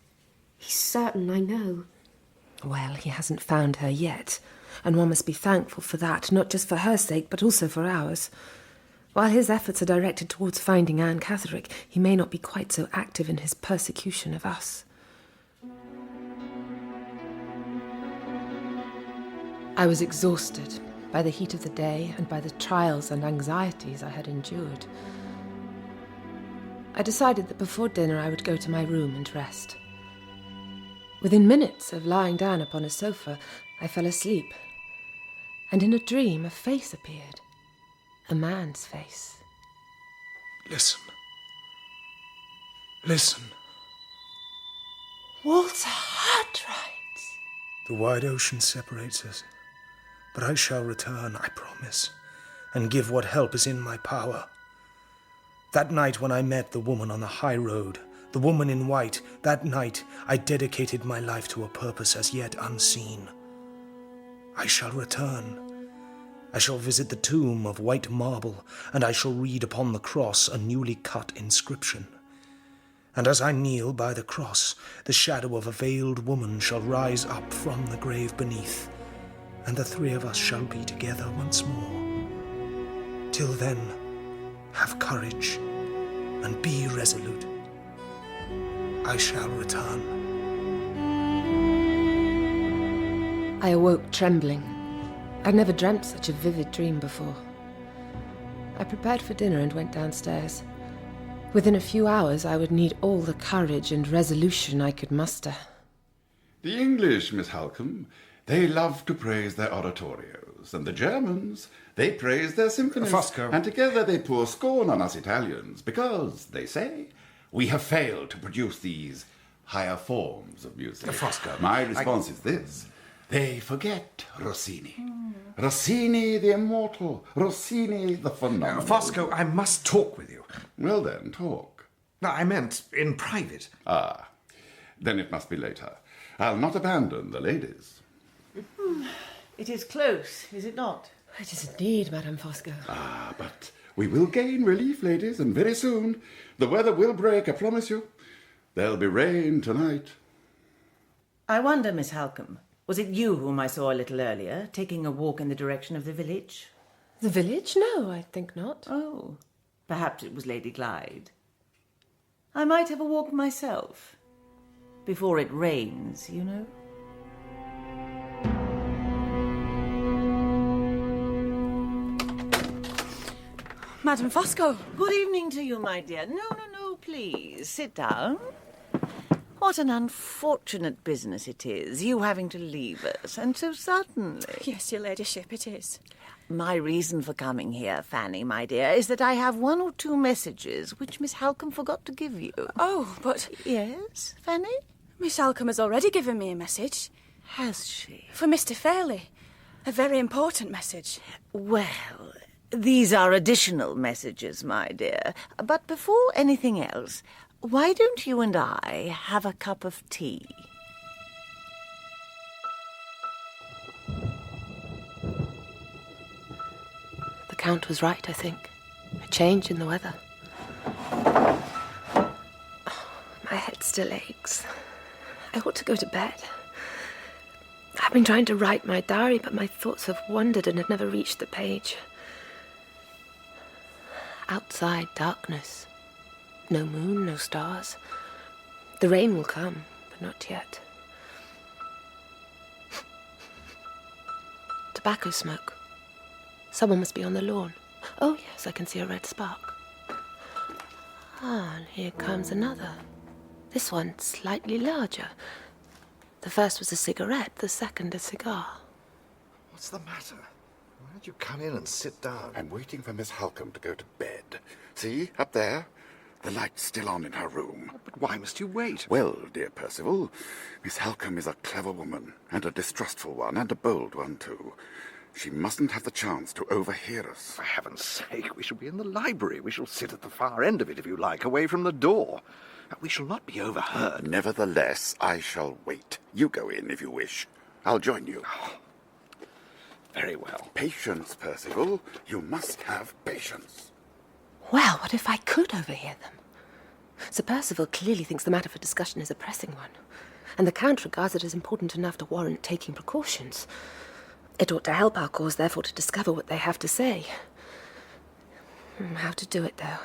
He's certain, I know. Well, he hasn't found her yet, and one must be thankful for that, not just for her sake, but also for ours. While his efforts are directed towards finding Anne Catherick, he may not be quite so active in his persecution of us. I was exhausted by the heat of the day and by the trials and anxieties I had endured. I decided that before dinner I would go to my room and rest. Within minutes of lying down upon a sofa, I fell asleep, and in a dream a face appeared. A man's face. Listen. Listen. Walter Hartright! The wide ocean separates us, but I shall return, I promise, and give what help is in my power. That night when I met the woman on the high road, the woman in white, that night I dedicated my life to a purpose as yet unseen. I shall return. I shall visit the tomb of white marble, and I shall read upon the cross a newly cut inscription. And as I kneel by the cross, the shadow of a veiled woman shall rise up from the grave beneath, and the three of us shall be together once more. Till then, have courage and be resolute. I shall return. I awoke trembling. I'd never dreamt such a vivid dream before. I prepared for dinner and went downstairs. Within a few hours, I would need all the courage and resolution I could muster. The English, Miss Halcombe, they love to praise their oratorios, and the Germans, they praise their symphonies. Fosco. And together they pour scorn on us Italians, because, they say, we have failed to produce these higher forms of music. Fosco. My response is this. They forget Rossini. Rossini the immortal. Rossini the phenomenal. Fosco, I must talk with you. Well then, talk. No, I meant in private. Ah, then it must be later. I'll not abandon the ladies. It is close, is it not? It is indeed, Madame Fosco. Ah, but we will gain relief, ladies, and very soon. The weather will break, I promise you. There'll be rain tonight. I wonder, Miss Halcombe, was it you whom I saw a little earlier, taking a walk in the direction of the village? The village? No, I think not. Oh, perhaps it was Lady Glyde. I might have a walk myself. Before it rains, you know. Madame Fosco. Good evening to you, my dear. No, please, sit down. What an unfortunate business it is, you having to leave us, and so suddenly. Yes, your ladyship, it is. My reason for coming here, Fanny, my dear, is that I have one or two messages which Miss Halcombe forgot to give you. Oh, but... Yes, Fanny? Miss Halcombe has already given me a message. Has she? For Mr. Fairle. A very important message. Well, these are additional messages, my dear. But before anything else, why don't you and I have a cup of tea? The Count was right, I think. A change in the weather. My head still aches. I ought to go to bed. I've been trying to write my diary, but my thoughts have wandered and have never reached the page. Outside, darkness. No moon, no stars. The rain will come, but not yet. Tobacco smoke. Someone must be on the lawn. Oh, yes, I can see a red spark. Ah, and here comes another. This one slightly larger. The first was a cigarette, the second a cigar. What's the matter? Why don't you come in and sit down? I'm waiting for Miss Halcombe to go to bed. See, up there? The light's still on in her room. But why must you wait? Well, dear Percival, Miss Halcombe is a clever woman, and a distrustful one, and a bold one, too. She mustn't have the chance to overhear us. For heaven's sake, we shall be in the library. We shall sit at the far end of it, if you like, away from the door. We shall not be overheard. Nevertheless, I shall wait. You go in if you wish. I'll join you. Oh, very well. Patience, Percival. You must have patience. Well, what if I could overhear them? Sir Percival clearly thinks the matter for discussion is a pressing one, and the Count regards it as important enough to warrant taking precautions. It ought to help our cause, therefore, to discover what they have to say. How to do it, though?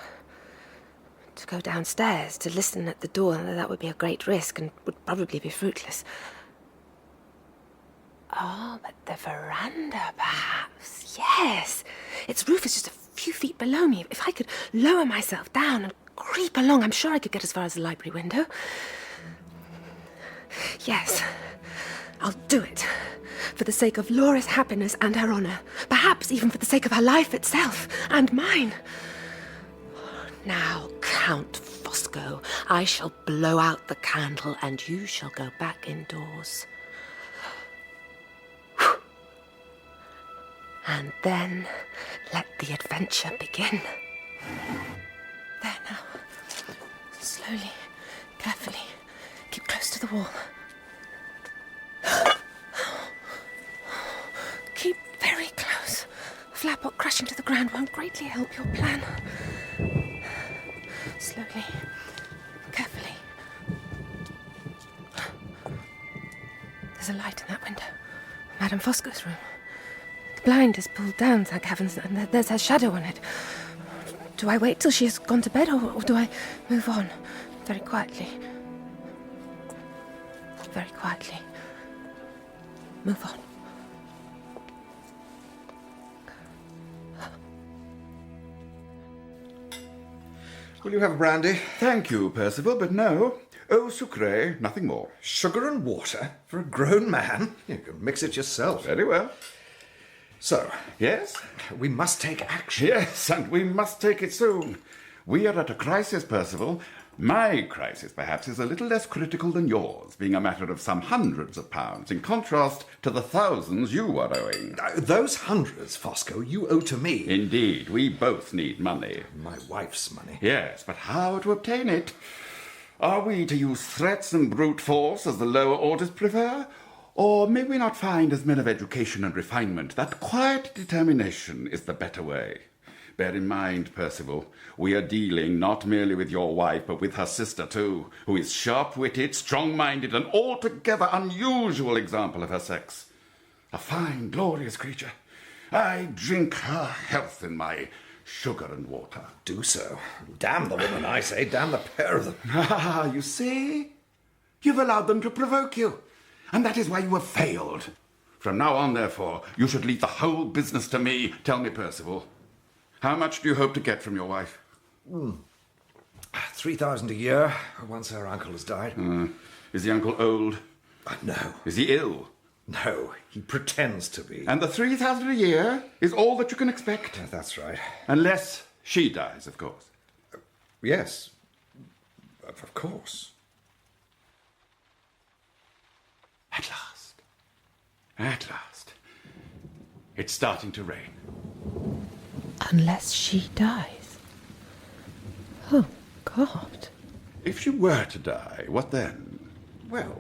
To go downstairs, to listen at the door, that would be a great risk and would probably be fruitless. Oh, but the veranda, perhaps. Yes. Its roof is just a few feet below me. If I could lower myself down and creep along, I'm sure I could get as far as the library window. Yes, I'll do it. For the sake of Laura's happiness and her honour. Perhaps even for the sake of her life itself and mine. Now, Count Fosco, I shall blow out the candle and you shall go back indoors. And then let the adventure begin. There now. Slowly, carefully. Keep close to the wall. Keep very close. A flapbook crashing to the ground won't greatly help your plan. Slowly, carefully. There's a light in that window. Madame Fosco's room. The blind is pulled down, thank heavens, and there's her shadow on it. Do I wait till she has gone to bed, or do I move on? Very quietly. Very quietly. Move on. Will you have a brandy? Thank you, Percival, but no. Eau sucré, nothing more. Sugar and water for a grown man? You can mix it yourself. Very well. So, yes? We must take action. Yes, and we must take it soon. We are at a crisis, Percival. My crisis, perhaps, is a little less critical than yours, being a matter of some hundreds of pounds, in contrast to the thousands you are owing. Those hundreds, Fosco, you owe to me. Indeed, we both need money. My wife's money. Yes, but how to obtain it? Are we to use threats and brute force as the lower orders prefer? Or may we not find, as men of education and refinement, that quiet determination is the better way? Bear in mind, Percival, we are dealing not merely with your wife, but with her sister too, who is sharp-witted, strong-minded, an altogether unusual example of her sex. A fine, glorious creature. I drink her health in my sugar and water. Do so. Damn the woman, I say. Damn the pair of them. Ah, you see? You've allowed them to provoke you. And that is why you have failed. From now on, therefore, you should leave the whole business to me. Tell me, Percival, how much do you hope to get from your wife? 3,000 a year, once her uncle has died. Is the uncle old? No. Is he ill? No, he pretends to be. And the 3,000 a year is all that you can expect? That's right. Unless she dies, of course. Yes, of course. At last. At last. It's starting to rain. Unless she dies. Oh, God. If she were to die, what then? Well,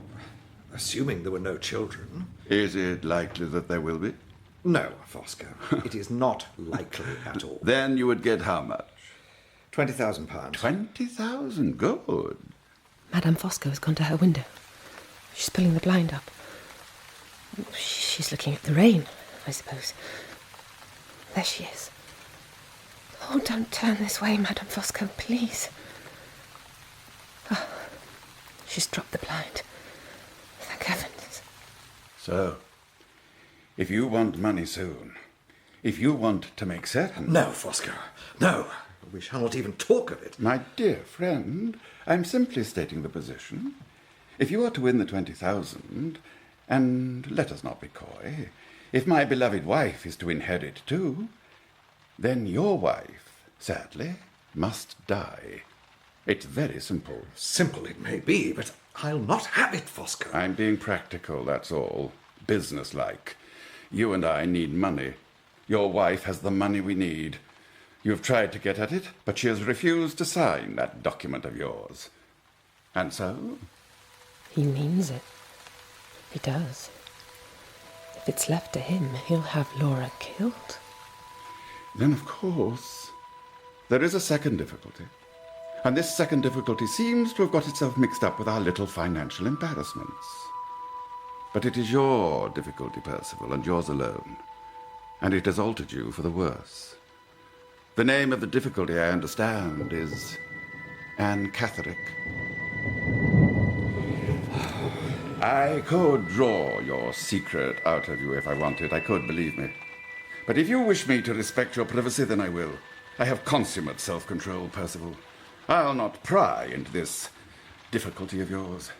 assuming there were no children. Is it likely that there will be? No, Fosco. It is not likely at all. Then you would get how much? £20,000. 20,000? Good. Madame Fosco has gone to her window. She's pulling the blind up. She's looking at the rain, I suppose. There she is. Oh, don't turn this way, Madame Fosco, please. Oh, she's dropped the blind. Thank heavens. So, if you want money soon, if you want to make certain... No, Fosco, no. We shall not even talk of it. My dear friend, I'm simply stating the position. If you are to win the 20,000, and let us not be coy, if my beloved wife is to inherit too, then your wife, sadly, must die. It's very simple. Simple it may be, but I'll not have it, Fosco. I'm being practical, that's all. Businesslike. You and I need money. Your wife has the money we need. You've tried to get at it, but she has refused to sign that document of yours. And so? He means it. He does. If it's left to him, he'll have Laura killed. Then, of course, there is a second difficulty. And this second difficulty seems to have got itself mixed up with our little financial embarrassments. But it is your difficulty, Percival, and yours alone. And it has altered you for the worse. The name of the difficulty, I understand, is Anne Catherick. I could draw your secret out of you if I wanted. I could, believe me. But if you wish me to respect your privacy, then I will. I have consummate self-control, Percival. I'll not pry into this difficulty of yours.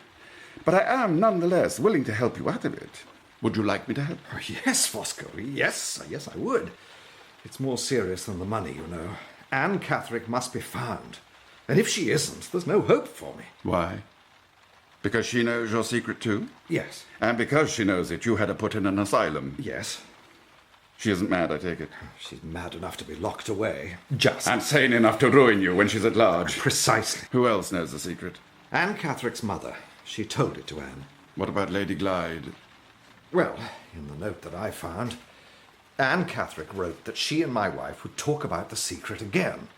But I am nonetheless willing to help you out of it. Would you like me to help? Oh, yes, Fosco. Yes, I would. It's more serious than the money, you know. Anne Catherick must be found. And if she isn't, there's no hope for me. Why? Because she knows your secret too? Yes. And because she knows it, you had her put in an asylum? Yes. She isn't mad, I take it? She's mad enough to be locked away. Just. And sane enough to ruin you when she's at large? Precisely. Who else knows the secret? Anne Catherick's mother. She told it to Anne. What about Lady Glyde? Well, in the note that I found, Anne Catherick wrote that she and my wife would talk about the secret again.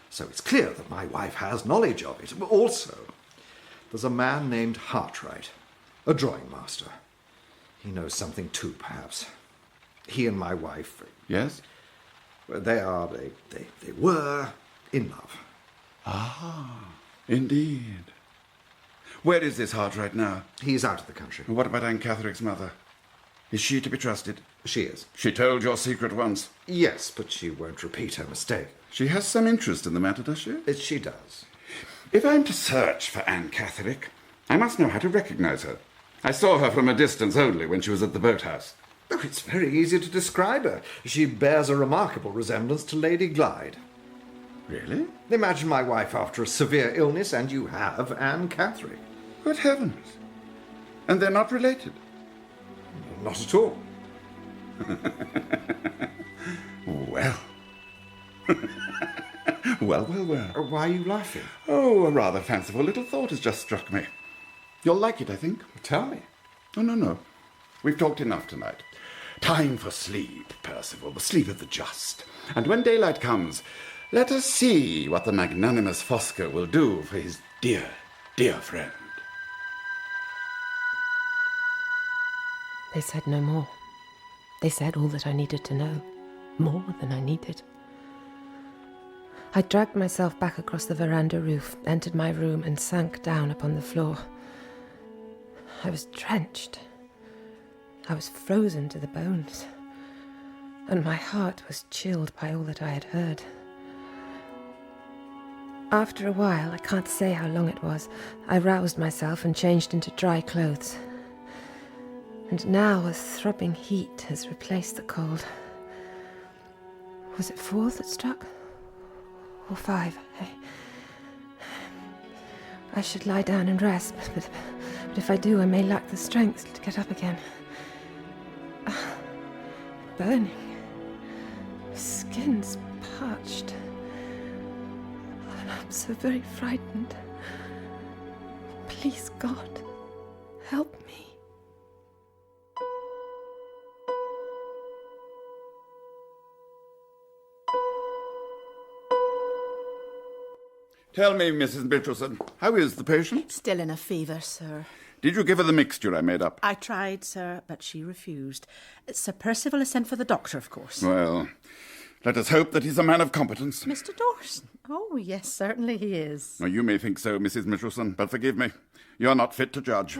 So it's clear that my wife has knowledge of it. Also, there's a man named Hartright, a drawing master. He knows something too, perhaps. He and my wife... Yes? They were in love. Ah, indeed. Where is this Hartright now? He's out of the country. What about Aunt Catherick's mother? Is she to be trusted? She is. She told your secret once? Yes, but she won't repeat her mistake. She has some interest in the matter, does she? She does. If I'm to search for Aunt Catherick, I must know how to recognize her. I saw her from a distance only when she was at the boathouse. Oh, it's very easy to describe her. She bears a remarkable resemblance to Lady Glyde. Really? Imagine my wife after a severe illness, and you have Anne Catherick. Good heavens. And they're not related? Not at all. Well. Well. Why are you laughing? Oh, a rather fanciful little thought has just struck me. You'll like it, I think. Tell me. Oh, no. We've talked enough tonight. Time for sleep, Percival, the sleep of the just. And when daylight comes, let us see what the magnanimous Fosco will do for his dear, dear friend. They said no more. They said all that I needed to know. More than I needed. I dragged myself back across the veranda roof, entered my room, and sank down upon the floor. I was drenched. I was frozen to the bones. And my heart was chilled by all that I had heard. After a while, I can't say how long it was, I roused myself and changed into dry clothes. And now a throbbing heat has replaced the cold. Was it 4 that struck? Or 5? I should lie down and rest, but if I do, I may lack the strength to get up again. Burning. Skin's parched. And I'm so very frightened. Please, God, help me. Tell me, Mrs. Michelson, how is the patient? Still in a fever, sir. Did you give her the mixture I made up? I tried, sir, but she refused. Sir Percival has sent for the doctor, of course. Well, let us hope that he's a man of competence. Mr. Dawson? Oh, yes, certainly he is. Well, you may think so, Mrs. Michelson, but forgive me. You're not fit to judge.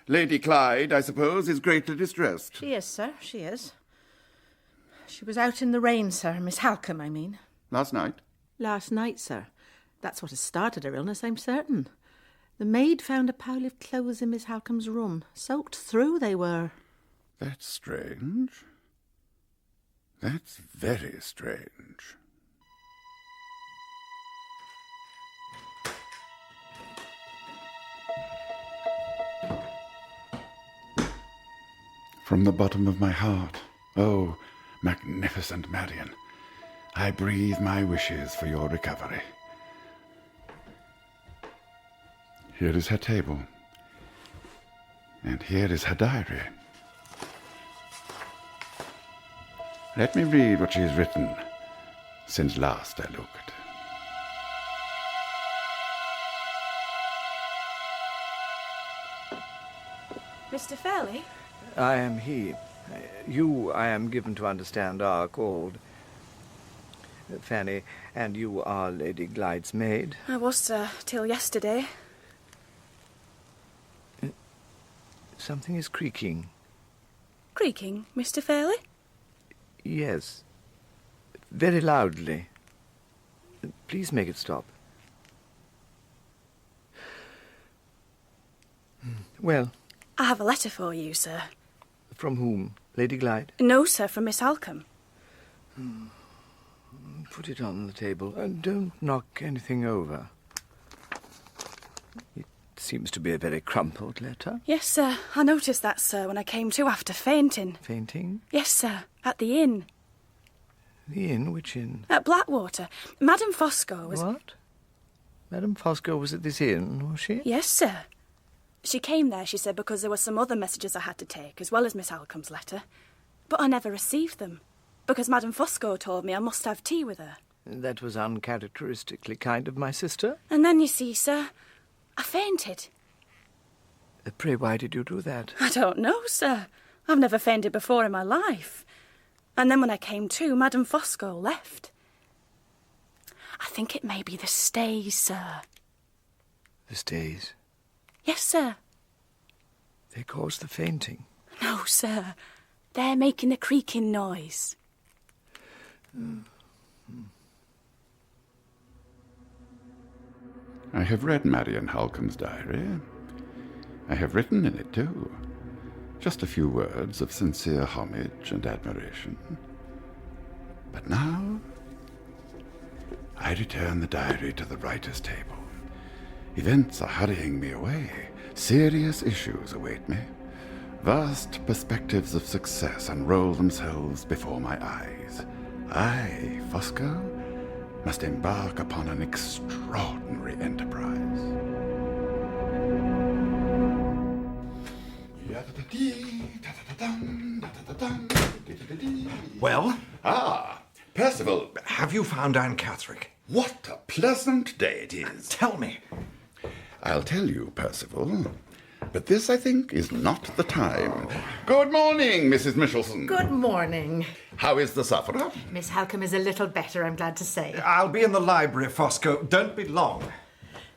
Lady Clyde, I suppose, is greatly distressed. She is, sir, she is. She was out in the rain, sir. Miss Halcombe, I mean. Last night? Last night, sir. That's what has started her illness, I'm certain. The maid found a pile of clothes in Miss Halcombe's room. Soaked through they were. That's strange. That's very strange. From the bottom of my heart, oh, magnificent Marian, I breathe my wishes for your recovery. Here is her table, and here is her diary. Let me read what she has written since last I looked. Mr. Fairle? I am he. You, I am given to understand, are called Fanny, and you are Lady Glyde's maid? I was, sir, till yesterday. Something is creaking. Creaking, Mr. Fairle? Yes. Very loudly. Please make it stop. Well? I have a letter for you, sir. From whom? Lady Glyde? No, sir, from Miss Halcombe. Put it on the table. Don't knock anything over. It seems to be a very crumpled letter. Yes, sir. I noticed that, sir, when I came to after fainting. Fainting? Yes, sir. At the inn. The inn? Which inn? At Blackwater. Madame Fosco was... What? Madame Fosco was at this inn, was she? Yes, sir. She came there, she said, because there were some other messages I had to take, as well as Miss Halcombe's letter. But I never received them, because Madame Fosco told me I must have tea with her. That was uncharacteristically kind of my sister. And then, you see, sir, I fainted. Pray, why did you do that? I don't know, sir. I've never fainted before in my life. And then when I came to, Madame Fosco left. I think it may be the stays, sir. The stays? Yes, sir. They caused the fainting? No, sir. They're making the creaking noise. I have read Marian Halcombe's diary. I have written in it, too. Just a few words of sincere homage and admiration. But now, I return the diary to the writer's table. Events are hurrying me away. Serious issues await me. Vast perspectives of success unroll themselves before my eyes. I, Fosco, must embark upon an extraordinary enterprise. Well? Ah, Percival. Have you found Anne Catherick? What a pleasant day it is. Tell me. I'll tell you, Percival. But this, I think, is not the time. Good morning, Mrs. Michelson. Good morning. How is the sufferer? Miss Halcombe is a little better, I'm glad to say. I'll be in the library, Fosco. Don't be long.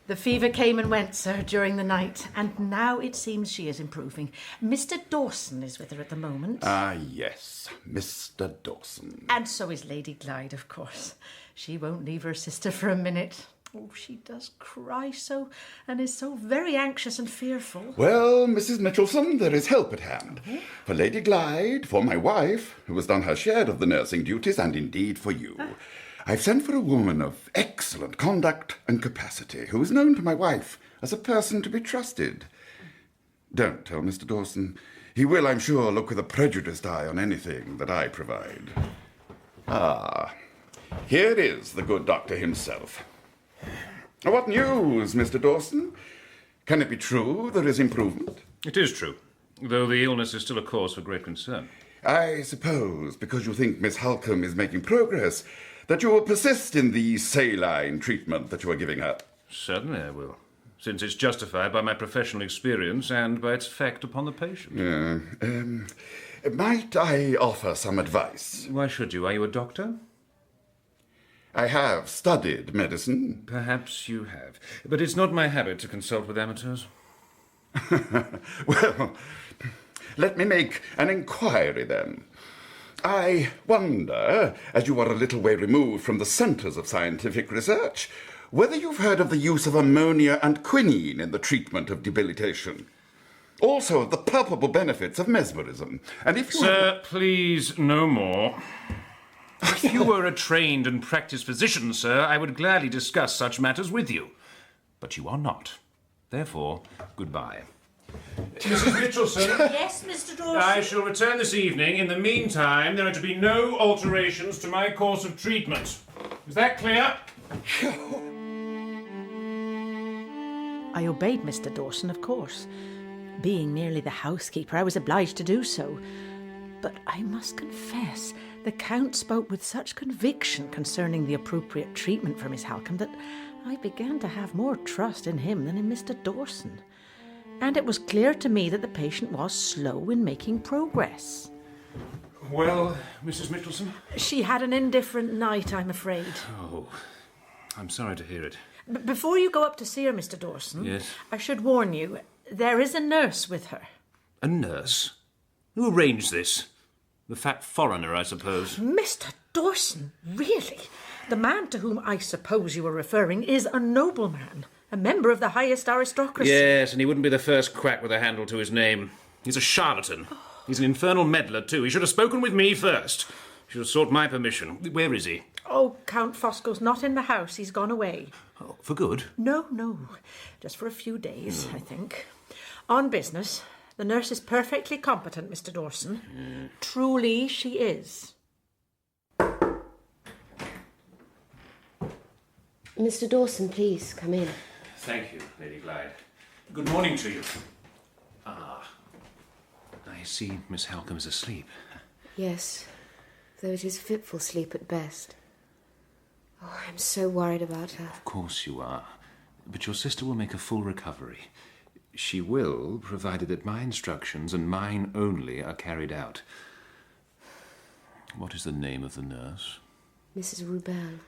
The fever came and went, sir, during the night, and now it seems she is improving. Mr. Dawson is with her at the moment. Ah, yes, Mr. Dawson. And so is Lady Glyde, of course. She won't leave her sister for a minute. Oh, she does cry so, and is so very anxious and fearful. Well, Mrs. Michelson, there is help at hand. For Lady Glyde, for my wife, who has done her share of the nursing duties, and indeed for you. I've sent for a woman of excellent conduct and capacity, who is known to my wife as a person to be trusted. Don't tell Mr. Dawson. He will, I'm sure, look with a prejudiced eye on anything that I provide. Ah, here is the good doctor himself. What news, Mr. Dawson? Can it be true there is improvement? It is true, though the illness is still a cause for great concern. I suppose, because you think Miss Halcombe is making progress, that you will persist in the saline treatment that you are giving her. Certainly I will, since it's justified by my professional experience and by its effect upon the patient. Might I offer some advice? Why should you? Are you a doctor? I have studied medicine. Perhaps you have, but it's not my habit to consult with amateurs. Well, let me make an inquiry then. I wonder, as you are a little way removed from the centres of scientific research, whether you've heard of the use of ammonia and quinine in the treatment of debilitation. Also of the palpable benefits of mesmerism. And if you... Sir, please, no more. If you were a trained and practised physician, sir, I would gladly discuss such matters with you. But you are not. Therefore, goodbye. Mrs. Michelson? Yes, Mr. Dawson? I shall return this evening. In the meantime, there are to be no alterations to my course of treatment. Is that clear? I obeyed Mr. Dawson, of course. Being merely the housekeeper, I was obliged to do so. But I must confess, the Count spoke with such conviction concerning the appropriate treatment for Miss Halcombe that I began to have more trust in him than in Mr. Dawson. And it was clear to me that the patient was slow in making progress. Well, Mrs. Michelson? She had an indifferent night, I'm afraid. Oh, I'm sorry to hear it. Before you go up to see her, Mr. Dawson, Yes? I should warn you, there is a nurse with her. A nurse? Who arranged this? The fat foreigner, I suppose. Mr. Dawson, really? The man to whom I suppose you are referring is a nobleman, a member of the highest aristocracy. Yes, and he wouldn't be the first quack with a handle to his name. He's a charlatan. He's an infernal meddler, too. He should have spoken with me first. He should have sought my permission. Where is he? Oh, Count Fosco's not in the house. He's gone away. Oh, for good? No. Just for a few days, I think. On business. The nurse is perfectly competent, Mr. Dawson. Truly she is. Mr. Dawson, please, come in. Thank you, Lady Glyde. Good morning to you. Ah, I see Miss Halcombe is asleep. Yes, though it is fitful sleep at best. Oh, I'm so worried about her. Of course you are. But your sister will make a full recovery. She will, provided that my instructions, and mine only, are carried out. What is the name of the nurse? Mrs. Rubel.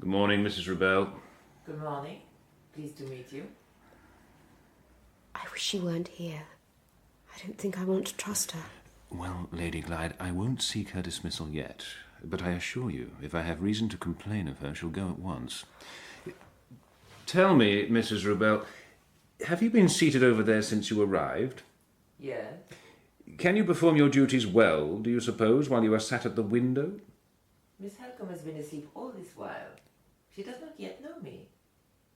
Good morning, Mrs. Rubel. Good morning. Pleased to meet you. I wish she weren't here. I don't think I want to trust her. Well, Lady Glyde, I won't seek her dismissal yet, but I assure you, if I have reason to complain of her, she'll go at once. Tell me, Mrs. Rubel, have you been seated over there since you arrived? Yes. Can you perform your duties well, do you suppose, while you are sat at the window? Miss Halcombe has been asleep all this while. She does not yet know me.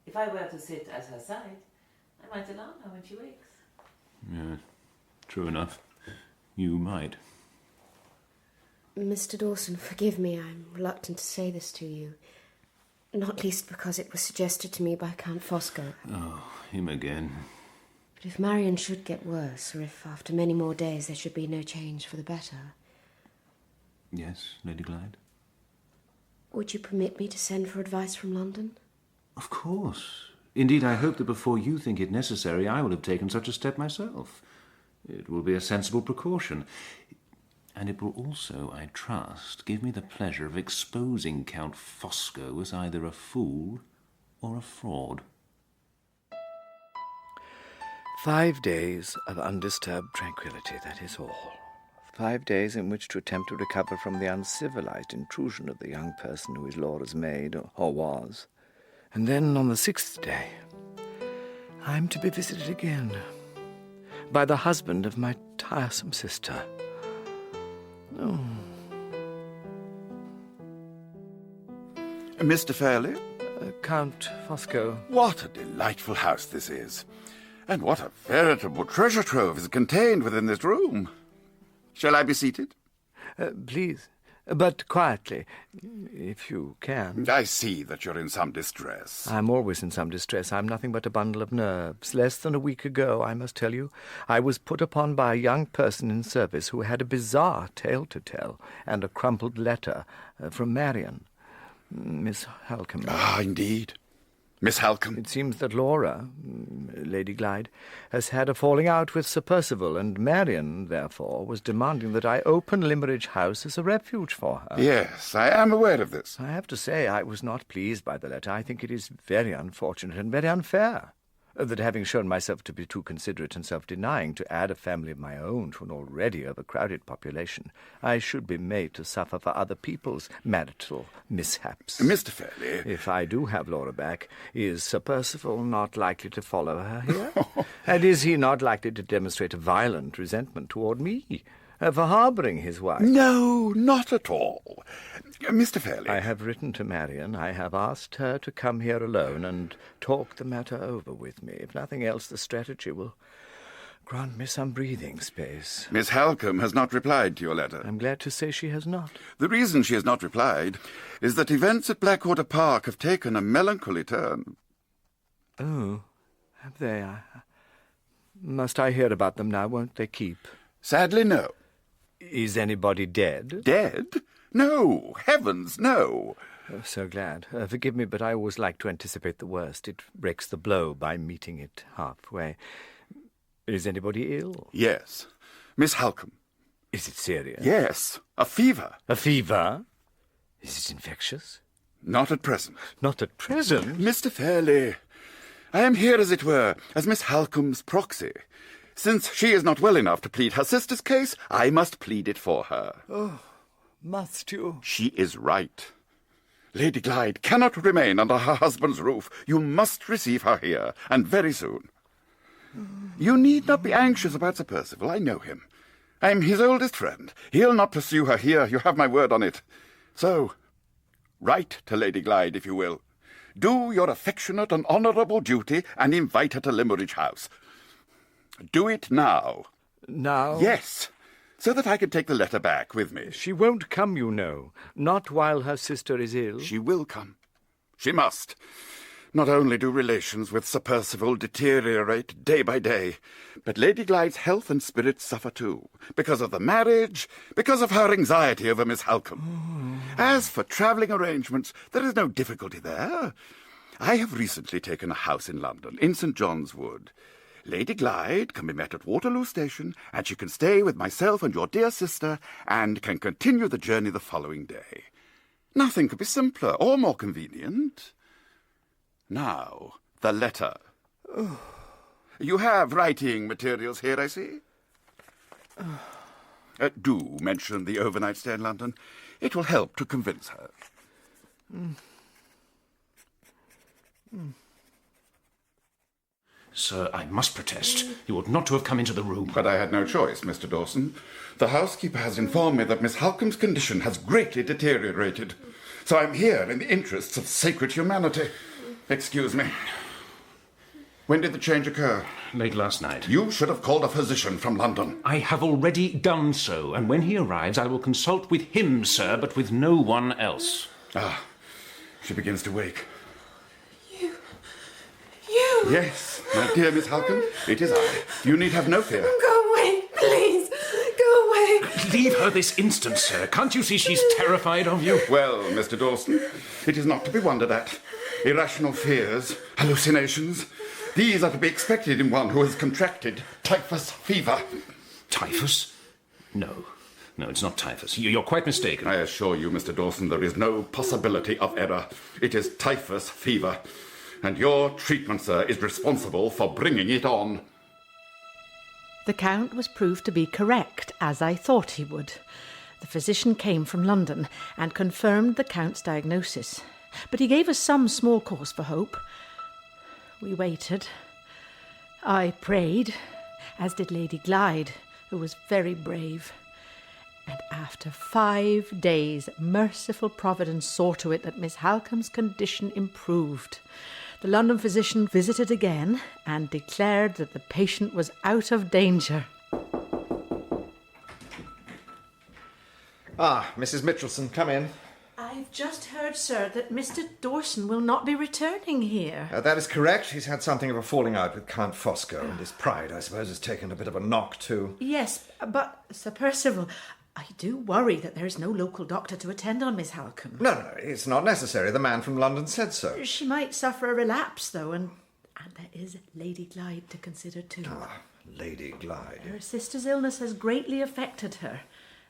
If I were to sit at her side, I might alarm her when she wakes. Yeah, true enough. You might. Mr. Dawson, forgive me, I'm reluctant to say this to you. Not least because it was suggested to me by Count Fosco. Oh, him again. But if Marian should get worse, or if after many more days there should be no change for the better... Yes, Lady Glyde? Would you permit me to send for advice from London? Of course. Indeed, I hope that before you think it necessary, I will have taken such a step myself. It will be a sensible precaution. And it will also, I trust, give me the pleasure of exposing Count Fosco as either a fool or a fraud. 5 days of undisturbed tranquillity, that is all. 5 days in which to attempt to recover from the uncivilized intrusion of the young person who is Laura's maid, or was. And then on the 6th day, I'm to be visited again by the husband of my tiresome sister. Oh. Mr. Fairle? Count Fosco. What a delightful house this is. And what a veritable treasure trove is contained within this room. Shall I be seated? Please, but quietly, if you can. I see that you're in some distress. I'm always in some distress. I'm nothing but a bundle of nerves. Less than a week ago, I must tell you, I was put upon by a young person in service who had a bizarre tale to tell, and a crumpled letter from Marian, Miss Halcombe. Ah, indeed. Miss Halcombe. It seems that Laura, Lady Glyde, has had a falling out with Sir Percival, and Marian, therefore, was demanding that I open Limmeridge House as a refuge for her. Yes, I am aware of this. I have to say I was not pleased by the letter. I think it is very unfortunate and very unfair that, having shown myself to be too considerate and self-denying to add a family of my own to an already overcrowded population, I should be made to suffer for other people's marital mishaps. Mr. Fairle. If I do have Laura back, is Sir Percival not likely to follow her here? And is he not likely to demonstrate a violent resentment toward me for harbouring his wife? No, not at all. Mr. Fairle. I have written to Marian. I have asked her to come here alone and talk the matter over with me. If nothing else, the strategy will grant me some breathing space. Miss Halcombe has not replied to your letter. I'm glad to say she has not. The reason she has not replied is that events at Blackwater Park have taken a melancholy turn. Oh, have they? Must I hear about them now? Won't they keep? Sadly, no. Is anybody dead? Dead? No, heavens, no. Oh, so glad. Forgive me, but I always like to anticipate the worst. It breaks the blow by meeting it halfway. Is anybody ill? Yes. Miss Halcombe. Is it serious? Yes. A fever. A fever? Is it infectious? Not at present. Not at present? Mr. Fairle, I am here, as it were, as Miss Halcombe's proxy. Since she is not well enough to plead her sister's case, I must plead it for her. Oh, must you? She is right. Lady Glyde cannot remain under her husband's roof. You must receive her here, and very soon. You need not be anxious about Sir Percival. I know him. I am his oldest friend. He'll not pursue her here. You have my word on it. So, write to Lady Glyde, if you will. Do your affectionate and honourable duty, and invite her to Limmeridge House. Do it now. Now? Yes, so that I can take the letter back with me. She won't come, you know. Not while her sister is ill. She will come. She must. Not only do relations with Sir Percival deteriorate day by day, but Lady Glyde's health and spirits suffer too, because of the marriage, because of her anxiety over Miss Halcombe. As for travelling arrangements, there is no difficulty there. I have recently taken a house in London, in St. John's Wood. Lady Glyde can be met at Waterloo Station, and she can stay with myself and your dear sister, and can continue the journey the following day. Nothing could be simpler or more convenient. Now, the letter. Oh. You have writing materials here, I see. Do mention the overnight stay in London. It will help to convince her. Sir, I must protest. You ought not to have come into the room. But I had no choice, Mr. Dawson. The housekeeper has informed me that Miss Halcombe's condition has greatly deteriorated. So I'm here in the interests of sacred humanity. Excuse me. When did the change occur? Late last night. You should have called a physician from London. I have already done so, and when he arrives I will consult with him, sir, but with no one else. Ah, she begins to wake. You! Yes, my dear Miss Halcombe, it is I. You need have no fear. Go away, please! Go away! Leave her this instant, sir. Can't you see she's terrified of you? Well, Mr. Dawson, it is not to be wondered at. Irrational fears, hallucinations, these are to be expected in one who has contracted typhus fever. Typhus? No, it's not typhus. You're quite mistaken. I assure you, Mr. Dawson, there is no possibility of error. It is typhus fever. And your treatment, sir, is responsible for bringing it on. The Count was proved to be correct, as I thought he would. The physician came from London and confirmed the Count's diagnosis. But he gave us some small cause for hope. We waited. I prayed, as did Lady Glyde, who was very brave. And after 5 days, merciful Providence saw to it that Miss Halcombe's condition improved. The London physician visited again and declared that the patient was out of danger. Ah, Mrs. Michelson, come in. I've just heard, sir, that Mr. Dawson will not be returning here. That is correct. He's had something of a falling out with Count Fosco, and his pride, I suppose, has taken a bit of a knock, too. Yes, but, Sir Percival, I do worry that there is no local doctor to attend on Miss Halcombe. No, it's not necessary. The man from London said so. She might suffer a relapse, though, and there is Lady Glyde to consider, too. Ah, Lady Glyde. Her sister's illness has greatly affected her.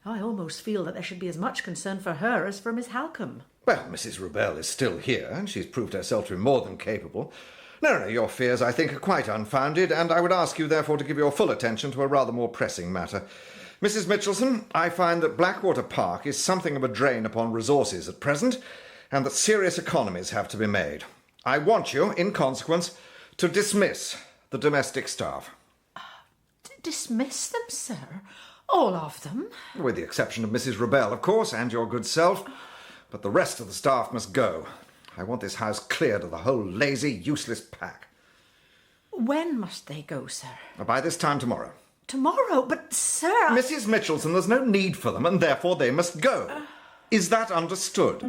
I almost feel that there should be as much concern for her as for Miss Halcombe. Well, Mrs. Rubell is still here, and she's proved herself to be more than capable. No, your fears, I think, are quite unfounded, and I would ask you, therefore, to give your full attention to a rather more pressing matter. Mrs. Michelson, I find that Blackwater Park is something of a drain upon resources at present, and that serious economies have to be made. I want you, in consequence, to dismiss the domestic staff. Dismiss them, sir? All of them? With the exception of Mrs. Rubell, of course, and your good self. But the rest of the staff must go. I want this house cleared of the whole lazy, useless pack. When must they go, sir? By this time tomorrow. Tomorrow? But, sir... Mrs. Michelson, there's no need for them, and therefore they must go. Is that understood?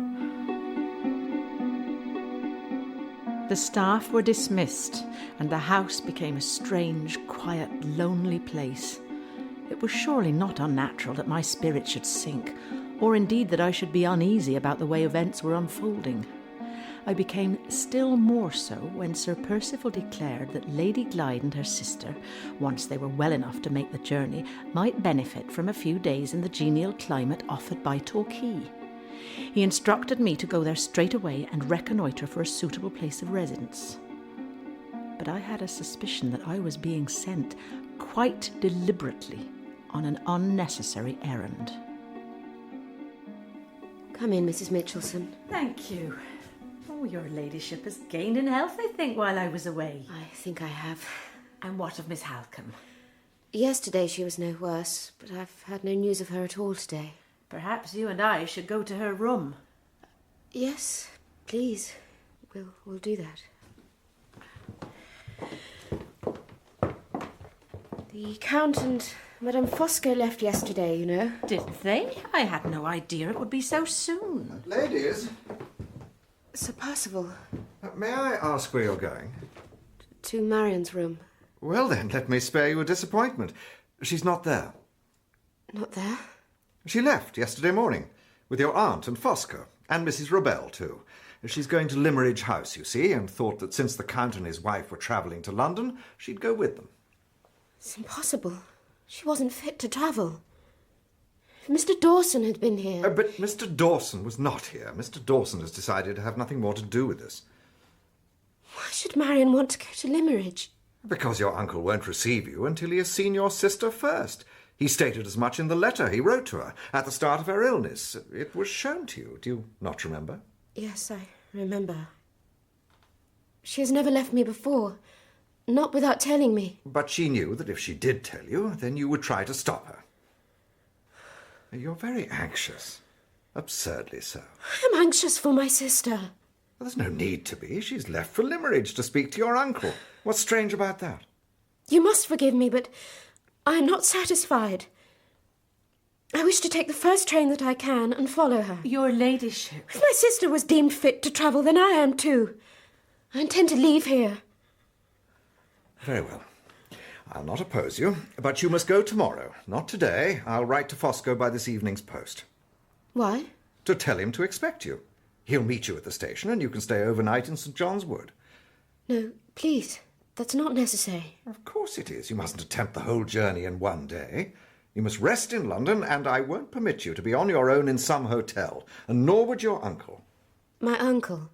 The staff were dismissed, and the house became a strange, quiet, lonely place. It was surely not unnatural that my spirit should sink, or indeed that I should be uneasy about the way events were unfolding. I became still more so when Sir Percival declared that Lady Glyde and her sister, once they were well enough to make the journey, might benefit from a few days in the genial climate offered by Torquay. He instructed me to go there straight away and reconnoitre for a suitable place of residence. But I had a suspicion that I was being sent, quite deliberately, on an unnecessary errand. Come in, Mrs. Michelson. Thank you. Oh, your ladyship has gained in health, I think, while I was away. I think I have. And what of Miss Halcombe? Yesterday she was no worse, but I've had no news of her at all today. Perhaps you and I should go to her room. Yes, please. We'll do that. The Count and Madame Fosco left yesterday, you know. Did they? I had no idea it would be so soon. Ladies. Sir Percival. May I ask where you're going? To Marian's room. Well then, let me spare you a disappointment. She's not there. Not there? She left yesterday morning, with your aunt and Fosco, and Mrs. Rubell, too. She's going to Limmeridge House, you see, and thought that since the Count and his wife were travelling to London, she'd go with them. It's impossible. She wasn't fit to travel. If Mr. Dawson had been here... But Mr. Dawson was not here. Mr. Dawson has decided to have nothing more to do with this. Why should Marian want to go to Limmeridge? Because your uncle won't receive you until he has seen your sister first. He stated as much in the letter he wrote to her at the start of her illness. It was shown to you. Do you not remember? Yes, I remember. She has never left me before. Not without telling me. But she knew that if she did tell you, then you would try to stop her. You're very anxious. Absurdly so. I am anxious for my sister. There's no need to be. She's left for Limmeridge to speak to your uncle. What's strange about that? You must forgive me, but I am not satisfied. I wish to take the first train that I can and follow her. Your ladyship. If my sister was deemed fit to travel, then I am too. I intend to leave here. Very well. I'll not oppose you, but you must go tomorrow. Not today. I'll write to Fosco by this evening's post. Why? To tell him to expect you. He'll meet you at the station, and you can stay overnight in St. John's Wood. No, please. That's not necessary. Of course it is. You mustn't attempt the whole journey in one day. You must rest in London, and I won't permit you to be on your own in some hotel, and nor would your uncle. My uncle?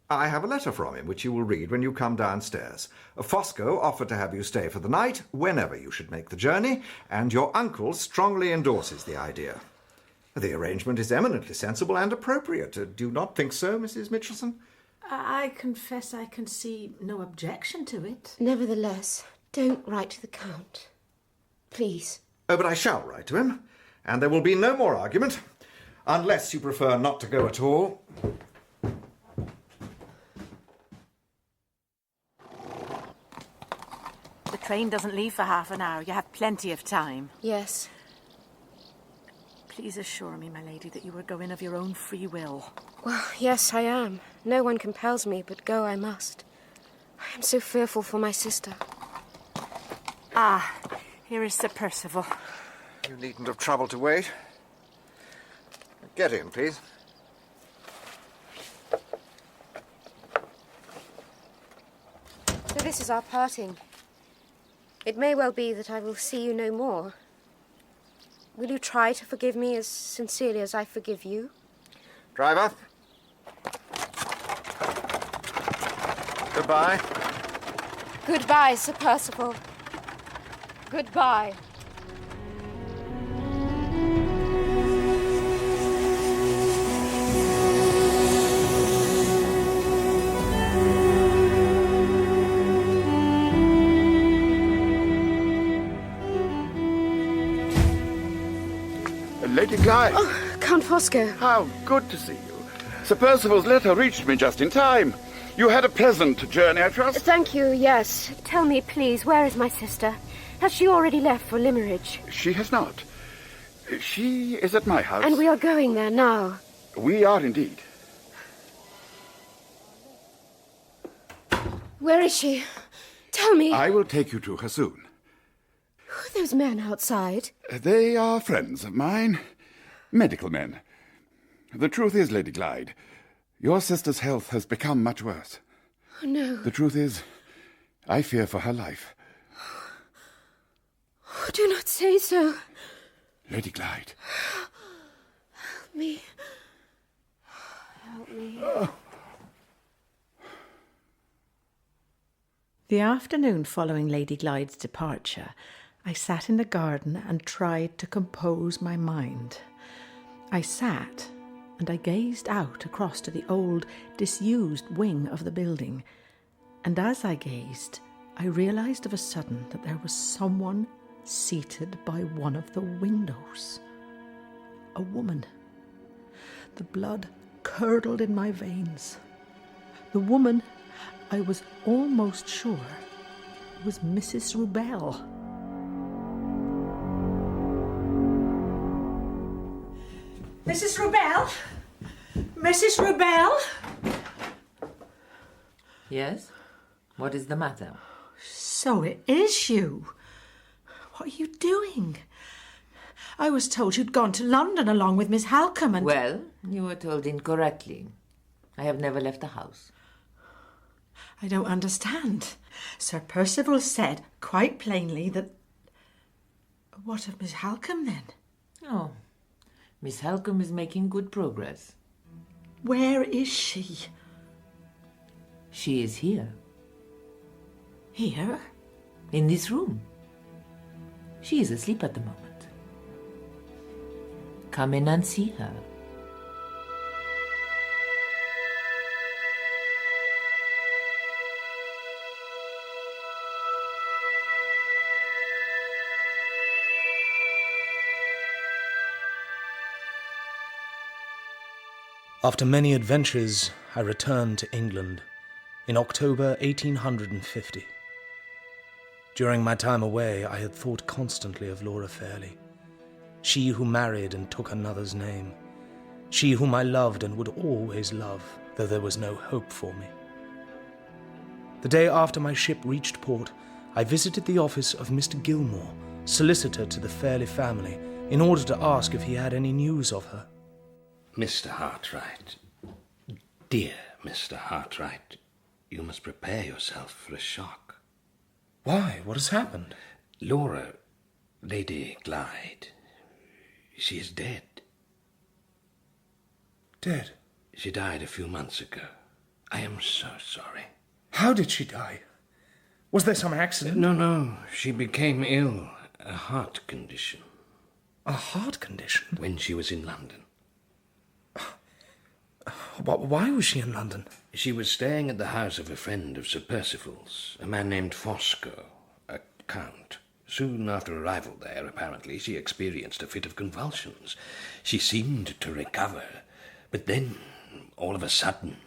I have a letter from him, which you will read when you come downstairs. Fosco offered to have you stay for the night, whenever you should make the journey, and your uncle strongly endorses the idea. The arrangement is eminently sensible and appropriate. Do you not think so, Mrs. Michelson? I confess I can see no objection to it. Nevertheless, don't write to the Count. Please. Oh, but I shall write to him, and there will be no more argument, unless you prefer not to go at all. The train doesn't leave for half an hour. You have plenty of time. Yes. Please assure me, my lady, that you are going of your own free will. Well, yes, I am. No one compels me, but go I must. I am so fearful for my sister. Ah, here is Sir Percival. You needn't have troubled to wait. Get in, please. So this is our parting. It may well be that I will see you no more. Will you try to forgive me as sincerely as I forgive you? Driver. Goodbye. Goodbye, Sir Percival. Goodbye. Lady Glyde. Oh, Count Fosco. How good to see you. Sir Percival's letter reached me just in time. You had a pleasant journey, I trust? Thank you, yes. Tell me, please, where is my sister? Has she already left for Limmeridge? She has not. She is at my house. And we are going there now. We are indeed. Where is she? Tell me. I will take you to her soon. Who are those men outside? They are friends of mine. Medical men. The truth is, Lady Glyde, your sister's health has become much worse. Oh, no. The truth is, I fear for her life. Oh, do not say so. Lady Glyde. Help me. Help me. The afternoon following Lady Glyde's departure, I sat in the garden and tried to compose my mind. I sat and I gazed out across to the old, disused wing of the building, and as I gazed, I realised of a sudden that there was someone seated by one of the windows. A woman. The blood curdled in my veins. The woman, I was almost sure, was Mrs. Rubell. Mrs. Rubell? Mrs. Rubell? Yes? What is the matter? So it is you. What are you doing? I was told you'd gone to London along with Miss Halcombe and... Well, you were told incorrectly. I have never left the house. I don't understand. Sir Percival said quite plainly that What of Miss Halcombe, then? Oh, Miss Halcombe is making good progress. Where is she? She is here. Here? In this room. She is asleep at the moment. Come in and see her. After many adventures, I returned to England in October 1850. During my time away, I had thought constantly of Laura Fairlie, she who married and took another's name, she whom I loved and would always love, though there was no hope for me. The day after my ship reached port, I visited the office of Mr. Gilmore, solicitor to the Fairlie family, in order to ask if he had any news of her. Mr. Hartright, dear Mr. Hartright, you must prepare yourself for a shock. Why? What has happened? Laura, Lady Glyde, she is dead. Dead? She died a few months ago. I am so sorry. How did she die? Was there some accident? No. She became ill. A heart condition. A heart condition? When she was in London. Why was she in London? She was staying at the house of a friend of Sir Percival's, a man named Fosco, a count. Soon after arrival there, apparently, she experienced a fit of convulsions. She seemed to recover, but then, all of a sudden...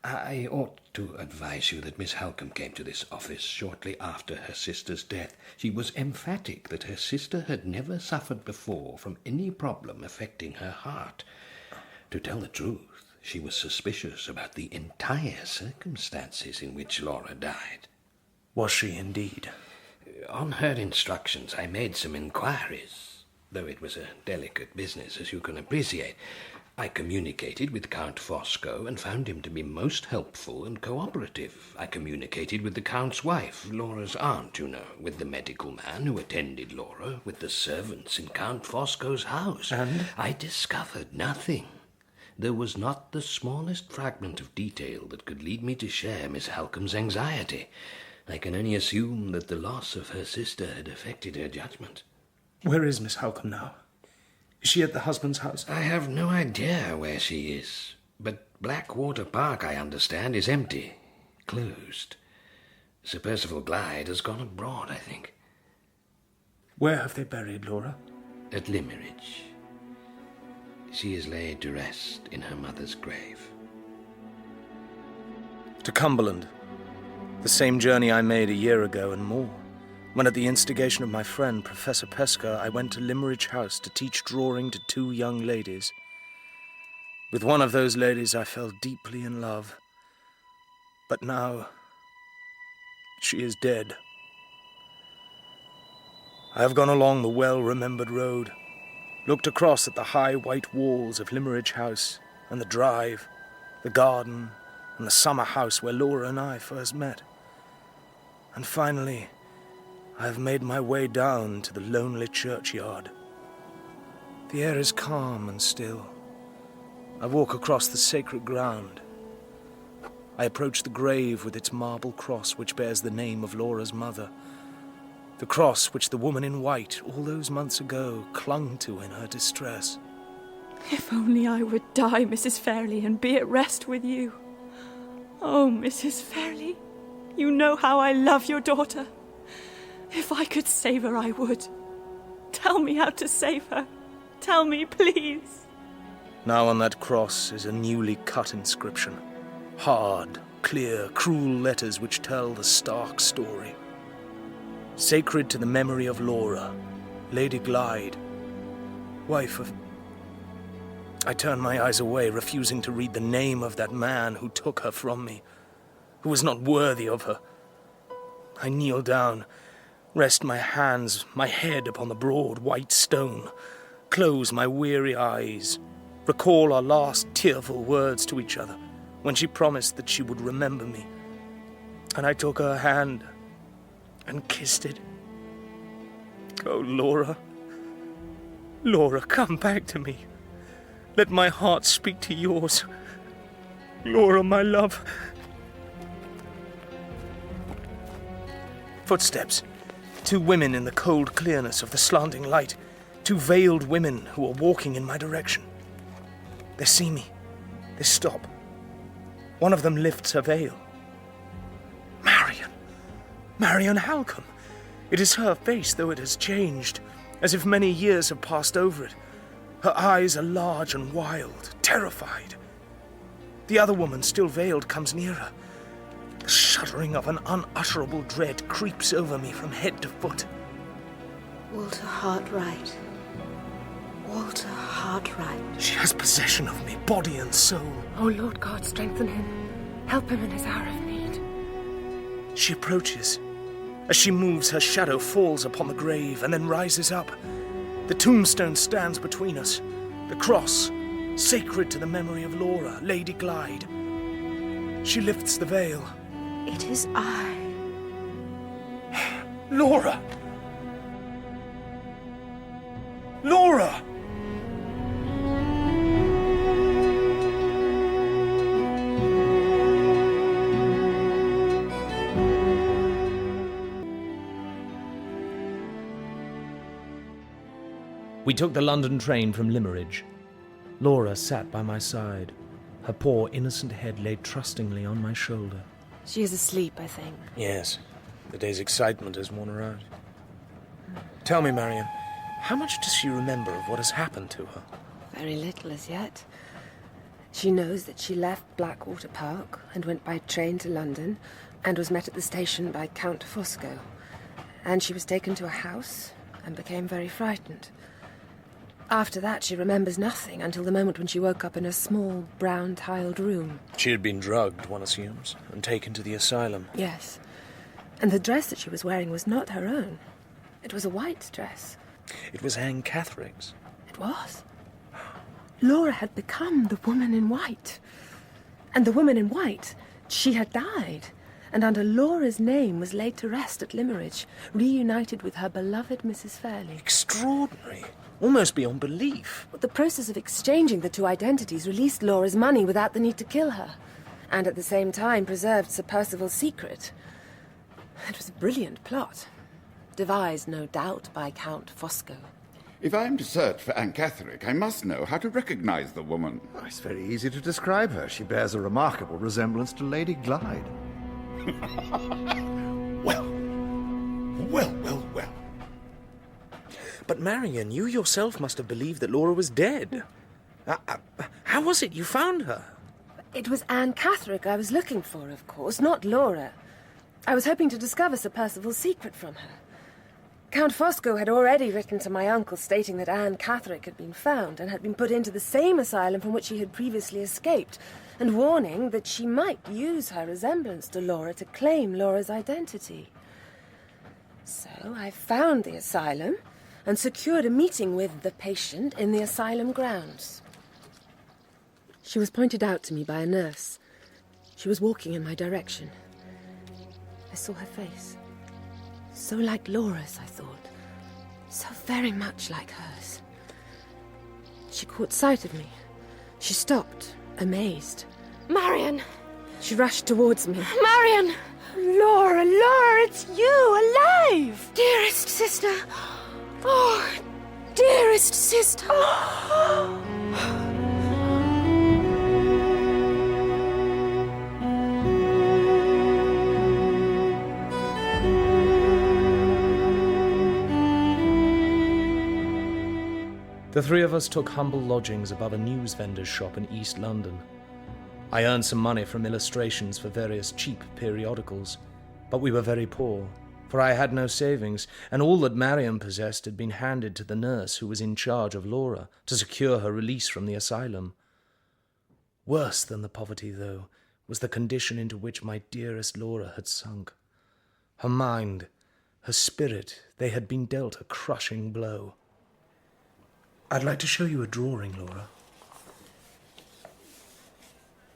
I ought to advise you that Miss Halcombe came to this office shortly after her sister's death. She was emphatic that her sister had never suffered before from any problem affecting her heart. To tell the truth, she was suspicious about the entire circumstances in which Laura died. Was she indeed? On her instructions, I made some inquiries, though it was a delicate business, as you can appreciate. I communicated with Count Fosco and found him to be most helpful and cooperative. I communicated with the Count's wife, Laura's aunt, you know, with the medical man who attended Laura, with the servants in Count Fosco's house. And? I discovered nothing. There was not the smallest fragment of detail that could lead me to share Miss Halcombe's anxiety. I can only assume that the loss of her sister had affected her judgment. Where is Miss Halcombe now? Is she at the husband's house? I have no idea where she is, but Blackwater Park, I understand, is empty, closed. Sir Percival Glyde has gone abroad, I think. Where have they buried Laura? At Limmeridge. She is laid to rest in her mother's grave. To Cumberland. The same journey I made a year ago and more, when at the instigation of my friend, Professor Pesca, I went to Limmeridge House to teach drawing to 2 young ladies. With one of those ladies I fell deeply in love. But now, she is dead. I have gone along the well-remembered road, looked across at the high white walls of Limmeridge House, and the drive, the garden, and the summer house where Laura and I first met. And finally, I have made my way down to the lonely churchyard. The air is calm and still. I walk across the sacred ground. I approach the grave with its marble cross which bears the name of Laura's mother, the cross which the woman in white, all those months ago, clung to in her distress. If only I would die, Mrs. Fairlie, and be at rest with you. Oh, Mrs. Fairlie, you know how I love your daughter. If I could save her, I would. Tell me how to save her. Tell me, please. Now on that cross is a newly cut inscription. Hard, clear, cruel letters which tell the stark story. Sacred to the memory of Laura, Lady Glyde, wife of... I turned my eyes away, refusing to read the name of that man who took her from me, who was not worthy of her. I kneel down, rest my hands, my head upon the broad white stone, close my weary eyes, recall our last tearful words to each other, when she promised that she would remember me. And I took her hand and kissed it, Oh, Laura. Laura, come back to me. Let my heart speak to yours. Laura, my love. Footsteps. 2 women in the cold clearness of the slanting light. 2 veiled women who are walking in my direction. They see me. They stop. One of them lifts her veil. Marian! Marian Halcombe! It is her face, though it has changed, as if many years have passed over it. Her eyes are large and wild, terrified. The other woman, still veiled, comes nearer. The shuddering of an unutterable dread creeps over me from head to foot. Walter Hartright. Walter Hartright. She has possession of me, body and soul. Oh, Lord God, strengthen him. Help him in his hour of need. She approaches. As she moves, her shadow falls upon the grave and then rises up. The tombstone stands between us. The cross, sacred to the memory of Laura, Lady Glyde. She lifts the veil. It is I. Laura! Laura! We took the London train from Limmeridge. Laura sat by my side. Her poor, innocent head laid trustingly on my shoulder. She is asleep, I think. Yes, the day's excitement has worn her out. Tell me, Marian, how much does she remember of what has happened to her? Very little as yet. She knows that she left Blackwater Park and went by train to London and was met at the station by Count Fosco. And she was taken to a house and became very frightened. After that, she remembers nothing until the moment when she woke up in a small, brown-tiled room. She had been drugged, one assumes, and taken to the asylum. Yes. And the dress that she was wearing was not her own. It was a white dress. It was Anne Catherick's. It was. Laura had become the woman in white. And the woman in white, she had died, and under Laura's name was laid to rest at Limmeridge, reunited with her beloved Mrs. Fairle. Extraordinary. Almost beyond belief. The process of exchanging the 2 identities released Laura's money without the need to kill her, and at the same time preserved Sir Percival's secret. It was a brilliant plot, devised, no doubt, by Count Fosco. If I'm to search for Anne Catherick, I must know how to recognize the woman. Oh, it's very easy to describe her. She bears a remarkable resemblance to Lady Glyde. Well. But Marian, you yourself must have believed that Laura was dead. How was it you found her? It was Anne Catherick I was looking for, of course, not Laura. I was hoping to discover Sir Percival's secret from her. Count Fosco had already written to my uncle stating that Anne Catherick had been found and had been put into the same asylum from which she had previously escaped, and warning that she might use her resemblance to Laura to claim Laura's identity. So I found the asylum and secured a meeting with the patient in the asylum grounds. She was pointed out to me by a nurse. She was walking in my direction. I saw her face. So like Laura's, I thought. So very much like hers. She caught sight of me. She stopped, amazed. Marian! She rushed towards me. Marian! Laura, it's you, alive! Dearest sister! Oh, dearest sister! The 3 of us took humble lodgings above a news vendor's shop in East London. I earned some money from illustrations for various cheap periodicals, but we were very poor, for I had no savings, and all that Marian possessed had been handed to the nurse who was in charge of Laura to secure her release from the asylum. Worse than the poverty, though, was the condition into which my dearest Laura had sunk. Her mind, her spirit, they had been dealt a crushing blow. I'd like to show you a drawing, Laura.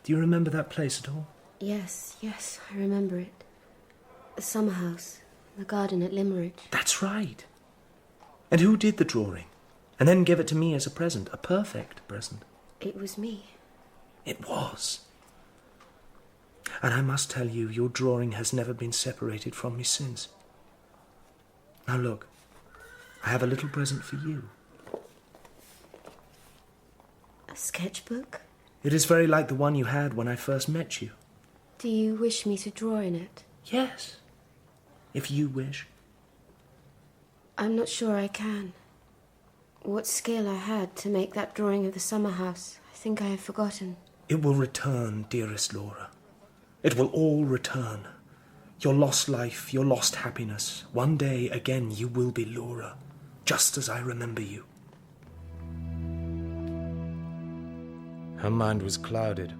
Do you remember that place at all? Yes, I remember it. The summer house, the garden at Limmeridge. That's right. And who did the drawing? And then gave it to me as a present, a perfect present. It was me. It was. And I must tell you, your drawing has never been separated from me since. Now look, I have a little present for you. A sketchbook? It is very like the one you had when I first met you. Do you wish me to draw in it? Yes, if you wish. I'm not sure I can. What skill I had to make that drawing of the summer house, I think I have forgotten. It will return, dearest Laura. It will all return. Your lost life, your lost happiness. One day again you will be Laura, just as I remember you. Her mind was clouded.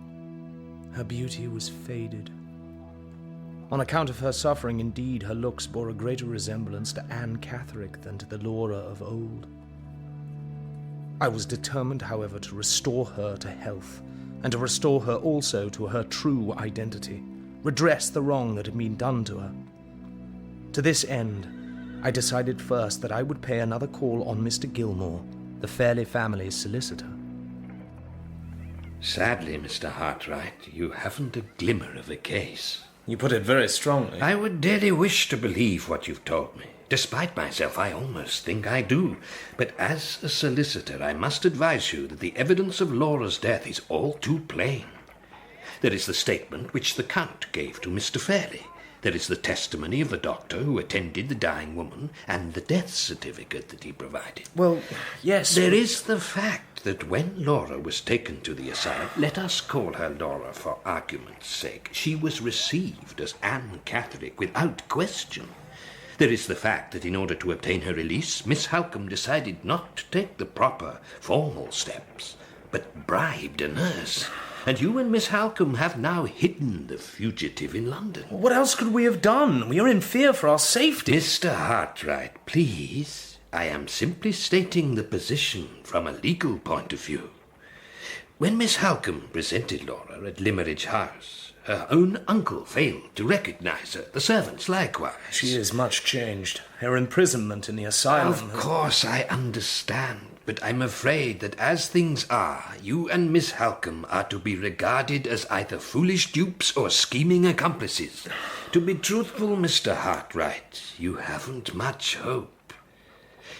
Her beauty was faded. On account of her suffering, indeed, her looks bore a greater resemblance to Anne Catherick than to the Laura of old. I was determined, however, to restore her to health, and to restore her also to her true identity, redress the wrong that had been done to her. To this end, I decided first that I would pay another call on Mr. Gilmore, the Fairle family's solicitor. Sadly, Mr. Hartright, you haven't a glimmer of a case. You put it very strongly. I would dearly wish to believe what you've told me. Despite myself, I almost think I do. But as a solicitor, I must advise you that the evidence of Laura's death is all too plain. There is the statement which the Count gave to Mr. Fairle. There is the testimony of the doctor who attended the dying woman, and the death certificate that he provided. Well, yes. There is the fact that when Laura was taken to the asylum, let us call her Laura for argument's sake, she was received as Anne Catherick without question. There is the fact that in order to obtain her release, Miss Halcombe decided not to take the proper, formal steps, but bribed a nurse. And you and Miss Halcombe have now hidden the fugitive in London. What else could we have done? We are in fear for our safety. Mr. Hartright, please. I am simply stating the position from a legal point of view. When Miss Halcombe presented Laura at Limmeridge House, her own uncle failed to recognize her, the servants likewise. She is much changed. Her imprisonment in the asylum... Of course, I understand. But I'm afraid that as things are, you and Miss Halcombe are to be regarded as either foolish dupes or scheming accomplices. To be truthful, Mr. Hartright, you haven't much hope.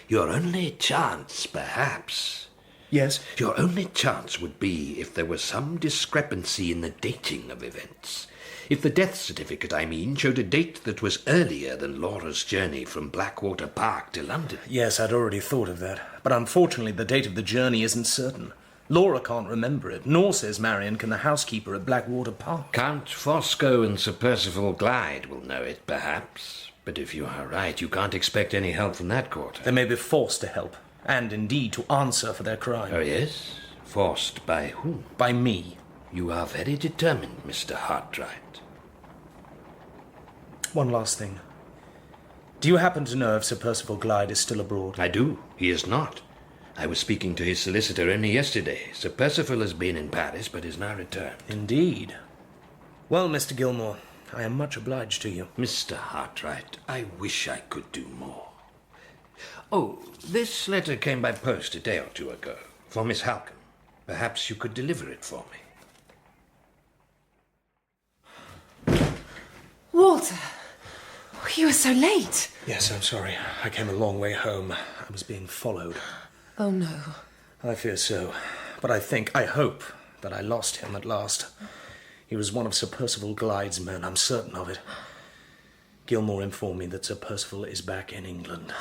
Your only chance, perhaps... Yes? Your only chance would be if there was some discrepancy in the dating of events. If the death certificate, I mean, showed a date that was earlier than Laura's journey from Blackwater Park to London. Yes, I'd already thought of that. But unfortunately, the date of the journey isn't certain. Laura can't remember it, nor, says Marian, can the housekeeper at Blackwater Park. Count Fosco and Sir Percival Glyde will know it, perhaps. But if you are right, you can't expect any help from that quarter. They may be forced to help, and indeed to answer for their crime. Oh, yes? Forced by whom? By me. You are very determined, Mr. Hartright. One last thing. Do you happen to know if Sir Percival Glyde is still abroad? I do. He is not. I was speaking to his solicitor only yesterday. Sir Percival has been in Paris, but is now returned. Indeed. Well, Mr. Gilmore, I am much obliged to you. Mr. Hartright, I wish I could do more. Oh, this letter came by post a day or two ago, for Miss Halcombe. Perhaps you could deliver it for me. Walter! You were so late. Yes, I'm sorry. I came a long way home. I was being followed. Oh, no. I fear so. But I hope, that I lost him at last. He was one of Sir Percival Glyde's men, I'm certain of it. Gilmore informed me that Sir Percival is back in England.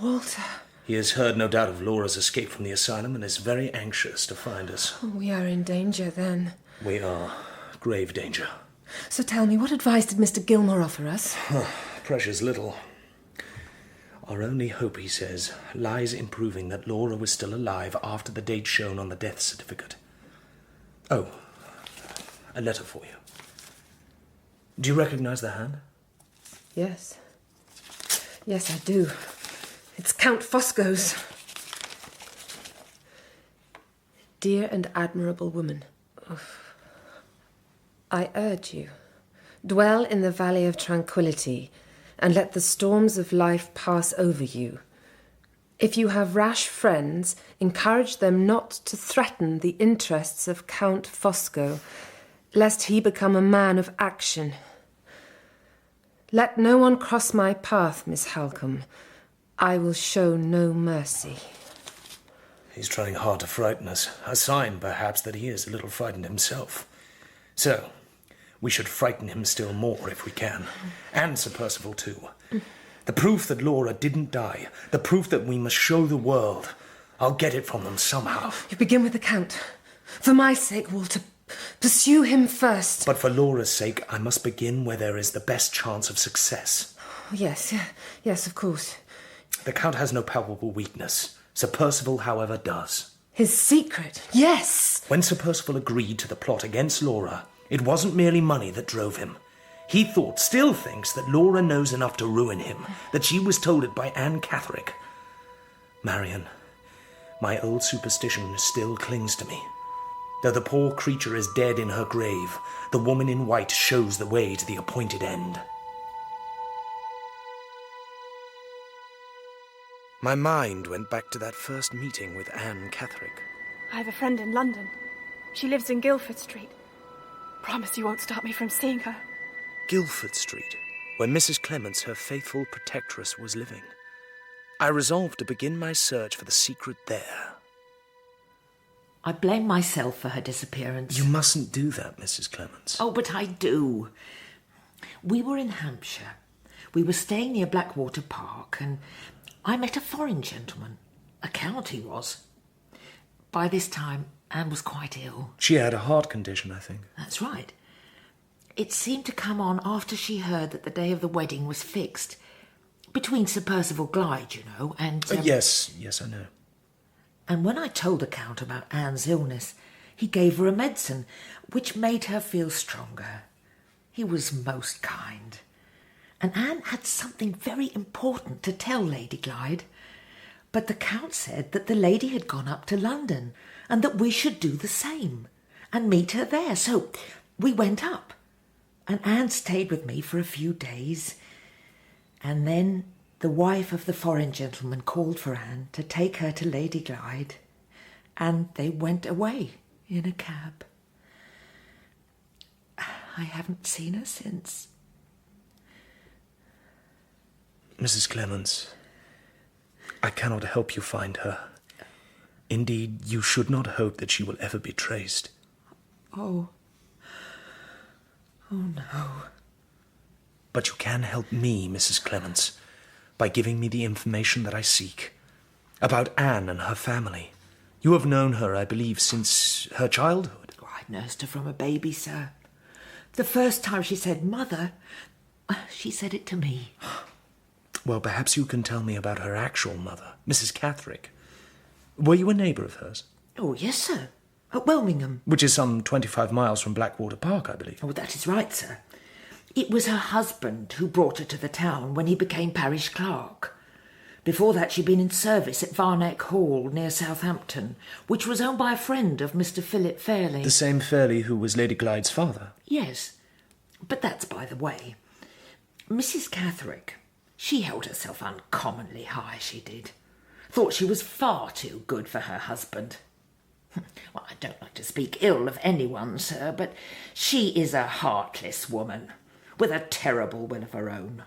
Walter. He has heard, no doubt, of Laura's escape from the asylum and is very anxious to find us. We are in danger, then. We are. Grave danger. So tell me, what advice did Mr. Gilmore offer us? Precious little. Our only hope, he says, lies in proving that Laura was still alive after the date shown on the death certificate. Oh, a letter for you. Do you recognize the hand? Yes. Yes, I do. It's Count Fosco's. Dear and admirable woman, I urge you, dwell in the valley of tranquility, and let the storms of life pass over you. If you have rash friends, encourage them not to threaten the interests of Count Fosco, lest he become a man of action. Let no one cross my path, Miss Halcombe. I will show no mercy. He's trying hard to frighten us, a sign, perhaps, that he is a little frightened himself. So, we should frighten him still more if we can, and Sir Percival too. The proof that Laura didn't die, the proof that we must show the world. I'll get it from them somehow. You begin with the Count. For my sake, Walter, pursue him first. But for Laura's sake, I must begin where there is the best chance of success. Yes, of course. The Count has no palpable weakness. Sir Percival, however, does. His secret, yes! When Sir Percival agreed to the plot against Laura, it wasn't merely money that drove him. He still thinks, that Laura knows enough to ruin him, that she was told it by Catherick. Marian, my old superstition still clings to me. Though the poor creature is dead in her grave, the woman in white shows the way to the appointed end. My mind went back to that first meeting with Catherick. I have a friend in London. She lives in Guildford Street. Promise you won't stop me from seeing her. Guildford Street, where Mrs. Clements, her faithful protectress, was living. I resolved to begin my search for the secret there. I blame myself for her disappearance. You mustn't do that, Mrs. Clements. Oh, but I do. We were in Hampshire. We were staying near Blackwater Park, and I met a foreign gentleman. A count he was. By this time, Anne was quite ill. She had a heart condition, I think. That's right. It seemed to come on after she heard that the day of the wedding was fixed. Between Sir Percival Glyde, you know, and... Yes, I know. And when I told the Count about Anne's illness, he gave her a medicine, which made her feel stronger. He was most kind. And Anne had something very important to tell Lady Glyde. But the Count said that the lady had gone up to London, and that we should do the same, and meet her there. So we went up. And Anne stayed with me for a few days. And then the wife of the foreign gentleman called for Anne to take her to Lady Glyde. And they went away in a cab. I haven't seen her since. Mrs. Clements, I cannot help you find her. Indeed, you should not hope that she will ever be traced. Oh no. But you can help me, Mrs. Clements, by giving me the information that I seek. About Anne and her family. You have known her, I believe, since her childhood. Oh, I nursed her from a baby, sir. The first time she said mother, she said it to me. Well, perhaps you can tell me about her actual mother, Mrs. Catherick. Were you a neighbour of hers? Oh, yes, sir. At Welmingham. Which is some 25 miles from Blackwater Park, I believe. Oh, that is right, sir. It was her husband who brought her to the town when he became parish clerk. Before that, she'd been in service at Varneck Hall near Southampton, which was owned by a friend of Mr. Philip Fairle. The same Farlie who was Lady Glyde's father? Yes, but that's by the way. Mrs. Catherick, she held herself uncommonly high, she did. Thought she was far too good for her husband. Well, I don't like to speak ill of anyone, sir, but she is a heartless woman, with a terrible will of her own.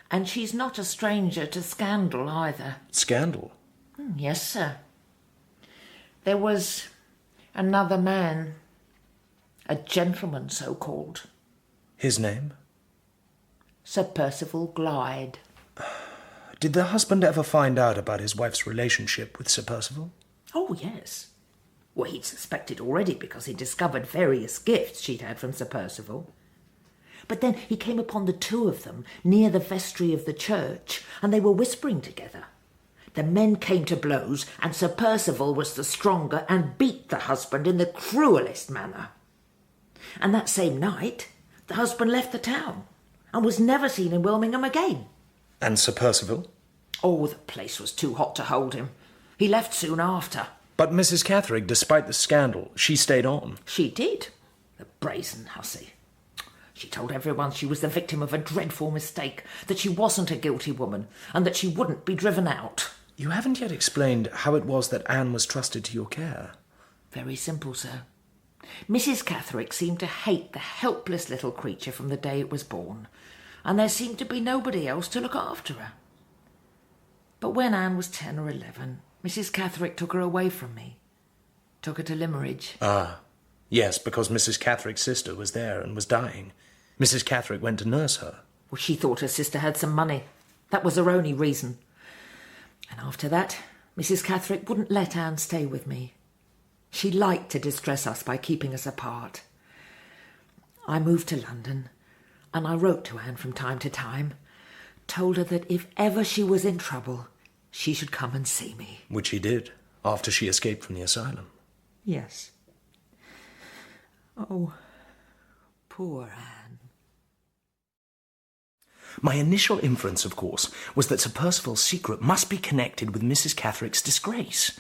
And she's not a stranger to scandal either. Scandal? Yes, sir. There was another man, a gentleman so-called. His name? Sir Percival Glyde. Did the husband ever find out about his wife's relationship with Sir Percival? Oh, yes. Well, he'd suspected already because he discovered various gifts she'd had from Sir Percival. But then he came upon the two of them near the vestry of the church, and they were whispering together. The men came to blows, and Sir Percival was the stronger and beat the husband in the cruellest manner. And that same night, the husband left the town and was never seen in Welmingham again. And Sir Percival? Oh, the place was too hot to hold him. He left soon after. But Mrs. Catherick, despite the scandal, she stayed on. She did. The brazen hussy. She told everyone she was the victim of a dreadful mistake, that she wasn't a guilty woman, and that she wouldn't be driven out. You haven't yet explained how it was that Anne was trusted to your care. Very simple, sir. Mrs. Catherick seemed to hate the helpless little creature from the day it was born, and there seemed to be nobody else to look after her. But when Anne was 10 or 11, Mrs. Catherick took her away from me. Took her to Limmeridge. Ah, yes, because Mrs. Catherick's sister was there and was dying. Mrs. Catherick went to nurse her. Well, she thought her sister had some money. That was her only reason. And after that, Mrs. Catherick wouldn't let Anne stay with me. She liked to distress us by keeping us apart. I moved to London, and I wrote to Anne from time to time, told her that if ever she was in trouble, she should come and see me. Which she did, after she escaped from the asylum. Yes. Oh, poor Anne. My initial inference, of course, was that Sir Percival's secret must be connected with Mrs. Catherick's disgrace.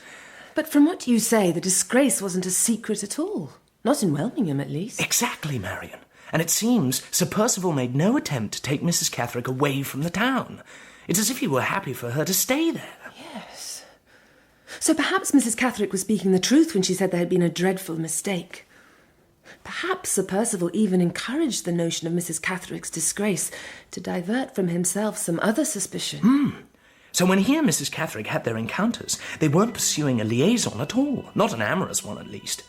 But from what you say, the disgrace wasn't a secret at all. Not in Welmingham, at least. Exactly, Marian. And it seems Sir Percival made no attempt to take Mrs. Catherick away from the town. It's as if he were happy for her to stay there. Yes. So perhaps Mrs. Catherick was speaking the truth when she said there had been a dreadful mistake. Perhaps Sir Percival even encouraged the notion of Mrs. Catherick's disgrace to divert from himself some other suspicion. So when he and Mrs. Catherick had their encounters, they weren't pursuing a liaison at all, not an amorous one at least.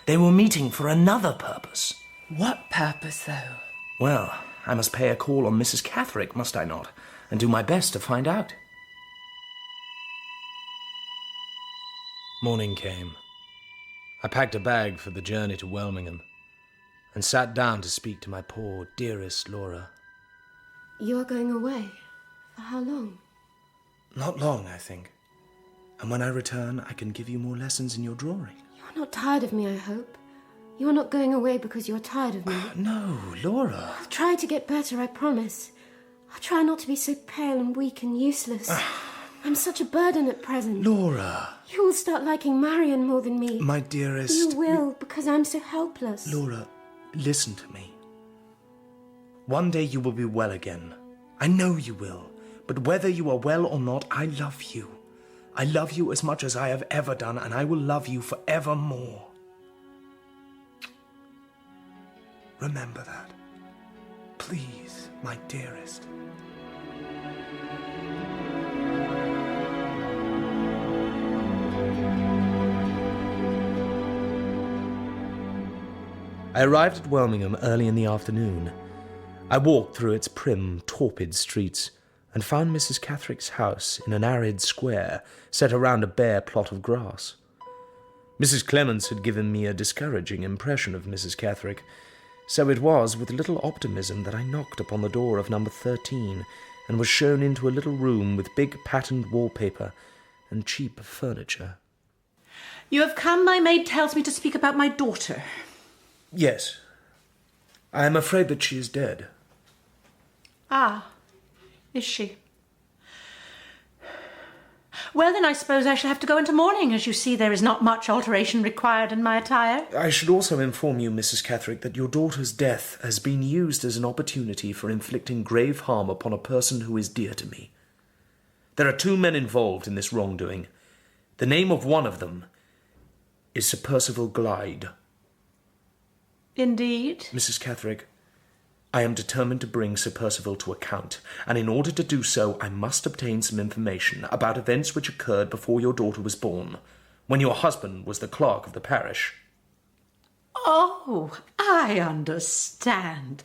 They were meeting for another purpose. What purpose, though? Well, I must pay a call on Mrs. Catherick, must I not, and do my best to find out. Morning came. I packed a bag for the journey to Welmingham and sat down to speak to my poor, dearest Laura. You are going away? For how long? Not long, I think. And when I return, I can give you more lessons in your drawing. You are not tired of me, I hope. You are not going away because you are tired of me. No, Laura. I'll try to get better, I promise. I'll try not to be so pale and weak and useless. I'm such a burden at present. Laura. You will start liking Marian more than me. My dearest. You will, because I'm so helpless. Laura, listen to me. One day you will be well again. I know you will. But whether you are well or not, I love you. I love you as much as I have ever done, and I will love you forevermore. Remember that. Please, my dearest. I arrived at Welmingham early in the afternoon. I walked through its prim, torpid streets and found Mrs. Catherick's house in an arid square set around a bare plot of grass. Mrs. Clements had given me a discouraging impression of Mrs. Catherick, so it was with little optimism that I knocked upon the door of number 13 and was shown into a little room with big patterned wallpaper and cheap furniture. You have come, my maid tells me, to speak about my daughter. Yes. I am afraid that she is dead. Ah, is she? Well, then I suppose I shall have to go into mourning. As you see, there is not much alteration required in my attire. I should also inform you, Mrs. Catherick, that your daughter's death has been used as an opportunity for inflicting grave harm upon a person who is dear to me. There are 2 men involved in this wrongdoing. The name of one of them is Sir Percival Glyde. Indeed? Mrs. Catherick, I am determined to bring Sir Percival to account, and in order to do so, I must obtain some information about events which occurred before your daughter was born, when your husband was the clerk of the parish. Oh, I understand.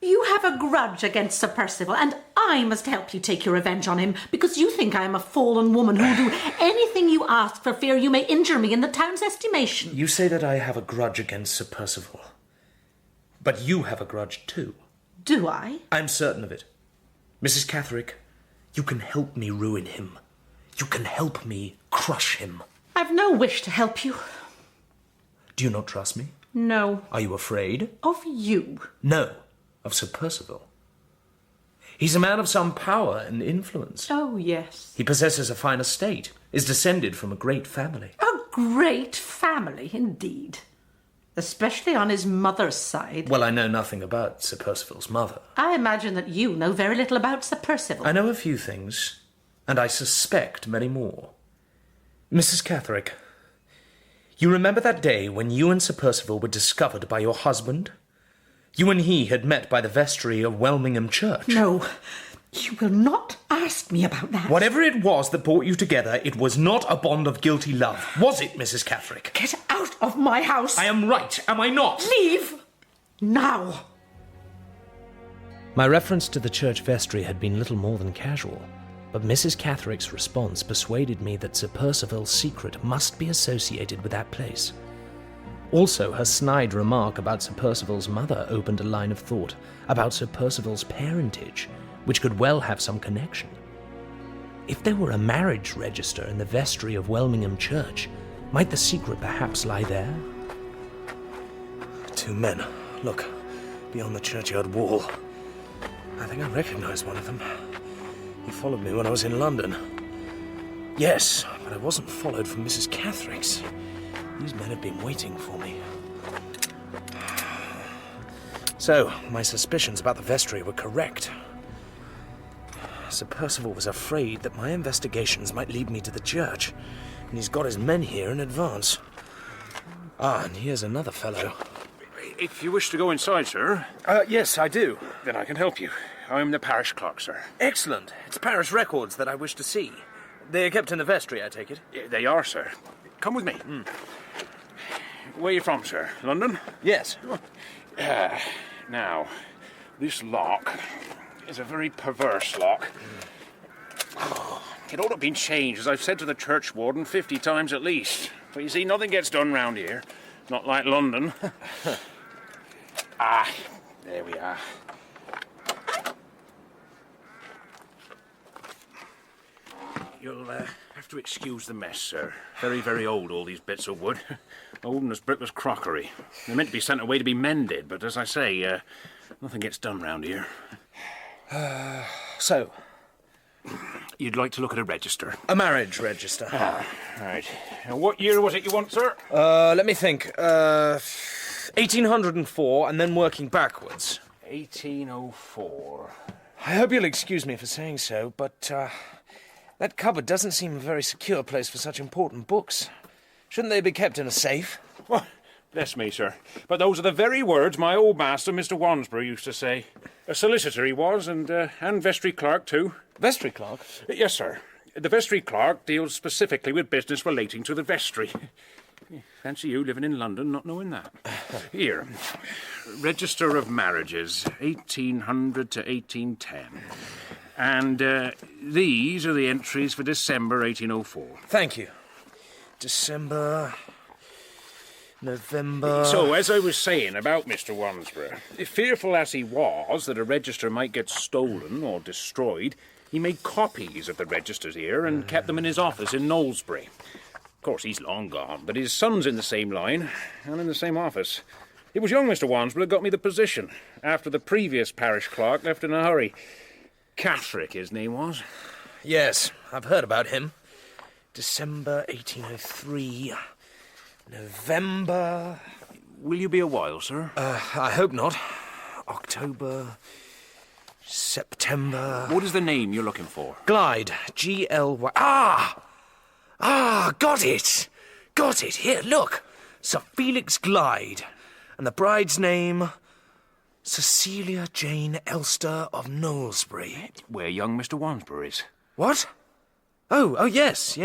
You have a grudge against Sir Percival, and I must help you take your revenge on him, because you think I am a fallen woman who will do anything you ask for fear you may injure me in the town's estimation. You say that I have a grudge against Sir Percival. But you have a grudge too. Do I? I'm certain of it. Mrs. Catherick, you can help me ruin him. You can help me crush him. I've no wish to help you. Do you not trust me? No. Are you afraid? Of you? No, of Sir Percival. He's a man of some power and influence. Oh, yes. He possesses a fine estate, is descended from a great family. A great family, indeed. Especially on his mother's side. Well, I know nothing about Sir Percival's mother. I imagine that you know very little about Sir Percival. I know a few things. And I suspect many more. Mrs. Catherick, you remember that day when you and Sir Percival were discovered by your husband? You and he had met by the vestry of Welmingham Church. No, you will not ask me about that. Whatever it was that brought you together, it was not a bond of guilty love, was it, Mrs. Catherick? Get out of my house. I am right, am I not? Leave now. My reference to the church vestry had been little more than casual, but Mrs. Catherick's response persuaded me that Sir Percival's secret must be associated with that place. Also, her snide remark about Sir Percival's mother opened a line of thought about Sir Percival's parentage, which could well have some connection. If there were a marriage register in the vestry of Welmingham Church, might the secret perhaps lie there? 2 men. Look, beyond the churchyard wall. I think I recognize one of them. He followed me when I was in London. Yes, but I wasn't followed from Mrs. Catherick's. These men have been waiting for me. So, my suspicions about the vestry were correct. Sir Percival was afraid that my investigations might lead me to the church, and he's got his men here in advance. Ah, and here's another fellow. If you wish to go inside, sir... Yes, I do. Then I can help you. I'm the parish clerk, sir. Excellent. It's parish records that I wish to see. They are kept in the vestry, I take it? They are, sir. Come with me. Where are you from, sir? London? Yes. Now, this lock is a very perverse lock. It ought to have been changed, as I've said to the church warden 50 times at least. But you see, nothing gets done round here. Not like London. There we are. You'll have to excuse the mess, sir. Very, very old, all these bits of wood. Old as brickless crockery. They're meant to be sent away to be mended, but as I say, nothing gets done round here. So? You'd like to look at a register? A marriage register. Right. Now, what year was it you want, sir? Let me think. 1804, and then working backwards. 1804. I hope you'll excuse me for saying so, but, that cupboard doesn't seem a very secure place for such important books. Shouldn't they be kept in a safe? What? Bless me, sir. But those are the very words my old master, Mr. Wansborough, used to say. A solicitor he was, and vestry clerk, too. Vestry clerk? Yes, sir. The vestry clerk deals specifically with business relating to the vestry. Fancy you living in London not knowing that. Here. Register of Marriages, 1800 to 1810. And these are the entries for December 1804. Thank you. December... November... So, as I was saying about Mr. Wansborough, fearful as he was that a register might get stolen or destroyed, he made copies of the registers here and kept them in his office in Knowlesbury. Of course, he's long gone, but his son's in the same line and in the same office. It was young Mr. Wansborough got me the position, after the previous parish clerk left in a hurry. Catherick, his name was. Yes, I've heard about him. December 1803... November... Will you be a while, sir? I hope not. October... September... What is the name you're looking for? Glyde. G-L-Y... Got it! Got it! Here, look! Sir Felix Glyde. And the bride's name... Cecilia Jane Elster of Knowlesbury. Where young Mr. Wansborough is. What? Oh, yes.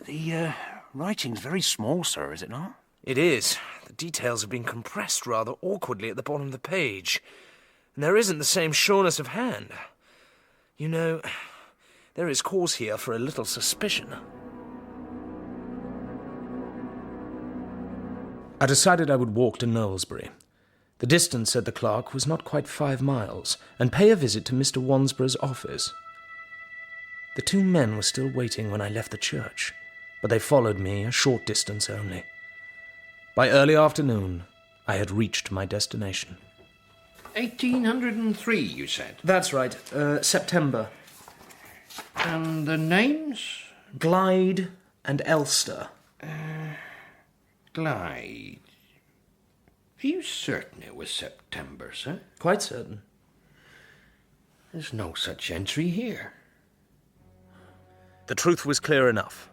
The, writing's very small, sir, is it not? It is. The details have been compressed rather awkwardly at the bottom of the page. And there isn't the same sureness of hand. You know, there is cause here for a little suspicion. I decided I would walk to Knowlesbury. The distance, said the clerk, was not quite 5 miles, and pay a visit to Mr. Wansborough's office. The 2 men were still waiting when I left the church, but they followed me a short distance only. By early afternoon, I had reached my destination. 1803, you said? That's right. September. And the names? Glyde and Elster. Glyde. Are you certain it was September, sir? Quite certain. There's no such entry here. The truth was clear enough.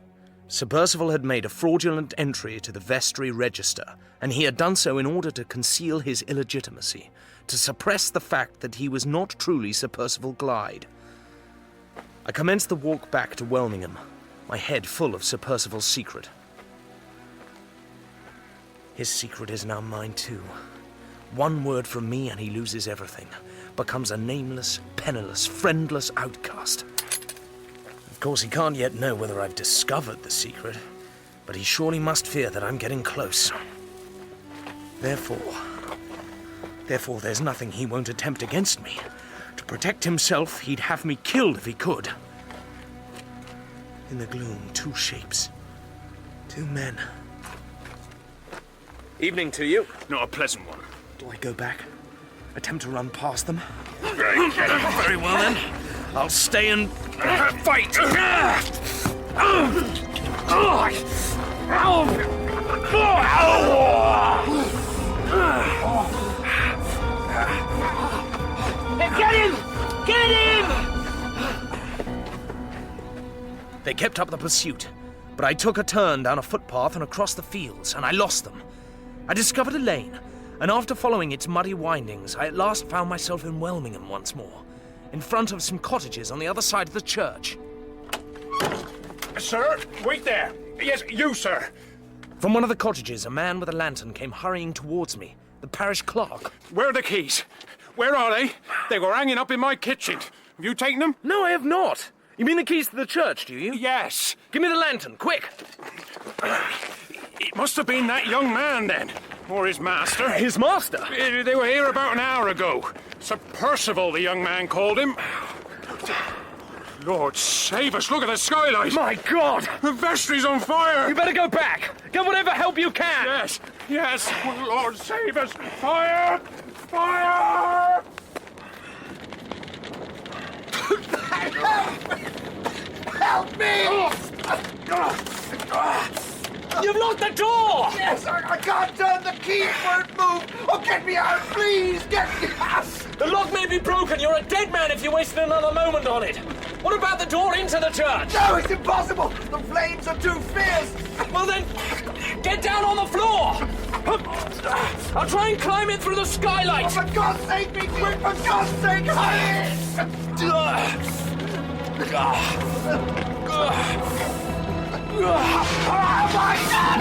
Sir Percival had made a fraudulent entry to the vestry register, and he had done so in order to conceal his illegitimacy, to suppress the fact that he was not truly Sir Percival Glyde. I commenced the walk back to Welmingham, my head full of Sir Percival's secret. His secret is now mine too. One word from me and he loses everything, becomes a nameless, penniless, friendless outcast. Of course, he can't yet know whether I've discovered the secret, but he surely must fear that I'm getting close. Therefore, there's nothing he won't attempt against me. To protect himself, he'd have me killed if he could. In the gloom, two shapes. Two men. Evening to you. Not a pleasant one. Do I go back? Attempt to run past them? Very well then. I'll stay and fight. Get him! Get him! They kept up the pursuit, but I took a turn down a footpath and across the fields, and I lost them. I discovered a lane, and after following its muddy windings, I at last found myself in Welmingham once more, in front of some cottages on the other side of the church. Sir, wait there. Yes, you, sir. From one of the cottages, a man with a lantern came hurrying towards me, the parish clerk. Where are the keys? Where are they? They were hanging up in my kitchen. Have you taken them? No, I have not. You mean the keys to the church, do you? Yes. Give me the lantern, quick. It must have been that young man, then. Or his master. His master? They were here about an hour ago. Sir Percival, the young man called him. Lord save us, look at the skylight. My God! The vestry's on fire. You better go back. Get whatever help you can. Yes. Lord save us. Fire! Fire! Help me! You've locked the door! Yes, I can't turn the key, it won't move! Oh, get me out, please! Get me out! The lock may be broken. You're a dead man if you wasted another moment on it. What about the door into the church? No, it's impossible! The flames are too fierce! Well then, get down on the floor! I'll try and climb in through the skylight! Oh, for God's sake, be quick! For God's sake, hurry! Oh, my God!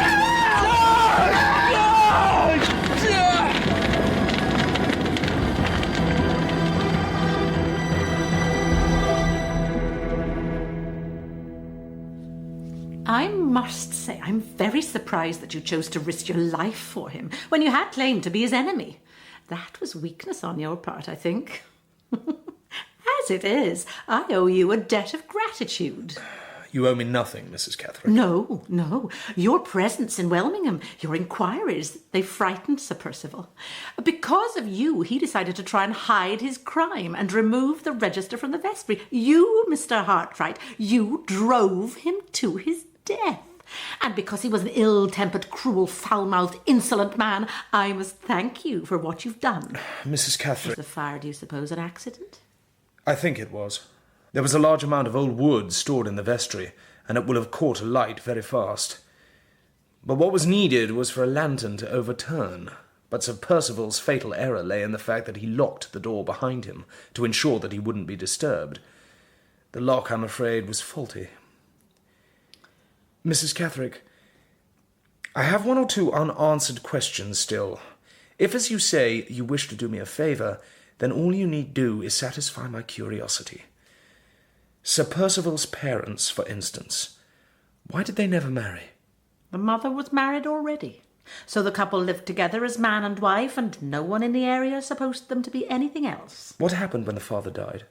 I must say, I'm very surprised that you chose to risk your life for him when you had claimed to be his enemy. That was weakness on your part, I think. As it is, I owe you a debt of gratitude. You owe me nothing, Mrs. Catherick. No. Your presence in Welmingham, your inquiries, they frightened Sir Percival. Because of you, he decided to try and hide his crime and remove the register from the vestry. You, Mr. Hartright, you drove him to his death. And because he was an ill-tempered, cruel, foul-mouthed, insolent man, I must thank you for what you've done. Mrs. Catherick... Was the fire, do you suppose, an accident? I think it was. There was a large amount of old wood stored in the vestry, and it will have caught alight very fast. But what was needed was for a lantern to overturn. But Sir Percival's fatal error lay in the fact that he locked the door behind him to ensure that he wouldn't be disturbed. The lock, I'm afraid, was faulty. Mrs. Catherick, I have one or two unanswered questions still. If, as you say, you wish to do me a favour, then all you need do is satisfy my curiosity. Sir Percival's parents, for instance, why did they never marry? The mother was married already, so the couple lived together as man and wife, and no one in the area supposed them to be anything else. What happened when the father died?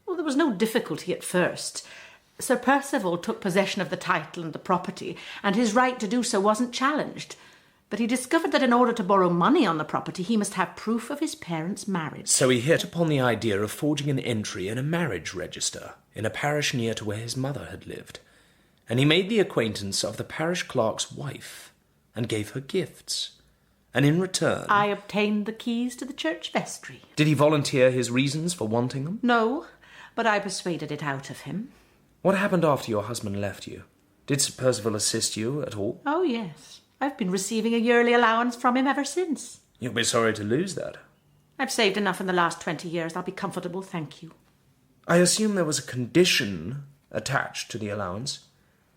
Well, there was no difficulty at first. Sir Percival took possession of the title and the property, and his right to do so wasn't challenged. But he discovered that in order to borrow money on the property, he must have proof of his parents' marriage. So he hit upon the idea of forging an entry in a marriage register in a parish near to where his mother had lived. And he made the acquaintance of the parish clerk's wife and gave her gifts. And in return... I obtained the keys to the church vestry. Did he volunteer his reasons for wanting them? No, but I persuaded it out of him. What happened after your husband left you? Did Sir Percival assist you at all? Oh, yes. I've been receiving a yearly allowance from him ever since. You'll be sorry to lose that. I've saved enough in the last 20 years. I'll be comfortable, thank you. I assume there was a condition attached to the allowance.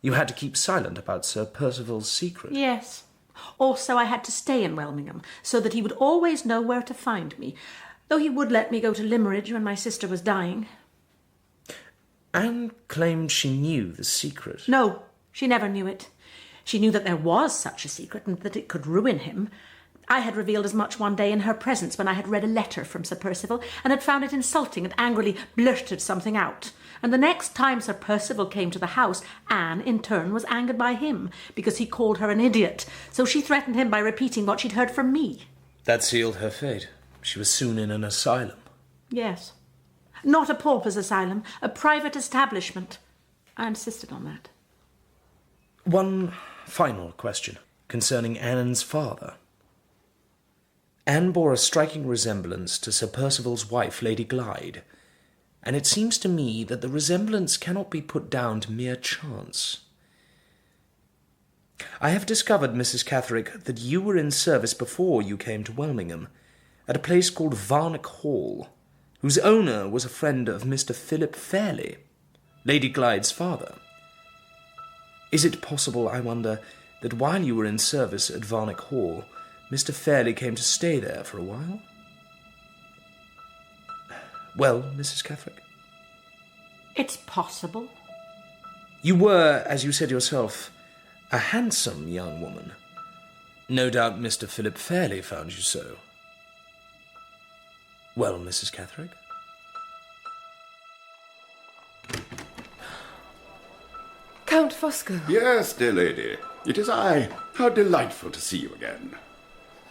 You had to keep silent about Sir Percival's secret. Yes. Also, I had to stay in Welmingham, so that he would always know where to find me, though he would let me go to Limmeridge when my sister was dying. Anne claimed she knew the secret. No, she never knew it. She knew that there was such a secret and that it could ruin him. I had revealed as much one day in her presence when I had read a letter from Sir Percival and had found it insulting and angrily blurted something out. And the next time Sir Percival came to the house, Anne, in turn, was angered by him because he called her an idiot. So she threatened him by repeating what she'd heard from me. That sealed her fate. She was soon in an asylum. Yes. Not a pauper's asylum, a private establishment. I insisted on that. One final question concerning Anne's father. Anne bore a striking resemblance to Sir Percival's wife, Lady Glyde, and it seems to me that the resemblance cannot be put down to mere chance. I have discovered, Mrs. Catherick, that you were in service before you came to Welmingham, at a place called Varnock Hall, whose owner was a friend of Mr. Philip Fairle, Lady Glyde's father. Is it possible, I wonder, that while you were in service at Varnock Hall, Mr. Fairle came to stay there for a while? Well, Mrs. Catherick? It's possible. You were, as you said yourself, a handsome young woman. No doubt Mr. Philip Fairle found you so. Well, Mrs. Catherick? Count Fosco. Yes, dear lady. It is I. How delightful to see you again.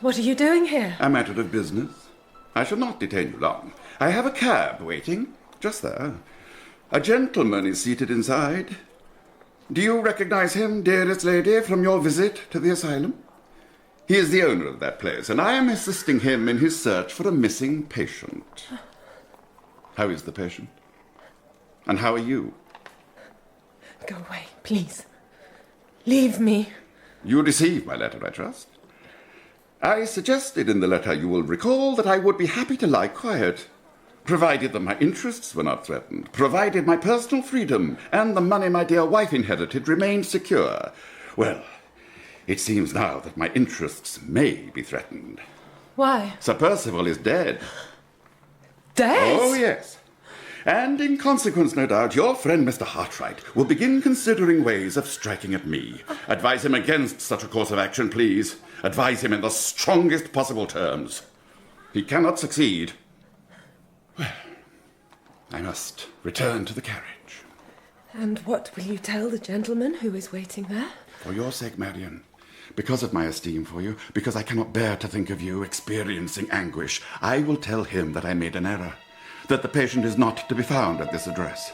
What are you doing here? A matter of business. I shall not detain you long. I have a cab waiting, just there. A gentleman is seated inside. Do you recognize him, dearest lady, from your visit to the asylum? He is the owner of that place, and I am assisting him in his search for a missing patient. How is the patient? And how are you? Go away, please. Leave me. You received my letter, I trust. I suggested in the letter, you will recall, that I would be happy to lie quiet, provided that my interests were not threatened, provided my personal freedom and the money my dear wife inherited remained secure. Well, it seems now that my interests may be threatened. Why? Sir Percival is dead. Dead? Oh, yes. And in consequence, no doubt, your friend Mr. Hartright will begin considering ways of striking at me. Advise him against such a course of action, please. Advise him in the strongest possible terms. He cannot succeed. Well, I must return to the carriage. And what will you tell the gentleman who is waiting there? For your sake, Marian, because of my esteem for you, because I cannot bear to think of you experiencing anguish, I will tell him that I made an error, that the patient is not to be found at this address.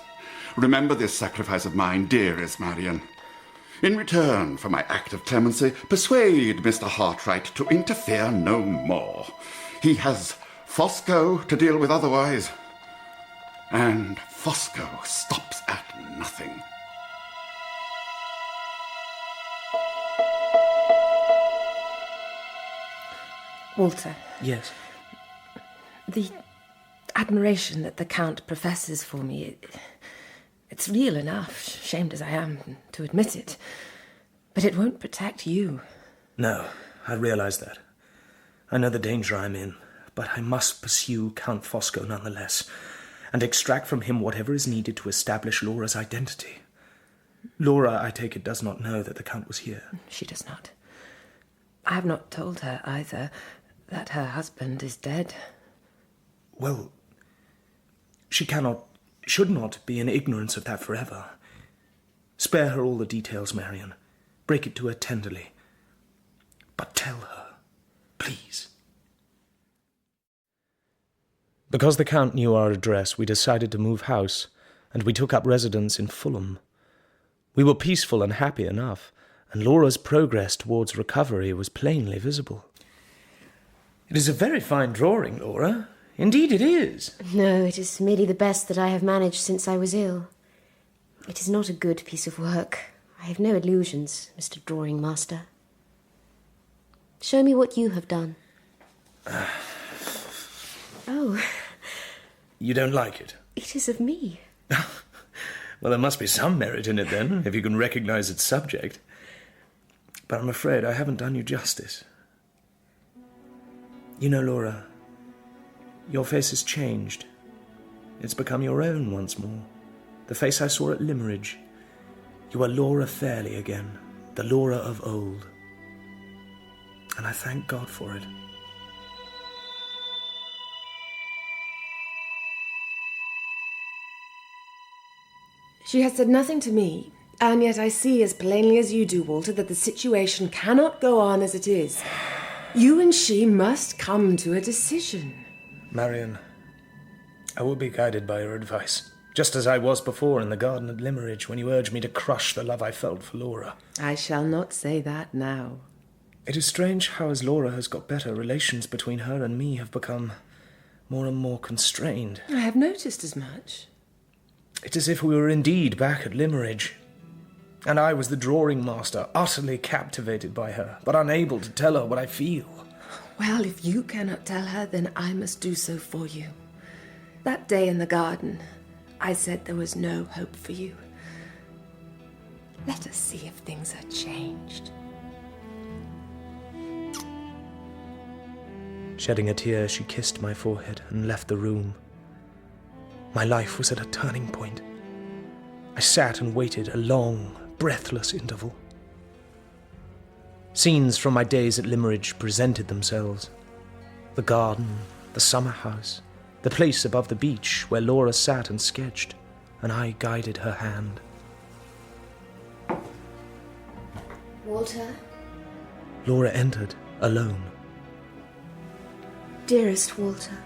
Remember this sacrifice of mine, dearest Marian. In return for my act of clemency, persuade Mr. Hartright to interfere no more. He has Fosco to deal with otherwise, and Fosco stops at nothing. Walter. Yes? The admiration that the Count professes for me, it's real enough, shamed as I am to admit it. But it won't protect you. No, I realise that. I know the danger I'm in, but I must pursue Count Fosco nonetheless, and extract from him whatever is needed to establish Laura's identity. Laura, I take it, does not know that the Count was here. She does not. I have not told her, either, that her husband is dead. Well, she should not be in ignorance of that forever. Spare her all the details, Marian. Break it to her tenderly. But tell her, please. Because the Count knew our address, we decided to move house, and we took up residence in Fulham. We were peaceful and happy enough, and Laura's progress towards recovery was plainly visible. It is a very fine drawing, Laura. Indeed it is. No, it is merely the best that I have managed since I was ill. It is not a good piece of work. I have no illusions, Mr. Drawing Master. Show me what you have done. Oh. You don't like it? It is of me. Well, there must be some merit in it then, if you can recognize its subject. But I'm afraid I haven't done you justice. You know, Laura, your face has changed. It's become your own once more. The face I saw at Limmeridge. You are Laura Fairle again, the Laura of old. And I thank God for it. She has said nothing to me, and yet I see as plainly as you do, Walter, that the situation cannot go on as it is. You and she must come to a decision. Marian, I will be guided by your advice, just as I was before in the garden at Limmeridge when you urged me to crush the love I felt for Laura. I shall not say that now. It is strange how, as Laura has got better, relations between her and me have become more and more constrained. I have noticed as much. It's as if we were indeed back at Limmeridge. And I was the drawing master, utterly captivated by her, but unable to tell her what I feel. Well, if you cannot tell her, then I must do so for you. That day in the garden, I said there was no hope for you. Let us see if things are changed. Shedding a tear, she kissed my forehead and left the room. My life was at a turning point. I sat and waited a long, breathless interval. Scenes from my days at Limmeridge presented themselves. The garden, the summer house, the place above the beach where Laura sat and sketched, and I guided her hand. Walter? Laura entered, alone. Dearest Walter.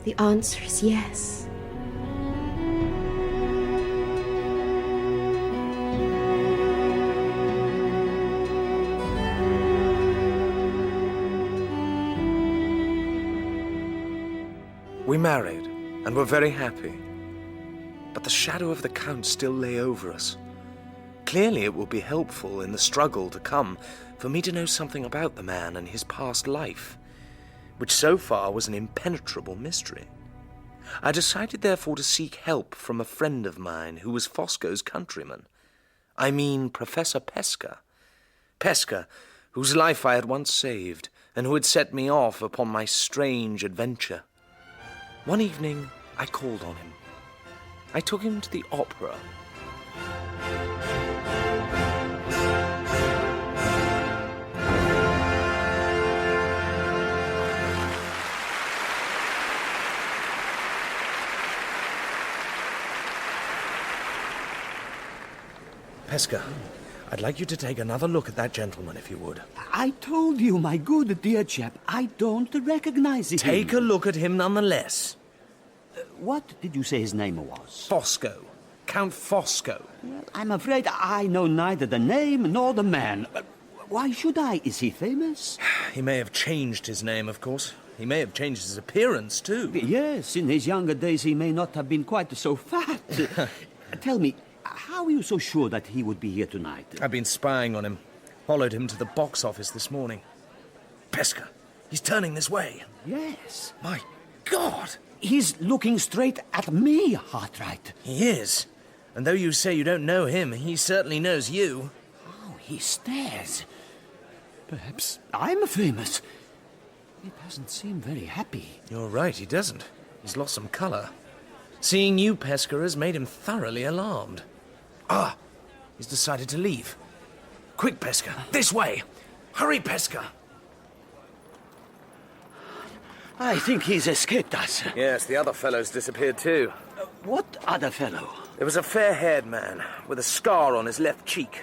The answer is yes. We married, and were very happy. But the shadow of the Count still lay over us. Clearly it will be helpful in the struggle to come for me to know something about the man and his past life, which so far was an impenetrable mystery. I decided therefore to seek help from a friend of mine who was Fosco's countryman. I mean Professor Pesca. Pesca, whose life I had once saved, and who had set me off upon my strange adventure. One evening I called on him. I took him to the opera. Pesca, I'd like you to take another look at that gentleman, if you would. I told you, my good dear chap, I don't recognize him. Take a look at him nonetheless. What did you say his name was? Fosco. Count Fosco. Well, I'm afraid I know neither the name nor the man. Why should I? Is he famous? He may have changed his name, of course. He may have changed his appearance, too. Yes, in his younger days he may not have been quite so fat. Tell me, how are you so sure that he would be here tonight? I've been spying on him. Followed him to the box office this morning. Pesca, he's turning this way. Yes. My God! He's looking straight at me, Hartright. He is. And though you say you don't know him, he certainly knows you. Oh, he stares. Perhaps I'm famous. He doesn't seem very happy. You're right, he doesn't. He's lost some colour. Seeing you, Pesca, has made him thoroughly alarmed. Ah, he's decided to leave. Quick, Pesca, this way! Hurry, Pesca! I think he's escaped us. Yes, the other fellow's disappeared too. What other fellow? There was a fair-haired man with a scar on his left cheek.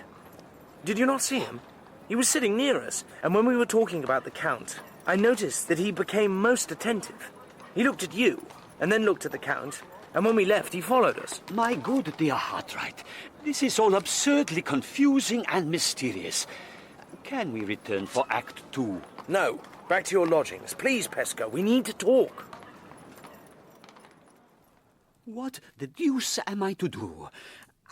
Did you not see him? He was sitting near us, and when we were talking about the Count, I noticed that he became most attentive. He looked at you, and then looked at the Count, and when we left, he followed us. My good dear Hartright, this is all absurdly confusing and mysterious. Can we return for Act 2? No. Back to your lodgings. Please, Pesca, we need to talk. What the deuce am I to do?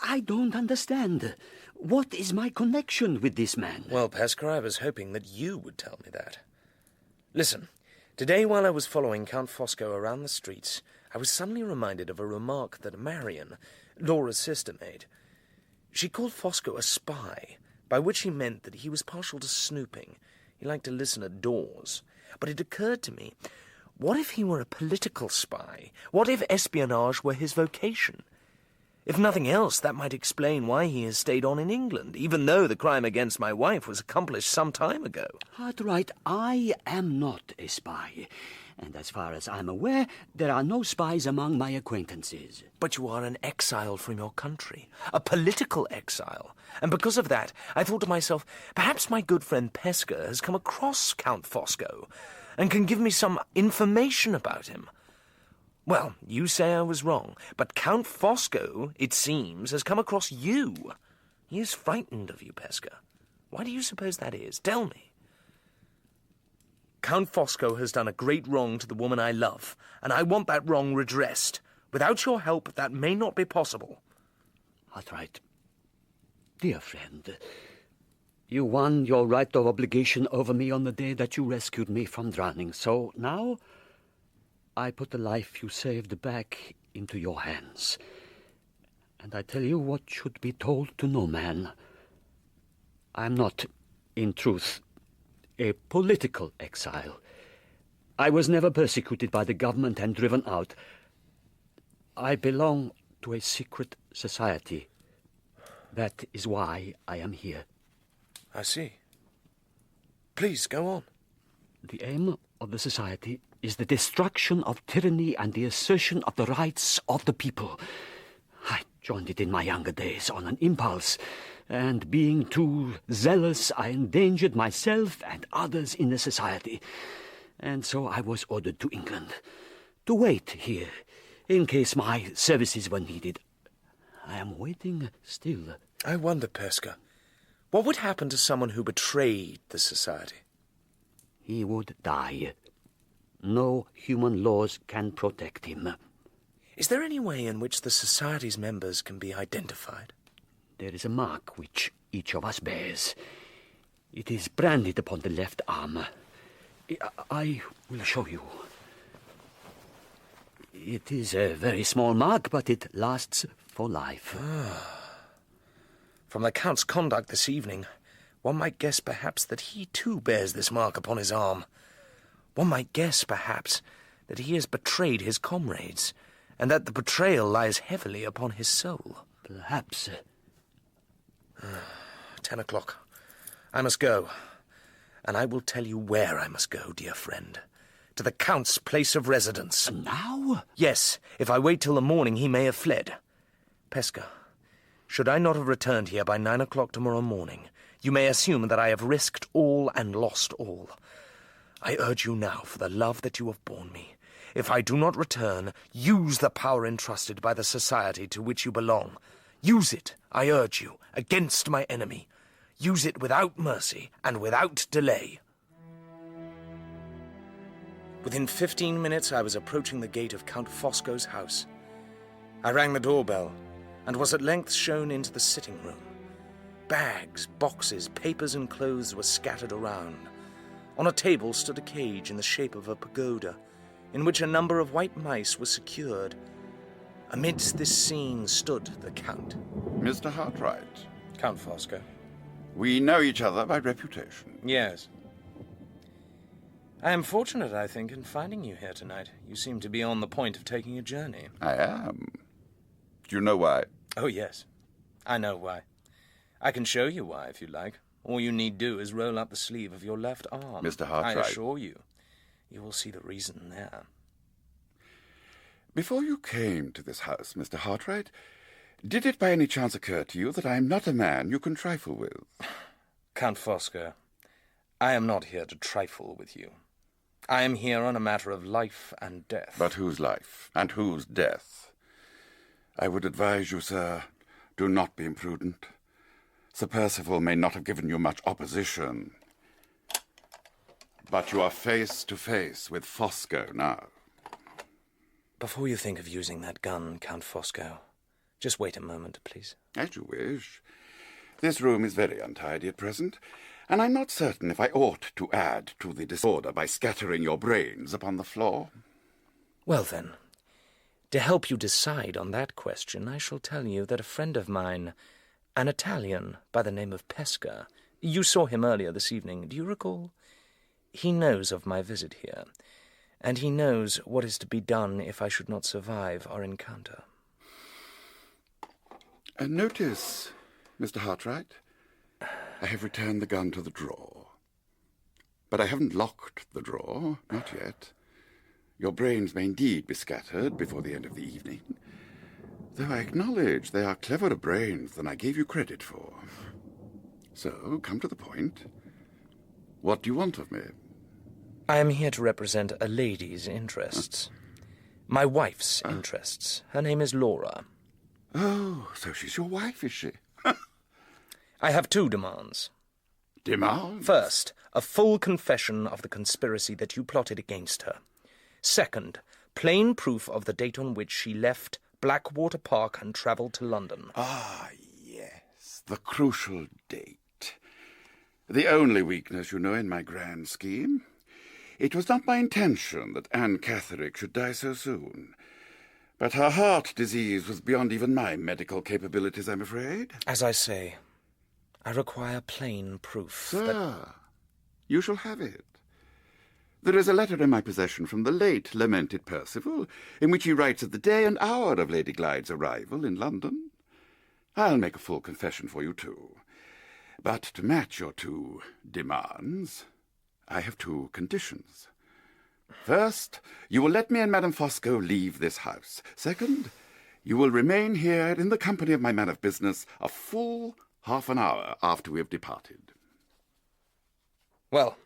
I don't understand. What is my connection with this man? Well, Pesca, I was hoping that you would tell me that. Listen, today while I was following Count Fosco around the streets, I was suddenly reminded of a remark that Marian, Laura's sister, made. She called Fosco a spy, by which she meant that he was partial to snooping. He liked to listen at doors. But it occurred to me, what if he were a political spy? What if espionage were his vocation? If nothing else, that might explain why he has stayed on in England, even though the crime against my wife was accomplished some time ago. Hartright, I am not a spy. And as far as I'm aware, there are no spies among my acquaintances. But you are an exile from your country, a political exile. And because of that, I thought to myself, perhaps my good friend Pesca has come across Count Fosco and can give me some information about him. Well, you say I was wrong, but Count Fosco, it seems, has come across you. He is frightened of you, Pesca. Why do you suppose that is? Tell me. Count Fosco has done a great wrong to the woman I love, and I want that wrong redressed. Without your help, that may not be possible. Hartright, dear friend, you won your right of obligation over me on the day that you rescued me from drowning, so now I put the life you saved back into your hands. And I tell you what should be told to no man. I am not, in truth, a political exile. I was never persecuted by the government and driven out. I belong to a secret society. That is why I am here. I see. Please, go on. The aim of the society is the destruction of tyranny and the assertion of the rights of the people. I joined it in my younger days on an impulse, and being too zealous, I endangered myself and others in the society. And so I was ordered to England, to wait here, in case my services were needed. I am waiting still. I wonder, Pesca, what would happen to someone who betrayed the society? He would die. No human laws can protect him. Is there any way in which the society's members can be identified? There is a mark which each of us bears. It is branded upon the left arm. I will show you. It is a very small mark, but it lasts for life. From the Count's conduct this evening, one might guess perhaps that he too bears this mark upon his arm. One might guess perhaps that he has betrayed his comrades, and that the betrayal lies heavily upon his soul. Perhaps. 10 o'clock. I must go. And I will tell you where I must go, dear friend. To the Count's place of residence. Now? Yes, if I wait till the morning, he may have fled. Pesca, should I not have returned here by 9 o'clock tomorrow morning, you may assume that I have risked all and lost all. I urge you now, for the love that you have borne me, if I do not return, use the power entrusted by the society to which you belong. Use it, I urge you, against my enemy. Use it without mercy and without delay. Within 15 minutes, I was approaching the gate of Count Fosco's house. I rang the doorbell and was at length shown into the sitting room. Bags, boxes, papers and clothes were scattered around. On a table stood a cage in the shape of a pagoda, in which a number of white mice were secured. Amidst this scene stood the Count. Mr. Hartright. Count Fosco. We know each other by reputation. Yes. I am fortunate, I think, in finding you here tonight. You seem to be on the point of taking a journey. I am. Do you know why? Oh, yes. I know why. I can show you why, if you like. All you need do is roll up the sleeve of your left arm. Mr. Hartright. I assure you, you will see the reason there. Before you came to this house, Mr. Hartright, did it by any chance occur to you that I am not a man you can trifle with? Count Fosco, I am not here to trifle with you. I am here on a matter of life and death. But whose life and whose death? I would advise you, sir, do not be imprudent. Sir Percival may not have given you much opposition, but you are face to face with Fosco now. Before you think of using that gun, Count Fosco, just wait a moment, please. As you wish. This room is very untidy at present, and I'm not certain if I ought to add to the disorder by scattering your brains upon the floor. Well then, to help you decide on that question, I shall tell you that a friend of mine, an Italian by the name of Pesca, you saw him earlier this evening, do you recall? He knows of my visit here, and he knows what is to be done if I should not survive our encounter. Notice, Mr. Hartright, I have returned the gun to the drawer. But I haven't locked the drawer, not yet. Your brains may indeed be scattered before the end of the evening, though I acknowledge they are cleverer brains than I gave you credit for. So, come to the point. What do you want of me? I am here to represent a lady's interests. My wife's interests. Her name is Laura. Oh, so she's your wife, is she? I have two demands. Demands? First, a full confession of the conspiracy that you plotted against her. Second, plain proof of the date on which she left Blackwater Park and travelled to London. Ah, yes, the crucial date. The only weakness, you know, in my grand scheme. It was not my intention that Anne Catherick should die so soon. But her heart disease was beyond even my medical capabilities, I'm afraid. As I say, I require plain proof. Sir, you shall have it. There is a letter in my possession from the late lamented Percival, in which he writes of the day and hour of Lady Glyde's arrival in London. I'll make a full confession for you, too. But to match your two demands, I have two conditions. First, you will let me and Madame Fosco leave this house. Second, you will remain here in the company of my man of business a full half an hour after we have departed. Well,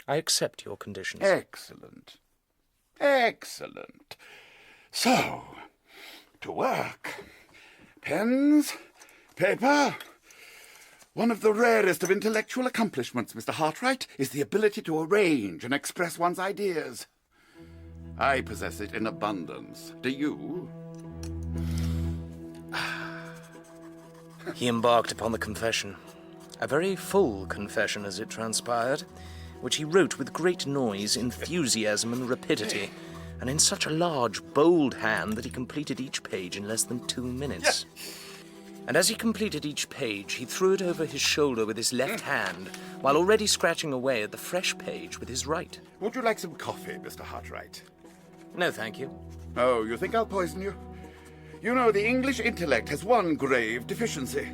I accept your conditions. Excellent. Excellent. So, to work. Pens, paper. One of the rarest of intellectual accomplishments, Mr. Hartright, is the ability to arrange and express one's ideas. I possess it in abundance. Do you? He embarked upon the confession. A very full confession, as it transpired, which he wrote with great noise, enthusiasm, and rapidity, and in such a large, bold hand that he completed each page in less than 2 minutes. And as he completed each page, he threw it over his shoulder with his left hand, while already scratching away at the fresh page with his right. Would you like some coffee, Mr. Hartright? No, thank you. Oh, you think I'll poison you? You know, the English intellect has one grave deficiency.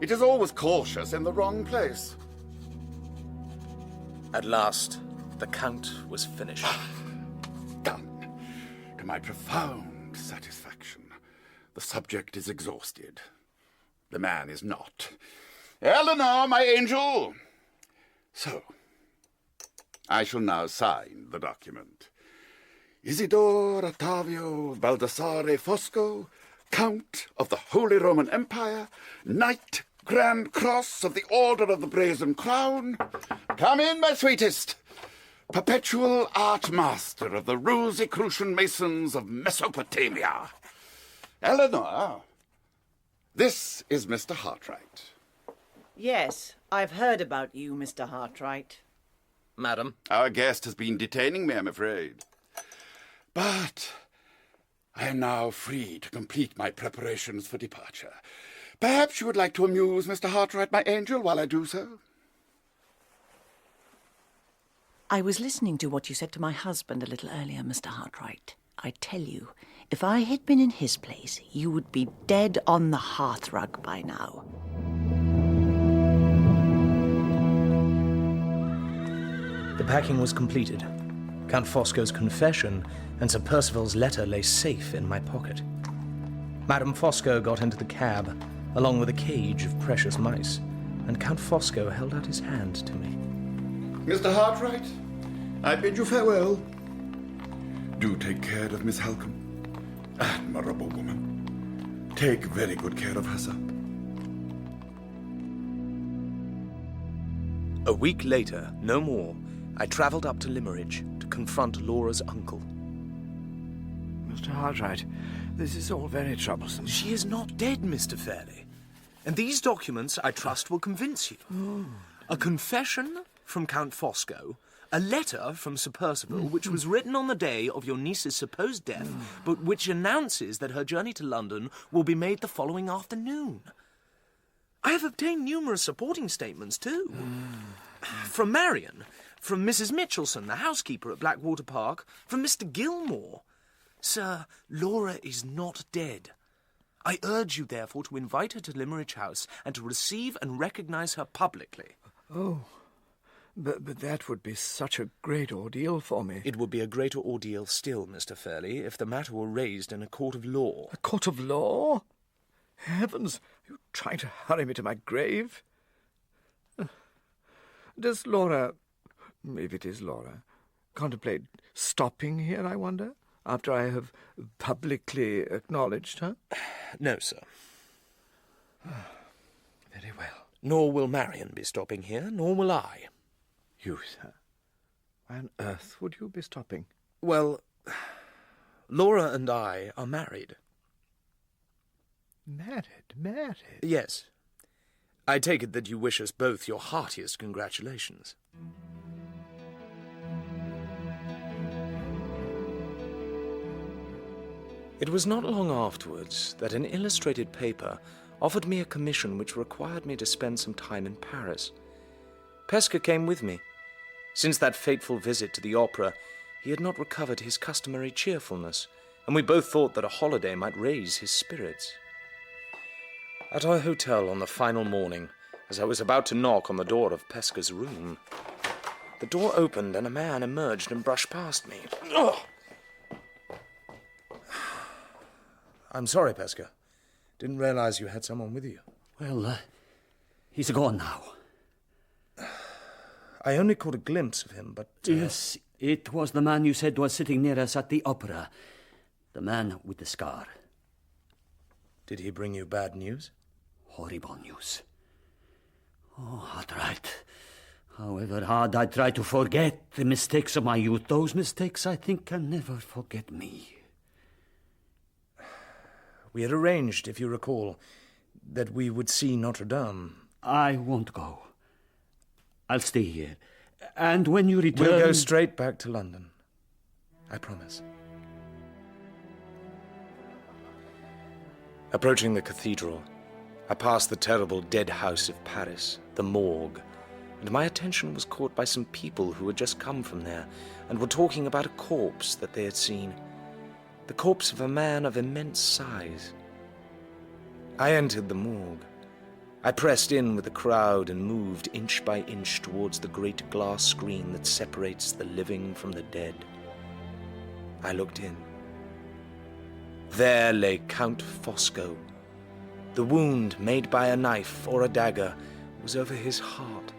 It is always cautious in the wrong place. At last, the Count was finished. Done. To my profound satisfaction, the subject is exhausted. The man is not. Eleanor, my angel! So, I shall now sign the document. Isidore Ottavio Baldassare Fosco, Count of the Holy Roman Empire, Knight Grand Cross of the Order of the Brazen Crown. Come in, my sweetest. Perpetual Art Master of the Rosicrucian Masons of Mesopotamia. Eleanor, this is Mr. Hartright. Yes, I've heard about you, Mr. Hartright. Madam? Our guest has been detaining me, I'm afraid. But I am now free to complete my preparations for departure. Perhaps you would like to amuse Mr. Hartright, my angel, while I do so? I was listening to what you said to my husband a little earlier, Mr. Hartright. I tell you, if I had been in his place, you would be dead on the hearthrug by now. The packing was completed. Count Fosco's confession and Sir Percival's letter lay safe in my pocket. Madame Fosco got into the cab, along with a cage of precious mice, and Count Fosco held out his hand to me. Mr. Hartright, I bid you farewell. Do take care of Miss Halcombe. Admirable woman. Take very good care of her, sir. A week later, no more, I travelled up to Limmeridge to confront Laura's uncle. Mr. Hartright, this is all very troublesome. She is not dead, Mr. Fairle. And these documents, I trust, will convince you. A confession from Count Fosco, a letter from Sir Percival, which was written on the day of your niece's supposed death, but which announces that her journey to London will be made the following afternoon. I have obtained numerous supporting statements, too. From Marian, from Mrs. Michelson, the housekeeper at Blackwater Park, from Mr. Gilmore. Sir, Laura is not dead. I urge you, therefore, to invite her to Limmeridge House and to receive and recognise her publicly. Oh, but that would be such a great ordeal for me. It would be a greater ordeal still, Mr. Fairle, if the matter were raised in a court of law. A court of law? Heavens, are you trying to hurry me to my grave? Does Laura, if it is Laura, contemplate stopping here, I wonder, after I have publicly acknowledged her? No, sir. Very well. Nor will Marian be stopping here, nor will I. You, sir? Why on earth would you be stopping? Well, Laura and I are married. Married? Yes. I take it that you wish us both your heartiest congratulations. It was not long afterwards that an illustrated paper offered me a commission which required me to spend some time in Paris. Pesca came with me. Since that fateful visit to the opera, he had not recovered his customary cheerfulness, and we both thought that a holiday might raise his spirits. At our hotel on the final morning, as I was about to knock on the door of Pesca's room, the door opened and a man emerged and brushed past me. Ugh! I'm sorry, Pesca. Didn't realize you had someone with you. Well, he's gone now. I only caught a glimpse of him, but... Yes, it was the man you said was sitting near us at the opera. The man with the scar. Did he bring you bad news? Horrible news. Oh, Hartright. However hard I try to forget the mistakes of my youth, those mistakes, I think, can never forget me. We had arranged, if you recall, that we would see Notre Dame. I won't go. I'll stay here. And when you return... We'll go straight back to London. I promise. Approaching the cathedral, I passed the terrible dead house of Paris, the morgue, and my attention was caught by some people who had just come from there and were talking about a corpse that they had seen. The corpse of a man of immense size. I entered the morgue. I pressed in with the crowd and moved inch by inch towards the great glass screen that separates the living from the dead. I looked in. There lay Count Fosco. The wound made by a knife or a dagger was over his heart.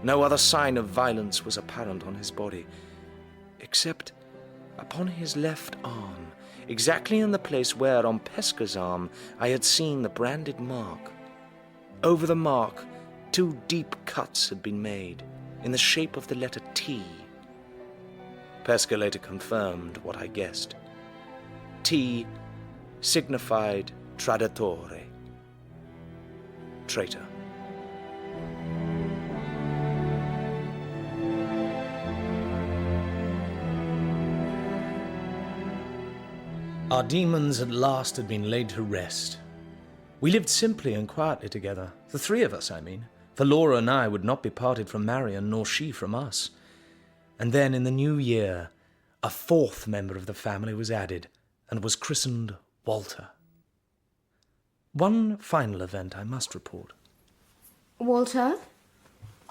No other sign of violence was apparent on his body, except upon his left arm, exactly in the place where, on Pesca's arm, I had seen the branded mark. Over the mark, 2 deep cuts had been made, in the shape of the letter T. Pesca later confirmed what I guessed. T signified traditore, traitor. Our demons at last had been laid to rest. We lived simply and quietly together, the 3 of us, I mean, for Laura and I would not be parted from Marian, nor she from us. And then, in the new year, a 4th member of the family was added, and was christened Walter. One final event I must report. Walter?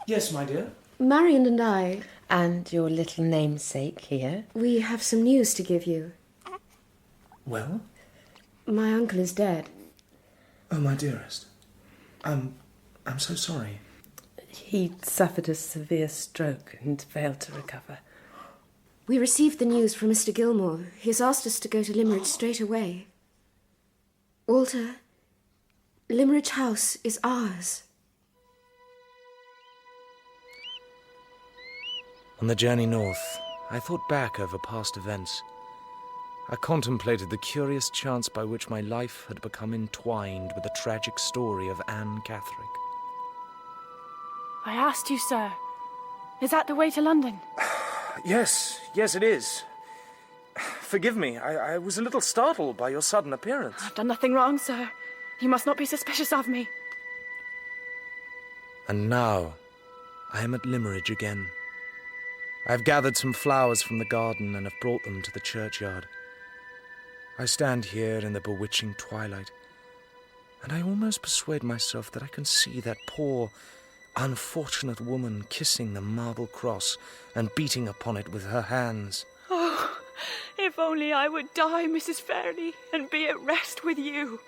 Yes, my dear? Marian and I... And your little namesake here? We have some news to give you. Well? My uncle is dead. Oh, my dearest. I'm so sorry. He suffered a severe stroke and failed to recover. We received the news from Mr. Gilmore. He has asked us to go to Limmeridge straight away. Walter, Limmeridge House is ours. On the journey north, I thought back over past events. I contemplated the curious chance by which my life had become entwined with the tragic story of Anne Catherick. I asked you, sir. Is that the way to London? Yes, it is. Forgive me, I was a little startled by your sudden appearance. I've done nothing wrong, sir. You must not be suspicious of me. And now, I am at Limmeridge again. I have gathered some flowers from the garden and have brought them to the churchyard. I stand here in the bewitching twilight, and I almost persuade myself that I can see that poor, unfortunate woman kissing the marble cross and beating upon it with her hands. Oh, if only I would die, Mrs. Fairlie, and be at rest with you.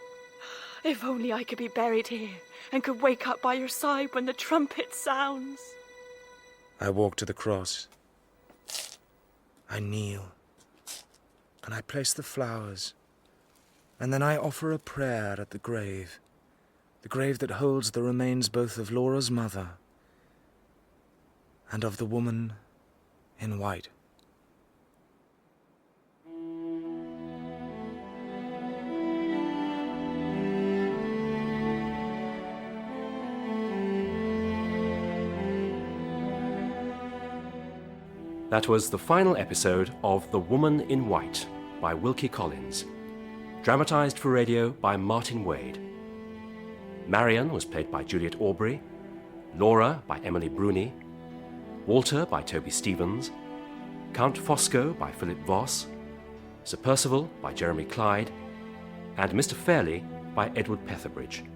If only I could be buried here and could wake up by your side when the trumpet sounds. I walk to the cross. I kneel, and I place the flowers, and then I offer a prayer at the grave that holds the remains both of Laura's mother and of the woman in white. That was the final episode of The Woman in White by Wilkie Collins, dramatised for radio by Martin Wade. Marian was played by Juliet Aubrey, Laura by Emily Bruni, Walter by Toby Stevens, Count Fosco by Philip Voss, Sir Percival by Jeremy Clyde, and Mr. Fairlie by Edward Petherbridge.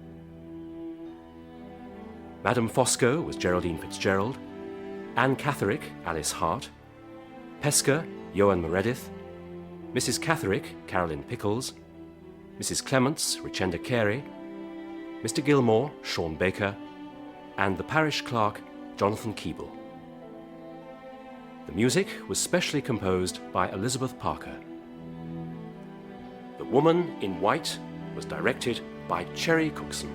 Madame Fosco was Geraldine Fitzgerald, Anne Catherick, Alice Hart, Pesca, Ioan Meredith, Mrs. Catherick, Carolyn Pickles, Mrs. Clements, Richenda Carey, Mr. Gilmore, Sean Baker, and the parish clerk, Jonathan Keeble. The music was specially composed by Elizabeth Parker. The Woman in White was directed by Cherry Cookson.